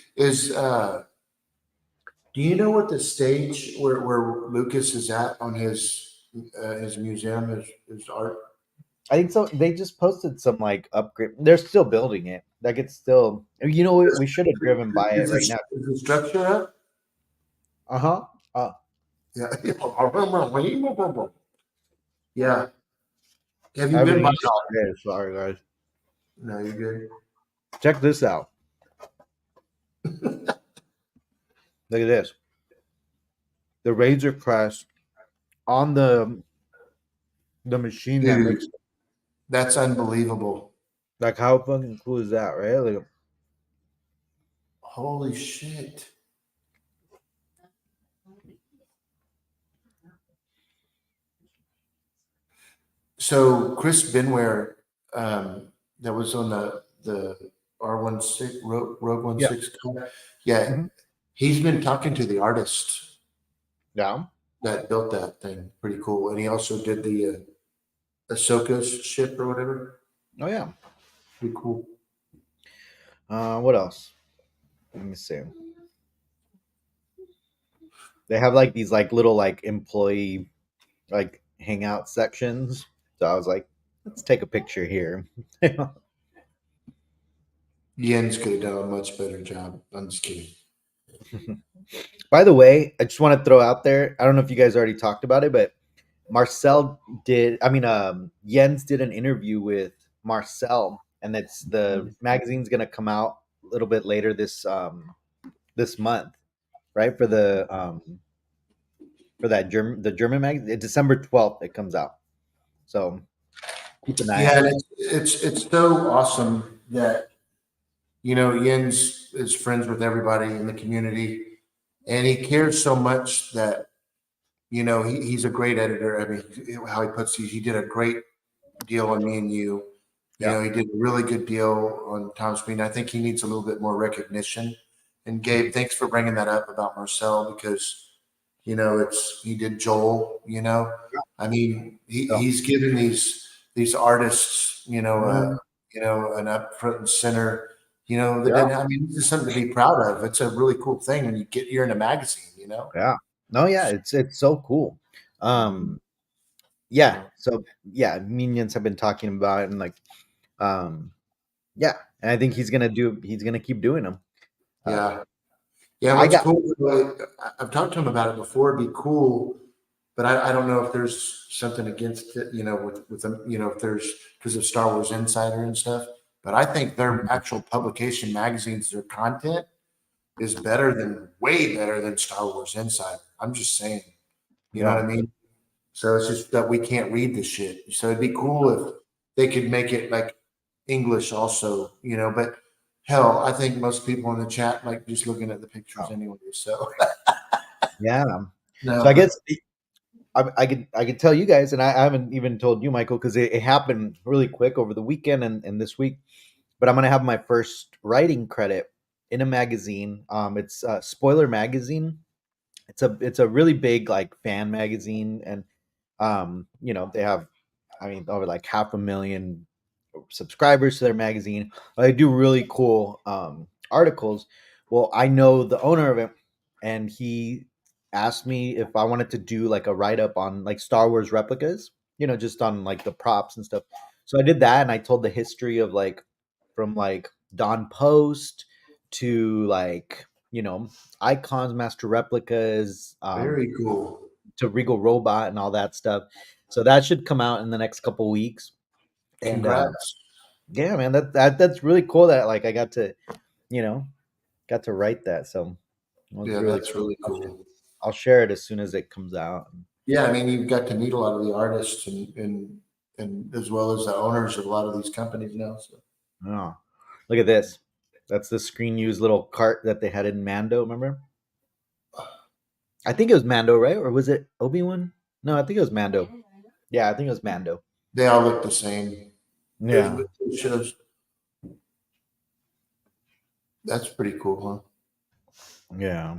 you know what the stage where Lucas is at on his museum, his art? I think so. They just posted some like upgrade. They're still building it. Like it's still. You know, we should have driven by it right now. Is the structure up? Uh huh. Yeah. Yeah. Have you I've been been by? eating all day. Sorry, guys. No, you're good. Check this out. Look at this. The Razor Crest on the machine that Dude, makes that's unbelievable. like how fucking cool is that, right? Like, Holy shit. So Chris Benware, that was on the R16 Rogue 16. Yeah, Mhm. he's been talking to the artist yeah. that built that thing. Pretty cool. And he also did the Ahsoka's ship or whatever. Oh yeah. Pretty cool. What else? Let me see. They have like these like little like employee like hangout sections. So I was like, let's take a picture here. Jens could have done a much better job. I'm just kidding. By the way, I just want to throw out there. I don't know if you guys already talked about it, but Jens did an interview with Marcel and it's the magazine's gonna come out a little bit later this month, right? For that German magazine, December 12th it comes out. So keep an eye Yeah, out. and it's so awesome that Jens is friends with everybody in the community, and he cares so much that he's a great editor. I mean, how he puts these, he did a great deal on Me and You. Yeah. He did a really good deal on Tom Speen. I think he needs a little bit more recognition. And Gabe, thanks for bringing that up about Marcel because it's he did Joel. I mean, So, he's given these artists, mm, an up front and center. That yeah, didn't. I mean, this is something to be proud of. It's a really cool thing when you're in a magazine. yeah. No, yeah, it's so cool. Yeah. So yeah, Minions have been talking about it and like um yeah, and I think he's gonna keep doing them. Uh, Yeah. Yeah, I what's got cool, I've talked to him about it before, it'd be cool, but I don't know if there's something against it, with them, if there's because of Star Wars Insider and stuff. But I think their actual publication magazines, their content is way better than Star Wars Insider. I'm just saying, you know yeah. what I mean? So it's just that we can't read the shit. So it'd be cool if they could make it like English also, but hell, I think most people in the chat like just looking at the pictures Oh, anyway. So yeah. So I no, guess I could tell you guys, and I haven't even told you, Michael, because it happened really quick over the weekend and this week. But I'm gonna have my first writing credit in a magazine. It's Spoiler Magazine. It's a really big like fan magazine, and they have, I mean, over like 500,000 subscribers to their magazine. They do really cool articles. Well, I know the owner of it, and he asked me if I wanted to do like a write up on like Star Wars replicas, just on like the props and stuff. So I did that, and I told the history of like from like Don Post to like icons, master replicas, very cool. to Regal Robot and all that stuff. So that should come out in the next couple weeks. And Congrats. yeah, man, that's really cool that like I you know, got to write that. So it was Yeah, really that's cool. really cool. I'll share it as soon as it comes out. Yeah, I mean, you've got to meet a lot of the artists and as well as the owners of a lot of these companies now. So Oh, look at this. That's the screen use little cart that they had in Mando, remember? I think it was Mando, right? Or was it Obi-Wan? No, I think it was Mando. Yeah, I think it was Mando. they all look the same. Yeah. It shows. That's pretty cool, Yeah.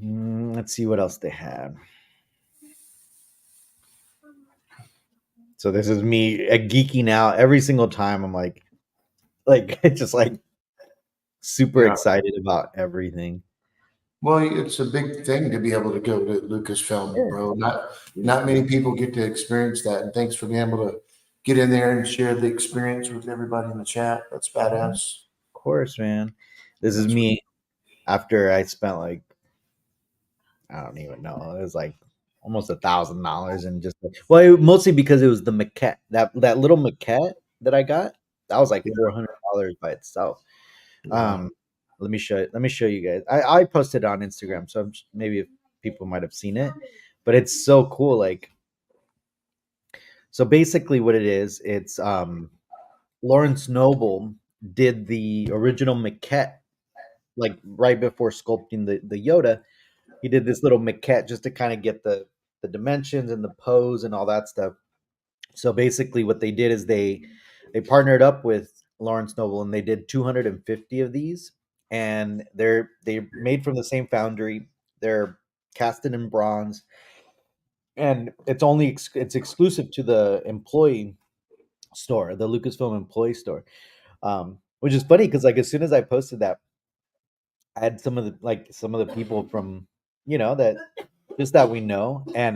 Let's see what else they had. So this is me geeking out every single time. I'm like just like super Yeah. excited about everything. Well, it's a big thing to be able to go to Lucasfilm, Yeah. bro. Not many people get to experience that. And thanks for being able to get in there and share the experience with everybody in the chat. That's badass. Of course, man. This is That's me after I spent like, I don't even know. It was like almost $1,000 and just mostly because it was the maquette. That little maquette that I got, that was like yeah, $400 by itself. yeah. Um, let me show you guys. I posted it on Instagram, so maybe if people might have seen it, but it's so cool. Like, so basically, what it is, it's Lawrence Noble did the original maquette like right before sculpting the Yoda. He did this little maquette just to kind of get the dimensions and the pose and all that stuff. So basically, what they did is they partnered up with Lawrence Noble and they did 250 of these, and they made from the same foundry. They're casted in bronze, and it's exclusive to the employee store, the Lucasfilm employee store. Which is funny because like as soon as I posted that, I had some of the people from that just that we know, and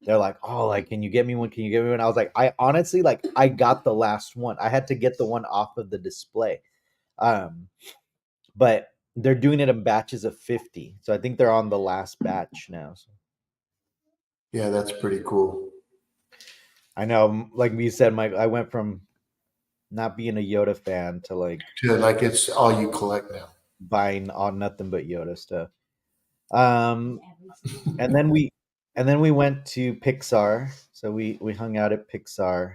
they're like, "Oh, like, can you get me one? Can you get me one?" I was like, "I honestly like I got the last one. I had to get the one off of the display, um, but they're doing it in batches of 50, so I think they're on the last batch now." So Yeah, that's pretty cool. I know, like we said, Mike, I went from not being a Yoda fan to like To like it's all you collect now. buying all nothing but Yoda stuff. Um, and then we went to Pixar. So we hung out at Pixar,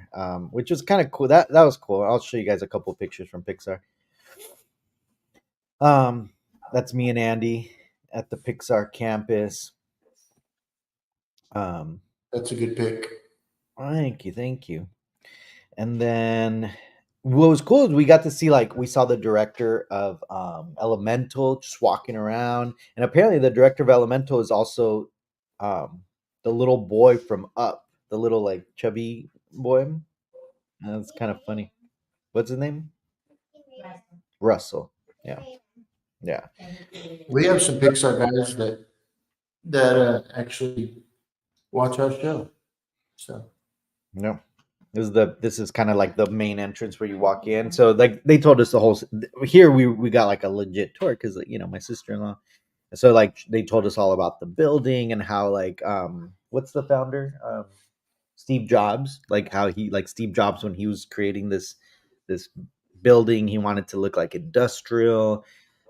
which was kind of cool. That was cool. I'll show you guys a couple pictures from Pixar. That's me and Andy at the Pixar campus. Um, That's a good pick. thank you. And then what was cool is we got to see like we saw the director of Elemental just walking around, and apparently the director of Elemental is also the little boy from Up, the little like chubby boy. And that's kind of funny. What's his name? Russell. Yeah, yeah. We have some Pixar guys that actually watch our show. So No. This is kind of like the main entrance where you walk in. So like they told us the whole here we got like a legit tour because my sister-in-law. So like they told us all about the building and how like what's the founder Steve Jobs, like how he like Steve Jobs when he was creating this building, he wanted to look like industrial.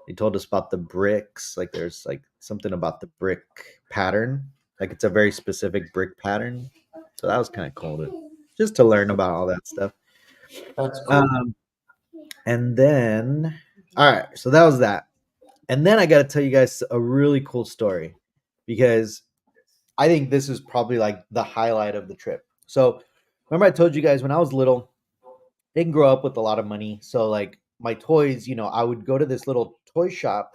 They told us about the bricks, like there's like something about the brick pattern, like it's a very specific brick pattern. So that was kind of cool just to learn about all that stuff. that's cool. And then all right, so that was that. And then I got to tell you guys a really cool story because I think this is probably like the highlight of the trip. So, remember I told you guys when I was little, I didn't grow up with a lot of money. So, like my toys, I would go to this little toy shop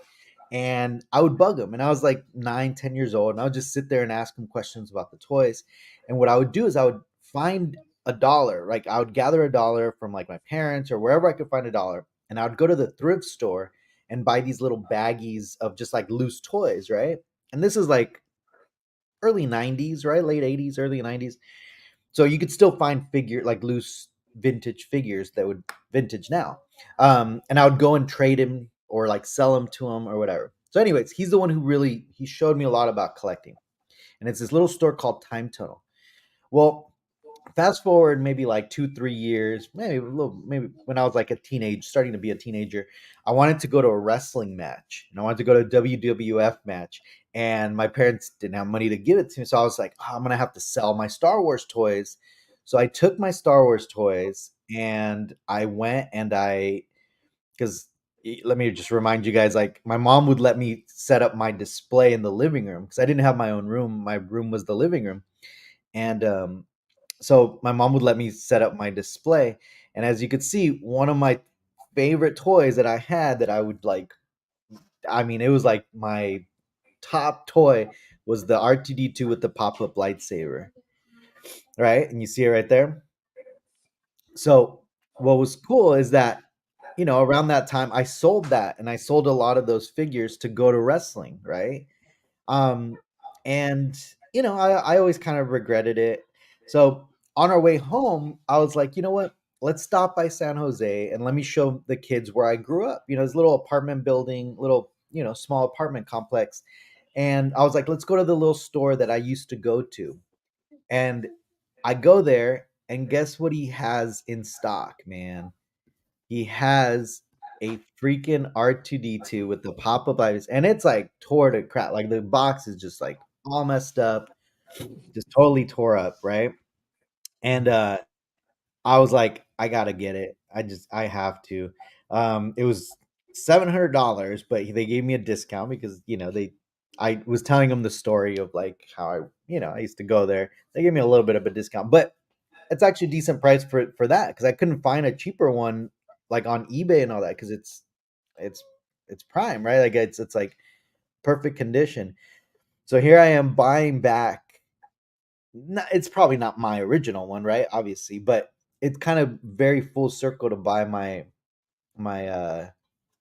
and I would bug them. And I was like 9, 10 years old. And I would just sit there and ask them questions about the toys. And what I would do is I would find a dollar. Like I would gather a dollar from like my parents or wherever I could find a dollar. And I would go to the thrift store and buy these little baggies of just like loose toys, right? And this is like early 90s, right? Late 80s, early 90s. So you could still find like loose vintage figures that would vintage now. And I would go and trade him or like sell him to him or whatever. So anyways, he's the one he showed me a lot about collecting. And it's this little store called Time Tunnel. Well, fast forward maybe like 2, 3 years, maybe when I was like starting to be a teenager, I wanted to go to a wrestling match and I wanted to go to a WWF match. And my parents didn't have money to give it to me. So I was like, I'm going to have to sell my Star Wars toys. So I took my Star Wars toys and I went and because let me just remind you guys, like my mom would let me set up my display in the living room because I didn't have my own room. My room was the living room. And so my mom would let me set up my display. And as you could see, one of my favorite toys that I had that I would like, it was like my top toy was the R2D2 with the pop-up lightsaber. Right? And you see it right there. So what was cool is that, around that time I sold that and I sold a lot of those figures to go to wrestling, right? Um, and I always kind of regretted it. So on our way home, I was like, you know what? Let's stop by San Jose and let me show the kids where I grew up. This little apartment building, little, small apartment complex. And I was like, let's go to the little store that I used to go to. And I go there, and guess what he has in stock, man? He has a freaking R2D2 with the pop-up lights, and it's like tore to crap. Like the box is just like all messed up, just totally tore up, right? And I was like, I gotta get it. I have to. It was $700, but they gave me a discount because I was telling them the story of like how I used to go there. They gave me a little bit of a discount, but it's actually a decent price for that because I couldn't find a cheaper one like on eBay and all that because it's prime, right? Like it's like perfect condition. So here I am buying back. It's probably not my original one, right? Obviously, but it's kind of very full circle to buy my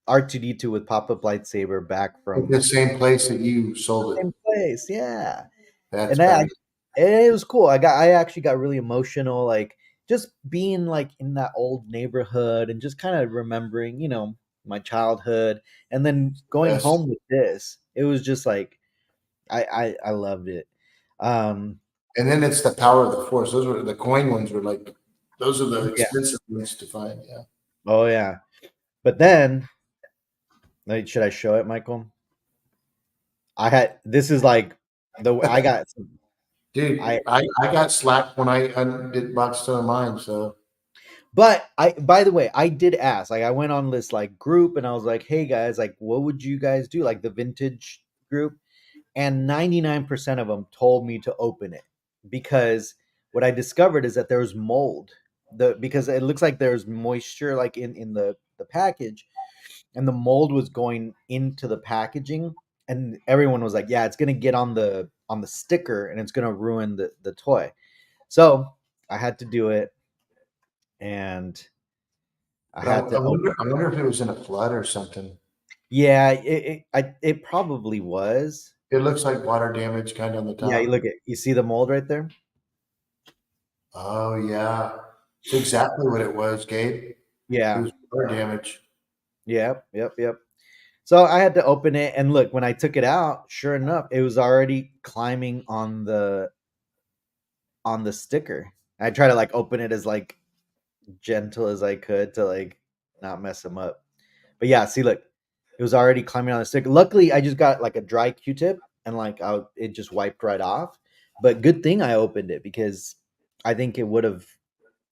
R2D2 with pop-up lightsaber back At from the same place that you sold it. same place. Yeah. That's And bad. it was cool. I actually got really emotional, like just being like in that old neighborhood and just kind of remembering, my childhood, and then going Yes. home with this. It was just like I loved it. Um, And then it's the power of the force. Those were the coin ones were like Those are the Yeah. expensive ones to find. Yeah. Oh yeah. But then, like, should I show it, Michael? I had this is like the I got I Dude, I got slack when I did bought some of mine. So but I by the way, I did ask. Like I went on this like group and I was like, "Hey guys, like what would you guys do?" Like the vintage group, and 99% of them told me to open it because what I discovered is that there's mold. Because it looks like there's moisture like in the package, and the mold was going into the packaging, and everyone was like, "Yeah, it's gonna get on the sticker and it's gonna ruin the toy." So I had to do it, and I but had to open. I wonder if it was in a flood or something. Yeah, it probably was. It looks like water damage kind of on the Yeah, top. you see the mold right there. Oh yeah, it's exactly what it was, Gabe. It Yeah, was water damage. yep. So I had to open it, and look, when I took it out, sure enough, it was already climbing on the sticker. I tried to like open it as like gentle as I could to like not mess them up. But yeah, see, look, it was already climbing on the sticker. Luckily, I just got like a dry Q-tip and like it just wiped right off. But good thing I opened it because I think it would have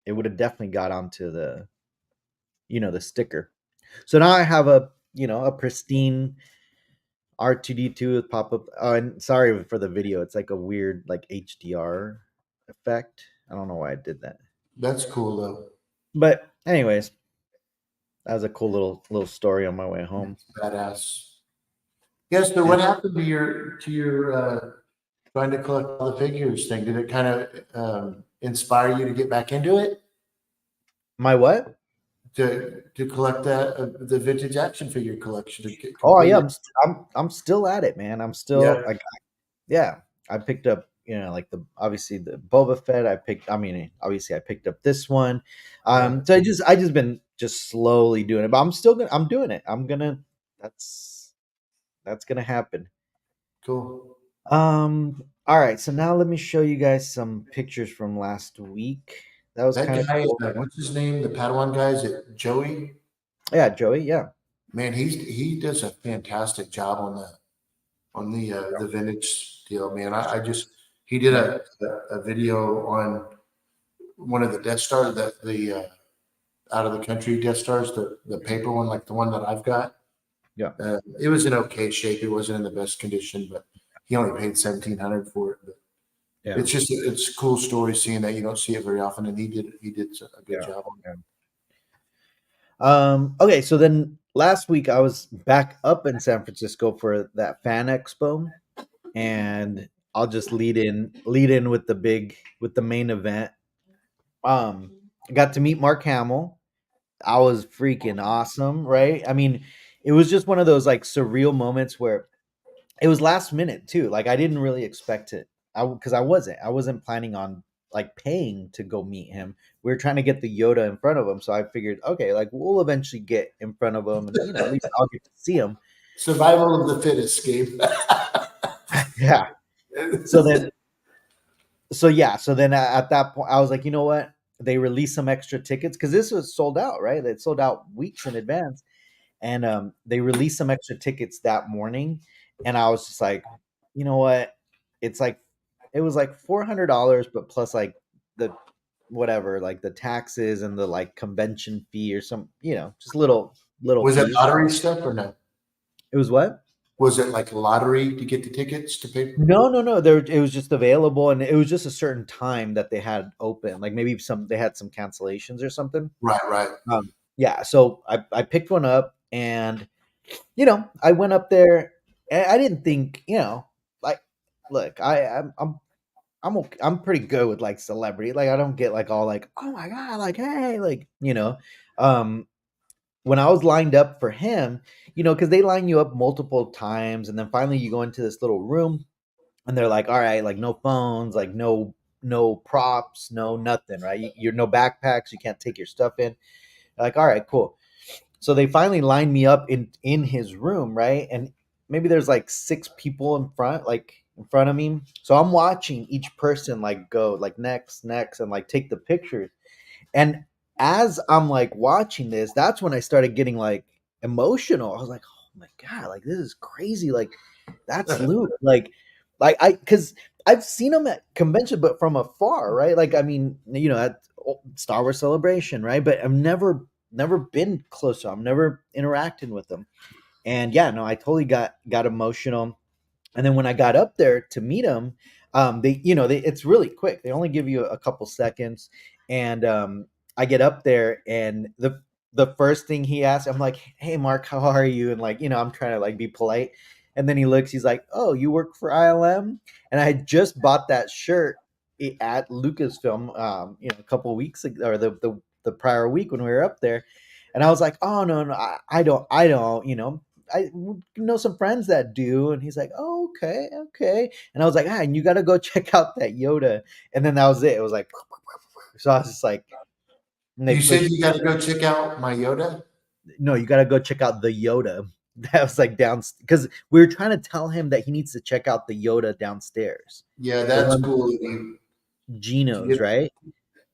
definitely got onto the sticker. So now I have a pristine R2D2 with pop up. Oh, and sorry for the video. It's like a weird like HDR effect. I don't know why I did that. That's cool though. But anyways, that was a cool little story on my way home. Badass. Yes. So what happened to your trying to collect all the figures thing? Did it kind of inspire you to get back into it My what? to collect the vintage action figure collection? To Oh yeah, complete it? I'm still at it, man. I'm still Yeah. like yeah. I picked up like the obviously the Boba Fett. I mean obviously I picked up this one. Yeah. So I just been just slowly doing it, but I'm doing it. That's that's gonna happen. Cool. All right, so now let me show you guys some pictures from last week. That was That kind of guy is cool. what's his name? The Padawan guy, is it Joey? Yeah, Joey. Yeah, Man, he does a fantastic job on the vintage deal, man. I just he did a video on one of the Death Stars, the out of the country Death Stars, the paper one, like the one that I've got. yeah, It was in okay shape. It wasn't in the best condition, but he only paid 1,700 for it. But yeah, it's a cool story seeing that you don't see it very often, and he did a good yeah. job on it. Yeah. Okay, so then last week I was back up in San Francisco for that fan expo, and I'll just lead in with the main event. I got to meet Mark Hamill. I was freaking awesome, right? I mean, it was just one of those like surreal moments where it was last minute too. Like I didn't really expect it. Because I wasn't planning on like paying to go meet him. We were trying to get the Yoda in front of him, so I figured, okay, like we'll eventually get in front of him, and at least I'll get to see him. Survival of the fittest, Gabe. Yeah. So then, so then at that point, I was like, you know what? They released some extra tickets because this was sold out, right? It sold out weeks in advance, and they released some extra tickets that morning, and I was just like, you know what? It's like it was like $400, but plus like the whatever, like the taxes and the like convention fee or some, just little Was it fees. lottery stuff or no? It was what? Was it like lottery to get the tickets to pay? No. There, it was just available, and it was just a certain time that they had open. Like maybe they had some cancellations or something. Right, right. Yeah, so I picked one up, and I went up there, and I didn't think, like, look, I'm okay, I'm pretty good with like celebrity. Like I don't get like all like, oh my god, like hey, like um, when I was lined up for him, because they line you up multiple times, and then finally you go into this little room, and they're like, all right, like no phones, like no props, no nothing, right? You're no backpacks, you can't take your stuff in. Like, all right, cool. So they finally lined me up in his room, right? And maybe there's like six people in front of me. So I'm watching each person like go like next, and like take the pictures. And as I'm like watching this, that's when I started getting like emotional. I was like, oh my God, like this is crazy. Like that's Luke. Like because I've seen him at convention, but from afar, right? Like, I mean, at Star Wars Celebration, right? But I've never been close to him, never interacted with him. And yeah, no, I totally got emotional. And then when I got up there to meet him, they it's really quick. They only give you a couple seconds, and I get up there, and the first thing he asks, I'm like, "Hey, Mark, how are you?" And like, I'm trying to like be polite, and then he looks, he's like, "Oh, you work for ILM?" And I had just bought that shirt at Lucasfilm, a couple weeks ago, or the prior week when we were up there, and I was like, "Oh no, no, I don't, I know some friends that do." And he's like, "Oh, okay, okay." And I was like, "Ah, and you got to go check out that Yoda." And then that was it. It was like, so I was just like, and they You said pushed, you got to go check out my Yoda. no, you got to go check out the Yoda. That was like down, because we were trying to tell him that he needs to check out the Yoda downstairs, Yeah, the that's one cool. You, Geno's, you- right?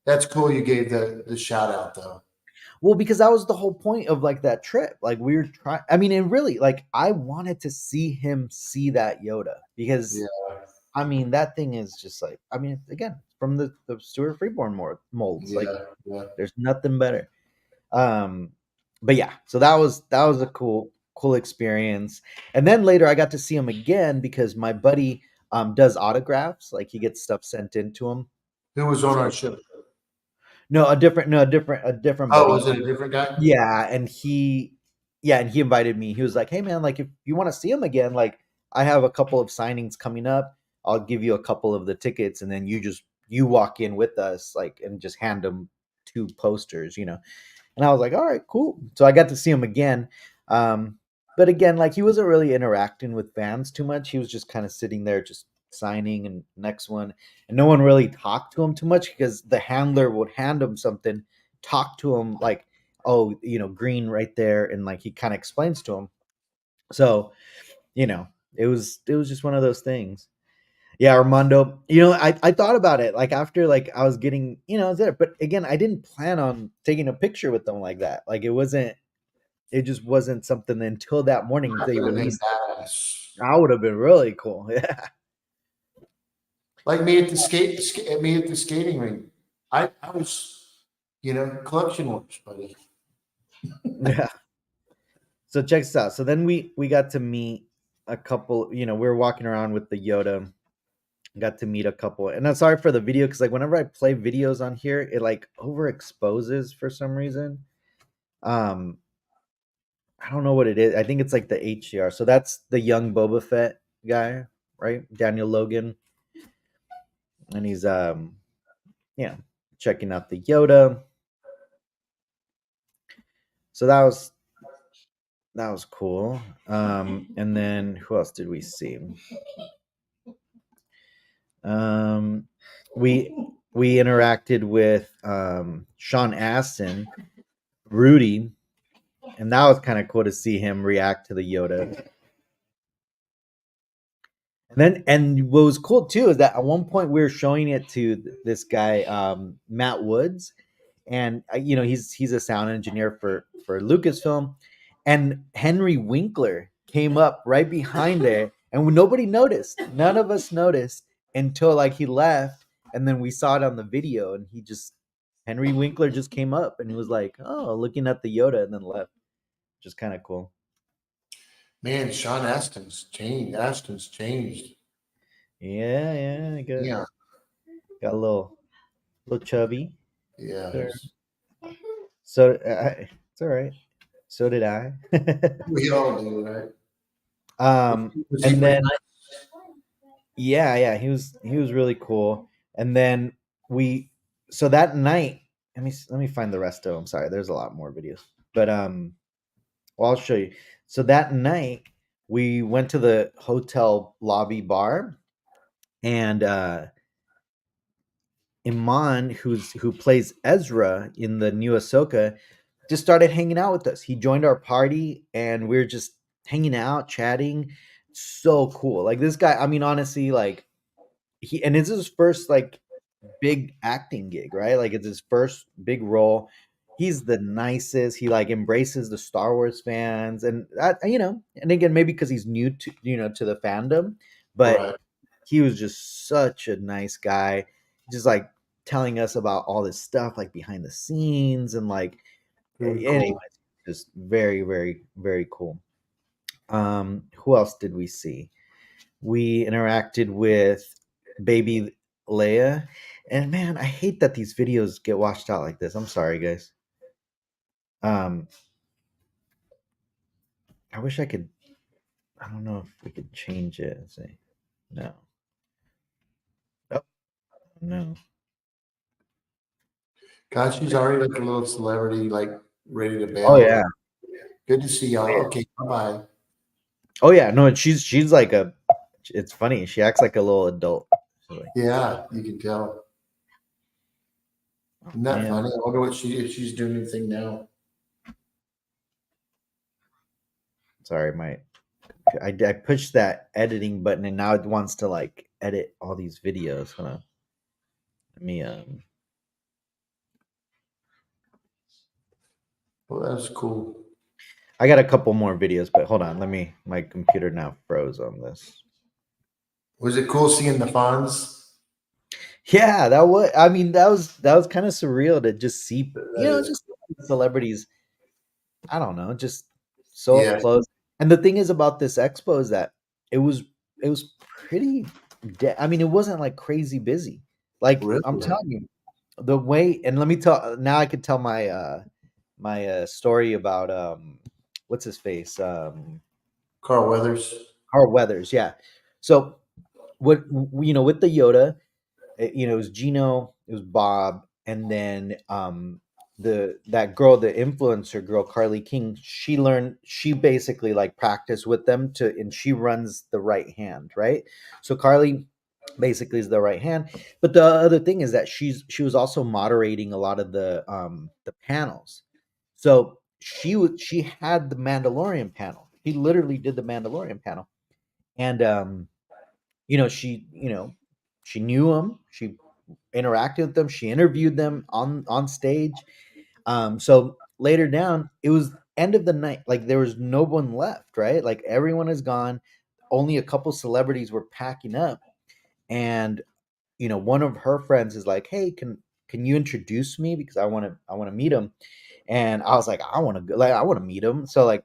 that's cool. You gave the shout out though. Well, because that was the whole point of like that trip. Like we were trying. I mean, and really, like I wanted to see him see that Yoda because Yeah, I mean, that thing is just like, I mean, again, from the Stuart Freeborn molds, like yeah, yeah. there's nothing better. Um, but yeah, so that was a cool experience. And then later I got to see him again because my buddy does autographs, like he gets stuff sent in to him. Who was on our So show? no, a different Oh, buddy. was it a different guy? Yeah, and he invited me. He was like, "Hey man, like if you want to see him again, like I have a couple of signings coming up. I'll give you a couple of the tickets and then you walk in with us like and just hand them two posters." And I was like, "All right, cool." So I got to see him again. Um but again, like he wasn't really interacting with fans too much. He was just kind of sitting there just signing and next one. And no one really talked to him too much because the handler would hand him something, talk to him like, "Oh, green right there," and like he kind of explains to him. So, you know, it was just one of those things. Yeah, Armando, I thought about it like after like I was getting, there, but again, I didn't plan on taking a picture with them like that. Like it just wasn't something until that morning That they would have been released. badass. That would have been really cool. Yeah. Like me at the me at the skating rink. I was, collection works, buddy. Yeah. So check this out. So then we got to meet a couple, we were walking around with the Yoda, got to meet a couple. And I'm sorry for the video because like whenever I play videos on here, it like overexposes for some reason. Um I don't know what it is. I think it's like the HDR. So that's the young Boba Fett guy, right? Daniel Logan. And he's yeah, checking out the Yoda. So that was cool. And then who else did we see? Um, we interacted with Sean Astin, Rudy, and that was kind of cool to see him react to the Yoda. And what was cool too is that at one point we were showing it to this guy Matt Woods, and he's a sound engineer for Lucasfilm, and Henry Winkler came up right behind there, and nobody noticed. None of us noticed until like he left, and then we saw it on the video, and Henry Winkler just came up, and he was like, "Oh, looking at the Yoda," and then left, which is kind of cool. Man, Sean Astin's changed. Astin's changed. Yeah, I Yeah, got a little chubby. yeah. Sure. So it's all right. So did I. We all do, right? Was he And pretty then nice? yeah, he was really cool. And then we so that night, let me find the rest of them. Sorry, there's a lot more videos, but well, I'll show you. So that night we went to the hotel lobby bar, and Iman, who plays Ezra in the new Ahsoka, just started hanging out with us. He joined our party, and we are just hanging out, chatting. So cool. Like this guy, I mean, honestly, like and it's his first like big acting gig, right? Like it's his first big role. He's the nicest. He like embraces the Star Wars fans, and that, and again, maybe because he's new to to the fandom, but Right. he was just such a nice guy, just like telling us about all this stuff like behind the scenes and like Very anyways, cool. just very, very, very cool. Who else did we see? We interacted with baby Leia. And man, I hate that these videos get washed out like this. I'm sorry, guys. Um, I wish I could. I don't know if we could change it. Let's see. No. Oh, no. God, she's already like a little celebrity, like ready to Oh bail. yeah. Good to see Oh y'all. yeah. Okay, bye. Oh yeah. No, and she's like a. It's funny. She acts like a little adult. She's like, Yeah, you can tell. oh Isn't that man. funny? I wonder what if she's doing anything now. Sorry, I pushed that editing button and now it wants to like edit all these videos. Hold on. Let me Well, that's cool. I got a couple more videos, but hold on. My computer now froze on this. Was it cool seeing the Fonz? Yeah, that was kind of surreal to just see, That is, just celebrities, I don't know, just so up yeah, close. And the thing is about this expo is that it was it was pretty I mean, it wasn't like crazy busy. Like I'm really. telling you, the way and let me tell now I could tell my story about what's his face? Carl Weathers. Carl Weathers, yeah. So what with the Yoda, it was Gino, it was Bob, and then that girl, the influencer girl, Carly King. She basically like practiced with them and she runs the right hand, right? So Carly basically is the right hand. But the other thing is that she was also moderating a lot of the panels. So she had the Mandalorian panel. He literally did the Mandalorian panel, and she knew him. She interacted with them. She interviewed them on stage. So later down, it was end of the night. Like there was no one left, right? Like everyone is gone. Only a couple celebrities were packing up, and one of her friends is like, "Hey, can you introduce me because I want to meet him." And I was like, "I want to go, like I want to meet him." So like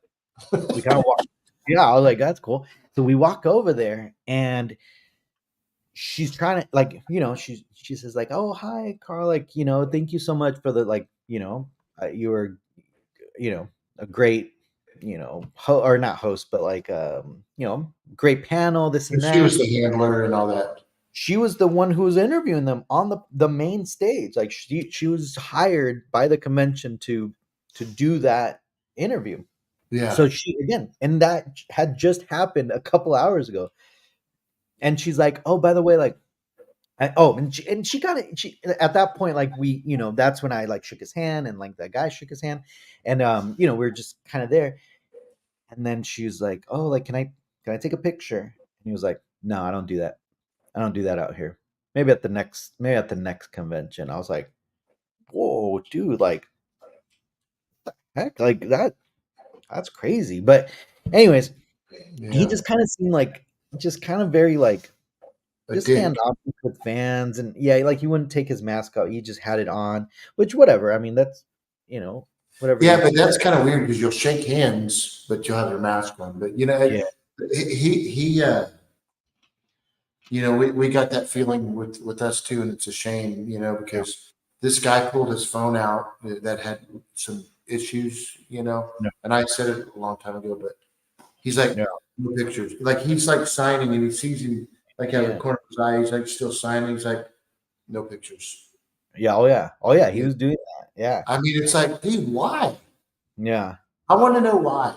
we kind of walk. Yeah, I was like, "That's cool." So we walk over there, and she's trying to like she says like, "Oh, hi Carl, like thank you so much for the like you were you know a great or not host but like great panel, this And and she that." was the handler and all that. She was the one who was interviewing them on the main stage. Like she was hired by the convention to do that interview. Yeah. So she again, and that had just happened a couple hours ago, and she's like, "Oh, by the way, like and she got it. She at that point, like that's when I like shook his hand, and like that guy shook his hand, and we were just kind of there. And then she was like, "Oh, like can I take a picture?" And he was like, "No, I don't do that. I don't do that out here. Maybe at the next convention." I was like, "Whoa, dude! Like heck, like that's crazy." But anyways, he Yeah. just kind of seemed like just kind of very like A just dick. standoffish with fans, and yeah, like he wouldn't take his mask out. He just had it on, which whatever. I mean, that's whatever Yeah, you. but that's kind of weird because you'll shake hands, but you'll have your mask on. But Yeah, we got that feeling with us too, and it's a shame, yeah, because this guy pulled his phone out that had some issues, no, and I said it a long time ago, but he's like, no, no pictures. Like he's like signing, and he sees him like out of the yeah, corner of his eye. He's like still signing. He's like, no pictures. yeah, oh yeah, oh yeah. He Yeah. was doing that. Yeah, I mean, it's like, dude, why? yeah, I want to know why.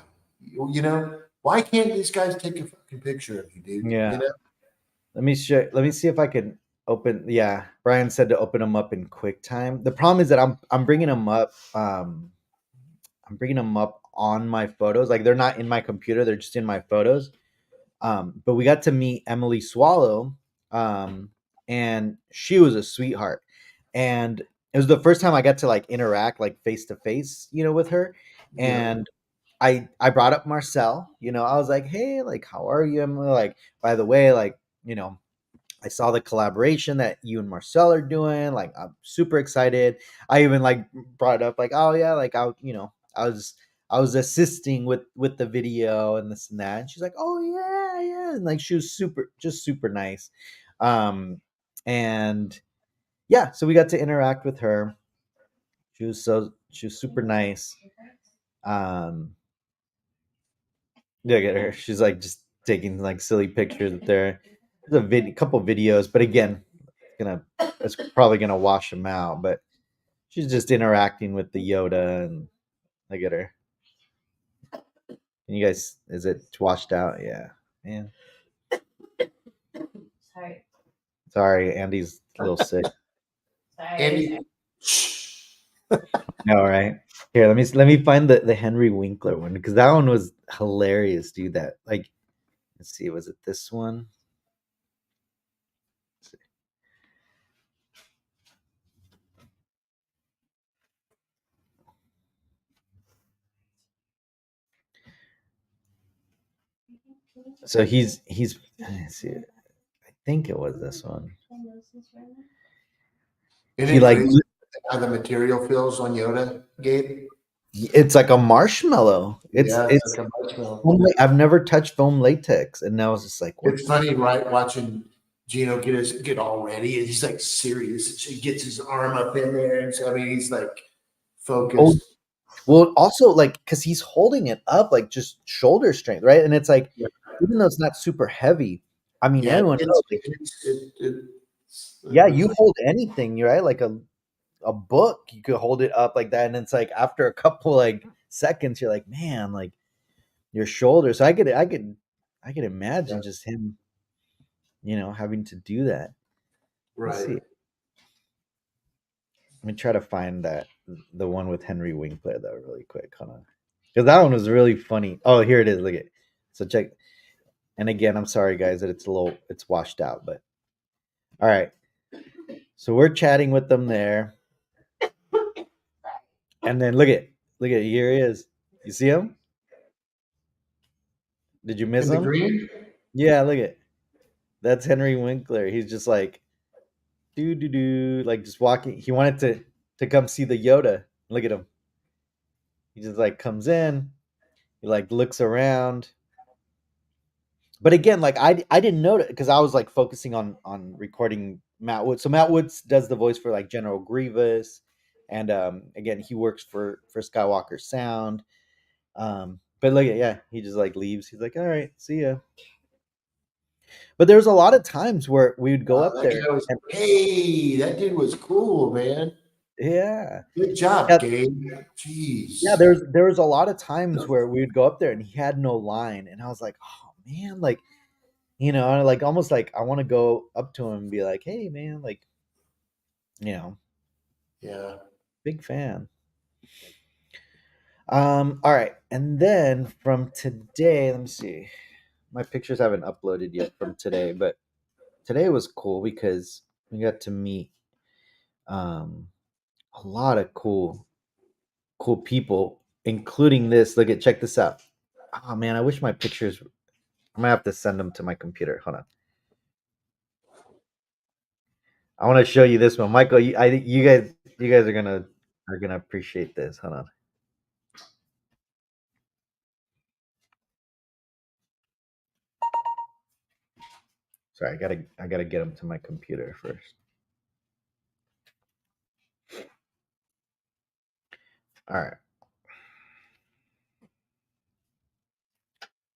Why can't these guys take a fucking picture of you, dude? yeah. Let me see if I can open. Yeah, Brian said to open them up in QuickTime. The problem is that I'm bringing them up. I'm bringing them up on my photos. Like they're not in my computer; they're just in my photos. But we got to meet Emily Swallow. Um, and she was a sweetheart. And it was the first time I got to like interact like face to face, with her. Yeah. And I brought up Marcel, I was like, hey, like, how are you? I'm like, by the way, like, I saw the collaboration that you and Marcel are doing. Like, I'm super excited. I even like brought it up, like, oh yeah, like I was assisting with the video and this and that. And she's like, oh yeah, yeah. And like she was super nice. And yeah, so we got to interact with her. She was super nice. Um Look at her. She's like just taking like silly pictures there. There's couple videos, but again, it's probably gonna wash them out. But she's just interacting with the Yoda, and look at her. And you guys, is it washed out? Yeah, man. Sorry. Sorry, Andy's a little sick. Sorry. Andy, All right. Here, let me find the Henry Winkler one because that one was hilarious, dude. That like, let's see, was it this one? So he's let's see. I think it was this one. isn't He it like crazy how the material feels on Yoda, Gabe? it's like a marshmallow. It's Yeah, it's like a marshmallow. I've never touched foam latex, and now it's just like what? It's funny, right? Watching Gino get all ready, and he's like serious. He gets his arm up in there, and so, I mean, he's like Oh, focused. well, also like because he's holding it up like just shoulder strength, right? And it's like Yeah. even though it's not super heavy, I mean, Yeah, anyone knows, like, it you was, hold anything, right? Like a book, you could hold it up like that, and it's like after a couple like seconds, you're like, man, like your shoulders. So I could imagine just him, having to do that. Let's right. see. Let me try to find the one with Henry Winkler though, really quick. Hold on, because that one was really funny. Oh, here it is. Look at. So check. And again, I'm sorry guys that it's washed out, but all right. So we're chatting with them there, and then look at here he is. You see him? Did you miss In the him? green? Yeah, look at. That's Henry Winkler. He's just like do like just walking. He wanted to come see the Yoda. Look at him. He just like comes in. He like looks around. But again, like I didn't know it because I was like focusing on recording Matt Woods. So Matt Woods does the voice for like General Grievous, and again he works for Skywalker Sound. But look at yeah, he just like leaves. He's like, all right, see ya. But there's a lot of times where we would go up That there. guy was, And, hey, that dude was cool, man. yeah, Good job, yeah, Gabe. yeah. Jeez. There was a lot of times where we would go up there and he had no line, and I was like, oh man, like like almost like I want to go up to him and be like, hey man, like you know, Yeah. big fan. All right, and then from today, let me see. My pictures haven't uploaded yet from today, but today was cool because we got to meet um a lot of cool people, including this. Look at check this out. Oh man, I wish my pictures. I'm gonna have to send them to my computer. Hold on. I want to show you this one, Michael. I think you guys are gonna appreciate this. Hold on. Sorry, I gotta get them to my computer first. All right.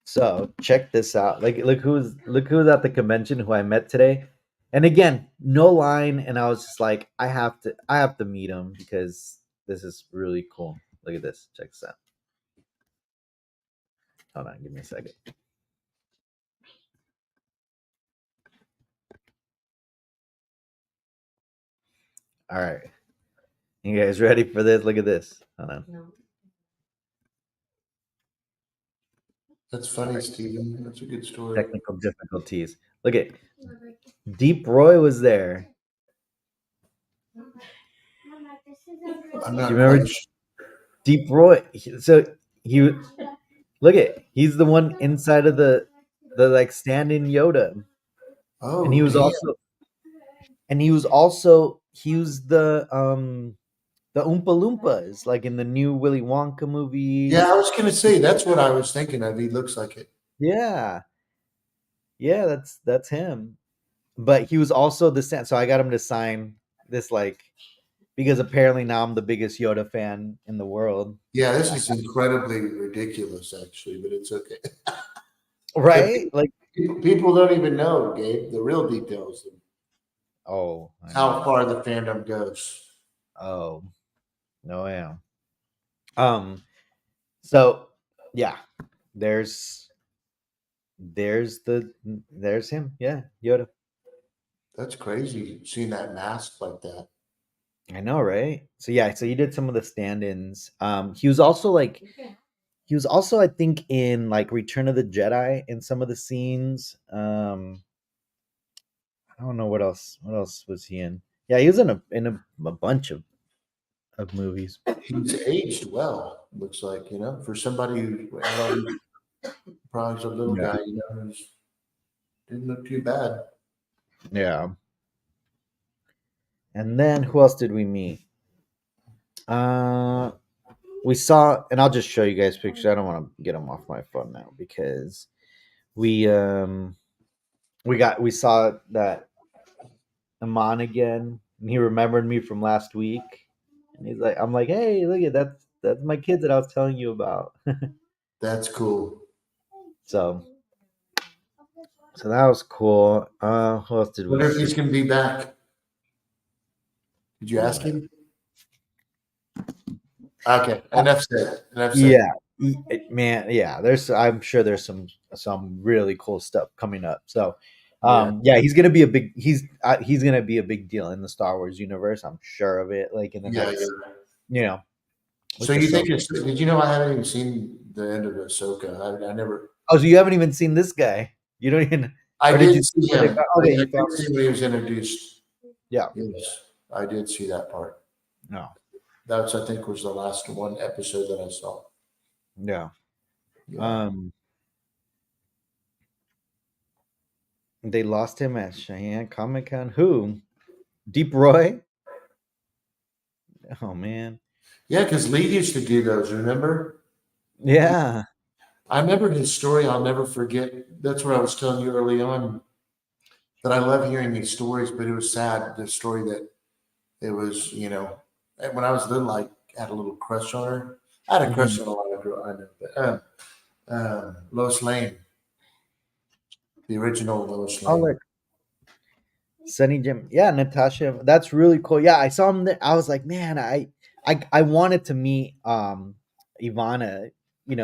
So check this out. Like, look who's at the convention who I met today. And again, no line, and I was just like, I have to meet him because this is really cool. Look at this. Check this out. Hold on, give me a second. All right, you guys ready for this? Look at this. Hold on. No. That's funny, Steven. That's a good story. Technical difficulties. Look at Deep Roy was there. I'm Do you not remember quite sure. Deep Roy? So he look at he's the one inside of the like stand-in Yoda, and Oh, he was damn. also he was the Oompa Loompas like in the new Willy Wonka movies. Yeah, I was gonna say that's what I was thinking of. He looks like it. Yeah, yeah, that's him. But he was also the so I got him to sign this like because apparently now I'm the biggest Yoda fan in the world. Yeah, this is incredibly ridiculous, actually, but it's okay. But Right? Like people don't even know, Gabe, the real details of oh, I how know. far the fandom goes. Oh, no, yeah. Um, so yeah, there's there's him. Yeah, Yoda. That's crazy seeing that mask like that. I know, right? So yeah, so he did some of the stand-ins. He was also I think in like Return of the Jedi in some of the scenes. I don't know what else. What else was he in? Yeah, he was in a bunch of movies. He's aged well, looks like, for somebody who had all these problems, a little Yeah. guy, who's didn't look too bad. Yeah. And then who else did we meet? Uh we saw, and I'll just show you guys pictures. I don't want to get them off my phone now because we saw that Amon again, and he remembered me from last week, and I'm like, hey, look at that's my kids that I was telling you about. That's cool. so so that was cool. Who else did we Wonder if he's see? gonna be back. Did you ask him? Okay, enough said. Enough said. Yeah, man, yeah. I'm sure there's some really cool stuff coming up. So, Yeah, yeah, he's gonna be a big deal in the Star Wars universe. I'm sure of it. Like in the yeah, yeah. next, you know, So with you think Ahsoka. it's? Did you know I haven't even seen the end of Ahsoka? I never. Oh, so you haven't even seen this guy? You don't even, I or did you did see see where they him. got? I Okay, you did found. see when he was introduced. Yeah, Yes, I did see that part. no, That's I think was the last one episode that I saw. yeah. Yeah, Um, they lost him at Cheyenne Comic Con. Who? Deep Roy? Oh man, yeah, because Lee used to do those. Remember? yeah. I remember his story. I'll never forget. That's what I was telling you early on. That I love hearing these stories, but it was sad. The story that it was, when I was little, I had a little crush on her. I had a crush Mhm. on a lot of girls, I know, but Lois Lane, the original Lois Oh, Lane. look, Sunny Jim. Yeah, Natasha. That's really cool. Yeah, I saw him there. I was like, man, I wanted to meet Ivana.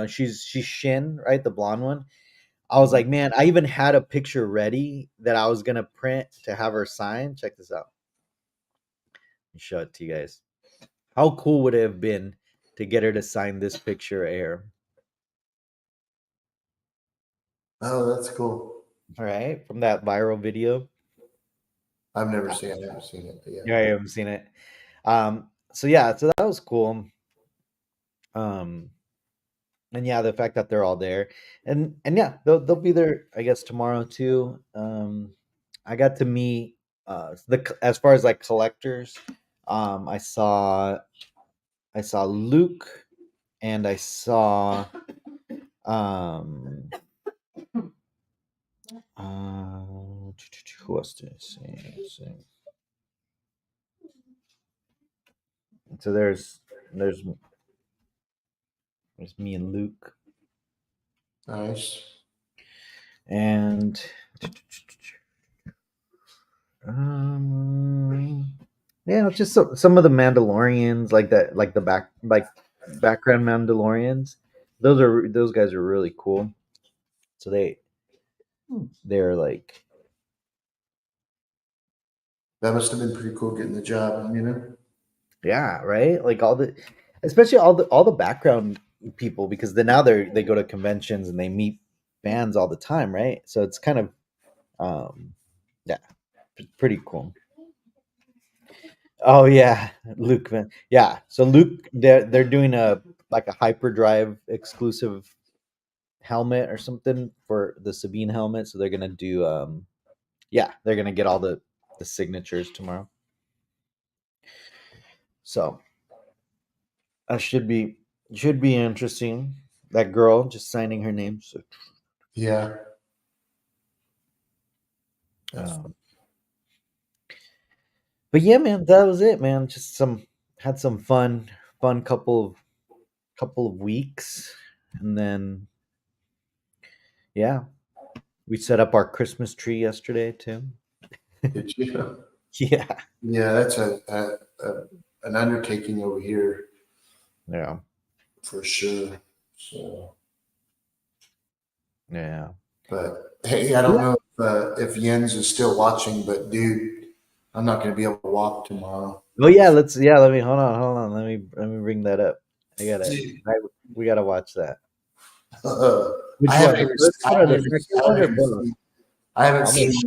She's Shin, right? The blonde one. I was like, man, I even had a picture ready that I was gonna print to have her sign. Check this out. Let me show it to you guys. How cool would it have been to get her to sign this picture here? Oh, that's cool. All right, from that viral video. I've never seen it. I haven't seen it, but yeah. Yeah, I haven't seen it. So yeah, so that was cool. Um, and yeah, the fact that they're all there, and yeah, they'll be there, I guess, tomorrow too. I got to meet as far as like collectors. I saw Luke, and I saw um who else did I see? So there's me and Luke, Nice. and yeah, it's just some of the Mandalorians, like that, like the background Mandalorians. Those guys are really cool. So they're like, That must have been pretty cool getting the job. yeah, right, like especially all the background people, because then now they go to conventions and they meet fans all the time, right? So it's kind of yeah. Pretty cool. Oh yeah, Luke. Yeah, so Luke, they're doing a like a hyperdrive exclusive helmet or something for the Sabine helmet. So they're gonna do yeah, they're gonna get all the signatures tomorrow. So that should be interesting. That girl just signing her name. So Yeah. That's um, but yeah, man, that was it, man. Just had some fun couple of weeks, and then yeah, we set up our Christmas tree yesterday too. did you? Yeah, Yeah, that's an undertaking over here yeah, for sure. So, yeah. but hey, I don't know if Jens is still watching, but dude, I'm not going to be able to walk tomorrow. Oh yeah, let me hold on. Let me bring that up. Dude, We gotta watch that. I Which one? haven't The even, first I one or haven't the even, second I one haven't or even both? seen, I haven't I'm gonna, seen.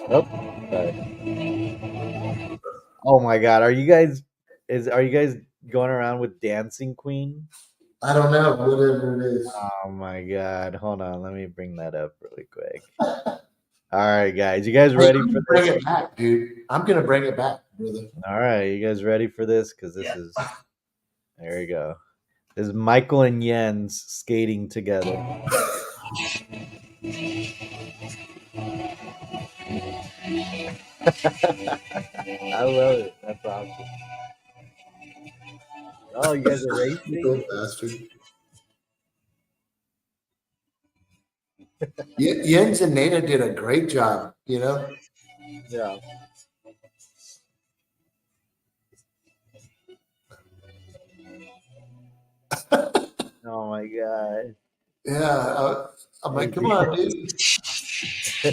oh, sorry. Oh my god, are you guys going around with Dancing Queen? I don't know, whatever it is. Oh my god, hold on, let me bring that up really quick. All right, guys, you guys Hey, ready I'm for gonna bring this? it back, dude. I'm gonna bring it back, brother. All right, you guys ready for this? Because this is there we go. This is Michael and Jens skating together. I love it. That's awesome. Oh, you guys are You racing? little bastard. Jens and Nana did a great job. You know. Yeah. Oh my god. Yeah. I'm like, come on, dude. Hey,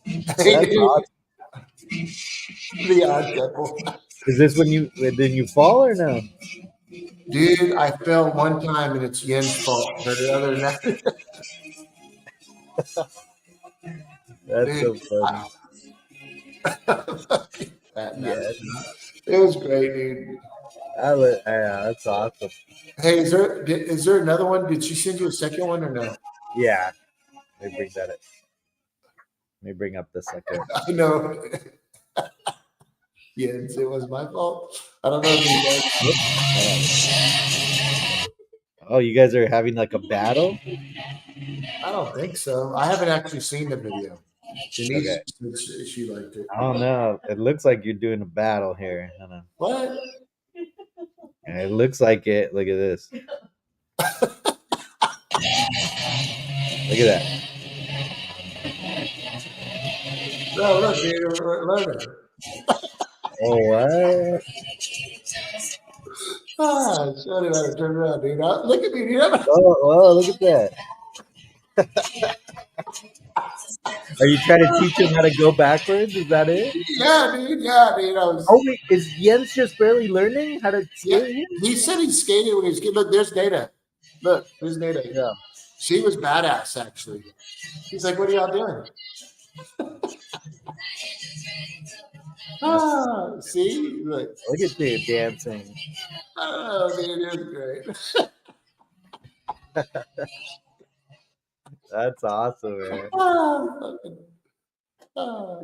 That's dude. awesome. The odd couple. Is this when you fall or no? Dude, I fell one time and it's Yen's fault. But other than that, That's dude, so funny. fat Yeah. bastard. It was great, dude. Yeah, that's awesome. Hey, is there another one? Did she send you a second one or no? Yeah. Let me bring that up. Let me bring up the second. I know. Jens, it was my fault. I don't know if you Oh, you guys are having like a battle? I don't think so. I haven't actually seen the video. Okay. Denise said she liked it. I don't know. It looks like you're doing a battle here. I don't know. What? And it looks like it. Look at this. Look at that. No, look, dude, we're learning. Oh, what? Ah, shut it out. Turn around, dude. Look at me, dude. Oh, look at that. Are you trying to teach him how to go backwards? Is that it? Yeah, dude. Yeah, dude. I was. Oh, wait, is Jens just barely learning how to Yeah, skate? he said he skated when he was a kid. Look, there's Data. Look, there's Data. Yeah. She was badass, actually. He's like, "What are y'all doing?" Ah, see, look. Look at you dancing. Oh, dude, it was great. That's awesome, man. Ah, fucking- ah.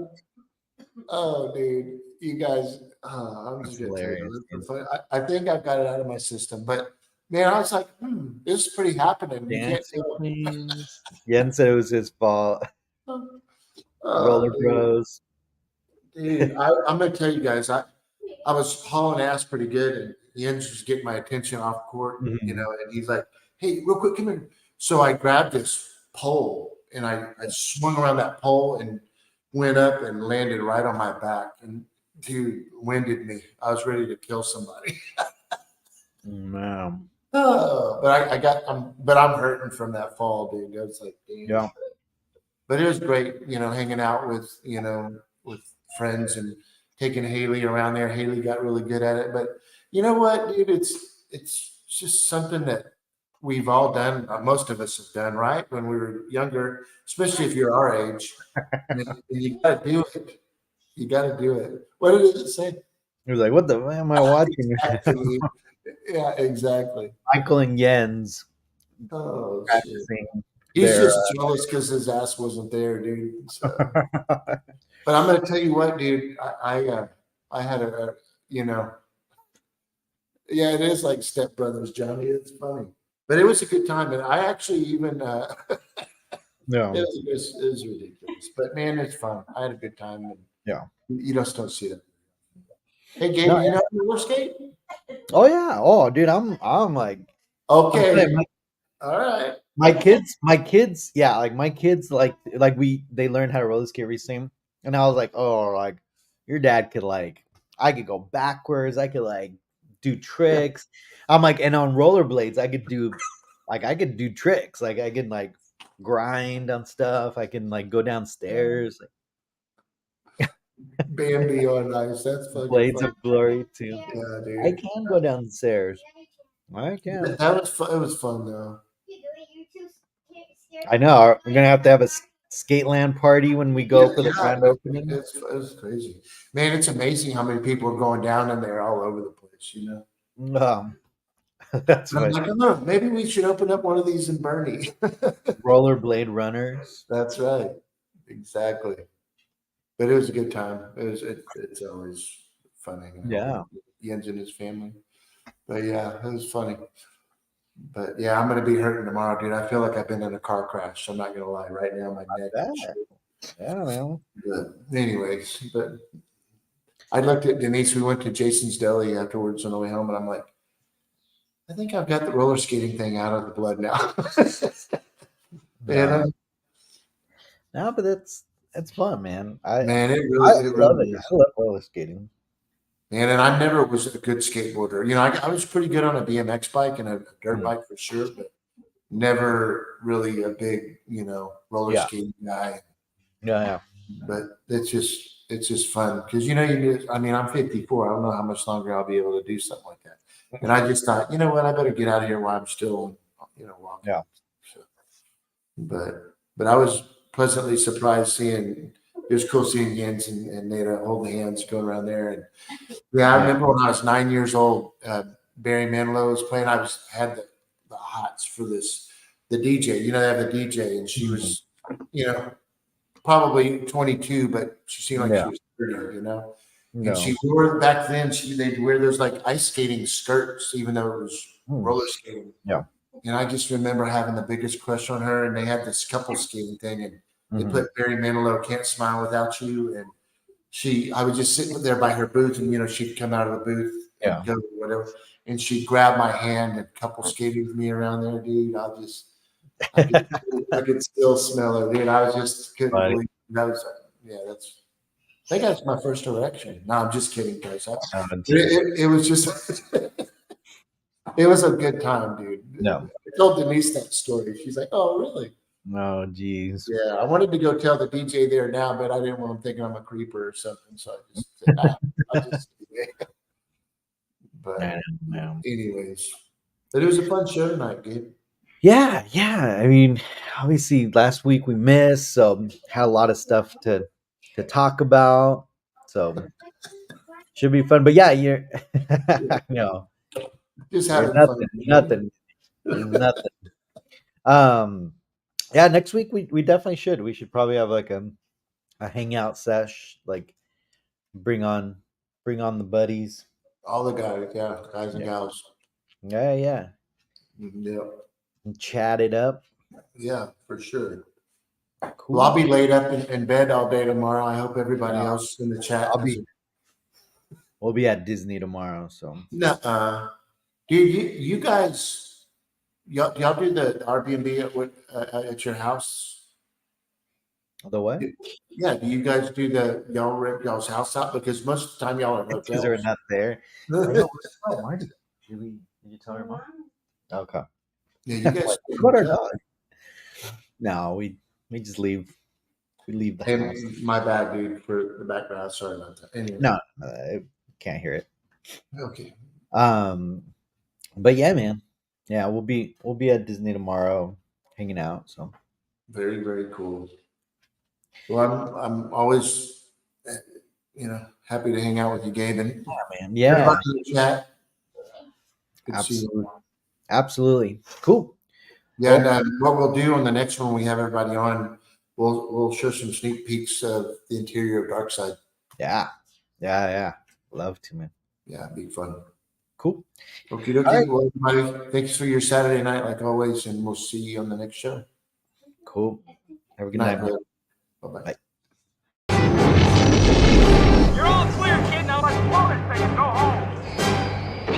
Oh, dude, you guys, I'm That's just gonna tell you, hilarious. that's so funny. I think I've got it out of my system, but man, I was like, this is pretty happening. You can't Dancing do it. Queens. Jens said it was his fault. Oh, Roller Bros. dude, I'm gonna tell you guys, I was hauling ass pretty good, and Jens was getting my attention off court, Mhm. and he's like, "Hey, real quick, come here." So I grabbed this pole and I swung around that pole and went up and landed right on my back, and dude, winded me. I was ready to kill somebody. Man. Oh, but but I'm hurting from that fall, dude. I was like, damn. Yeah. But it was great, hanging out with, with friends and taking Haley around there. Haley got really good at it. But you know what, dude? It's just something that we've all done, most of us have done, right? When we were younger, especially if you're our age. And you got to do it. You got to do it. What did it say? He was like, "What the hell am I watching?" Exactly. Yeah, exactly. Michael and Jens Oh, shit. practicing He's their. just jealous because his ass wasn't there, dude. So. But I'm going to tell you what, dude. I had you know, yeah, it is like Step Brothers, Johnny. It's funny, but it was a good time, and I actually even No. it was ridiculous. But man, it's fun. I had a good time, and Yeah. you just don't see it. Hey, Gabe, No, you know roller skate? Oh yeah. Oh, dude, I'm like, Okay, my, all right. my kids, yeah, like my kids, like they learned how to roller skate recently, and I was like, oh, like your dad could like, I could go backwards, I could like do tricks. I'm like, and on rollerblades, I could do tricks, like I could like grind on stuff, I can like go downstairs, Bambi on ice. That's fucking blades fun. of glory too. Yeah, I dude. can go downstairs. I can. That was fun. It was fun though. I know. We're gonna have to have a skate party when we go for the grand opening. It's crazy, man. It's amazing how many people are going down in there all over the place. You know, That's I'm right. like, oh, maybe we should open up one of these in Bernie. Rollerblade runners. That's right, exactly. But it was a good time. It's always fun hanging out Yeah. with Jens and his family. But yeah, it was funny. But yeah, I'm gonna be hurting tomorrow, dude. I feel like I've been in a car crash. I'm not gonna lie. Right now, my neck. Yeah, man. But anyways, but I looked at Denise. We went to Jason's Deli afterwards on the way home, and I'm like, I think I've got the roller skating thing out of the blood now. Yeah. No, but it's fun, man. Man, I it love really it. is. I love roller skating. Man, and I never was a good skateboarder. You know, I was pretty good on a BMX bike and a dirt Mm. bike for sure, but never really a big, roller Yeah. skating guy. Yeah. But it's just fun because I mean, I'm 54. I don't know how much longer I'll be able to do something like that. And I just thought, you know what, I better get out of here while I'm still, walking. Yeah. So, but I was pleasantly surprised seeing. It was cool seeing Jens and Nada holding hands going around there. And yeah, I remember when I was 9 years old, Barry Manilow was playing. I had the hots for the DJ. You know, they have the DJ, and she was, probably 22, but she seemed like she was 30. No. And she wore back then. They'd wear those like ice skating skirts, even though it was roller skating. Yeah. And I just remember having the biggest crush on her. And they had this couple skating thing, and they put Barry Manilow "Can't Smile Without You," and I was just sitting there by her booth, and she'd come out of the booth and go whatever, and she'd grab my hand and couple skated with me around there, dude. I could still smell her, dude. I was just couldn't believe that was I think that's my first erection. No, I'm just kidding, guys. It was just it was a good time, dude. No. I told Denise that story. She's like, "Oh, really?" Oh, geez. Yeah, I wanted to go tell the DJ there now, but I didn't want him thinking I'm a creeper or something. So I just said, I'll just But anyways, but it was a fun show tonight, Gabe. Yeah. I mean, obviously last week we missed, so had a lot of stuff to talk about. So should be fun. But yeah, you're Just having nothing. Yeah, next week we definitely should. We should probably have like a hangout sesh, like bring on the buddies. All the guys and gals. Yeah. Yeah. And chat it up. Yeah, for sure. Cool. Well, I'll be laid up in bed all day tomorrow. I hope everybody else in the chat. We'll be at Disney tomorrow, so. Dude, you guys, y'all do the Airbnb at your house? The what? Yeah, do you guys do y'all rent y'all's house out? Because most of the time y'all are hotels. Because we're not there. Marty, did you tell her mom? Okay. Yeah, you guys. What our dog? No, we just leave. We leave the house. My bad, dude, for the background. Sorry about that. Anyway. No, I can't hear it. Okay. But yeah, man. Yeah, we'll be at Disney tomorrow, hanging out. So Very, very cool. Well, I'm always, uh, happy to hang out with you, Gabe, and man, yeah, everybody in the chat. Good to see you. absolutely, absolutely, cool. Yeah, and what we'll do on the next one, we have everybody on. We'll show some sneak peeks of the interior of Darkside. Yeah, yeah, love to, man. Yeah, big fun. Cool. Okay, All right. well, everybody, thanks for your Saturday night, like always, and we'll see you on the next show. Cool. Have a good Night, night, man. brother. Bye-bye. Bye. You're all clear, kid. Now let's blow this thing and go home.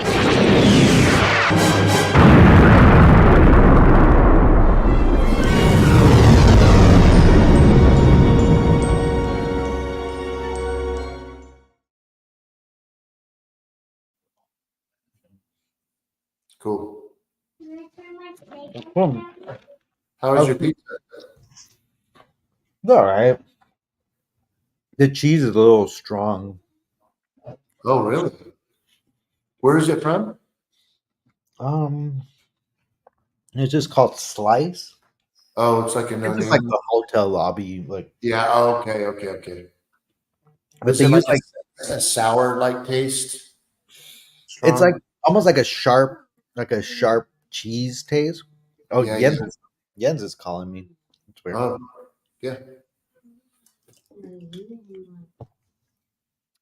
Cool. Cool. How was your pizza? All right. The cheese is a little strong. Oh, really? Where is it from? It's just called Slice. Oh, it's like a It's just no-name. like the hotel lobby, like. Yeah. Oh, okay. But Is they it use like like a sour like taste? it's Strong? like almost like a sharp cheese taste. Oh, Yeah, Jens is calling me. It's weird. Oh, yeah.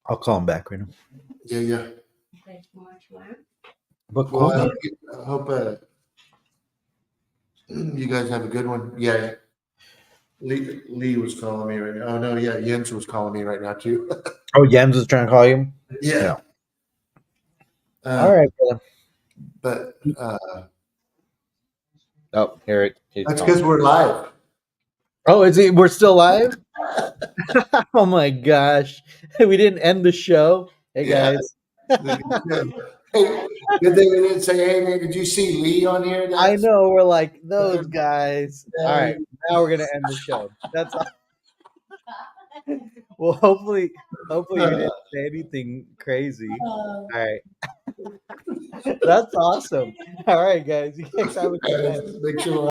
I'll call him back right now. Yeah. But Well, cool. I hope you guys have a good one. Yeah. Lee was calling me right now. Oh no, yeah, Jens was calling me right now too. Oh, Jens is trying to call you. Yeah. All right, brother. But Oh, Eric. that's because we're live. Oh, is he? We're still live? Oh my gosh. We didn't end the show. Hey Yeah. guys. Hey, good thing we didn't say, hey man, did you see Lee on here? I know we're like those guys. Yeah. All right. Now we're gonna end the show. That's all. Well, hopefully you didn't say anything crazy. All right. That's awesome. All right, guys. You guys have a good night. Make sure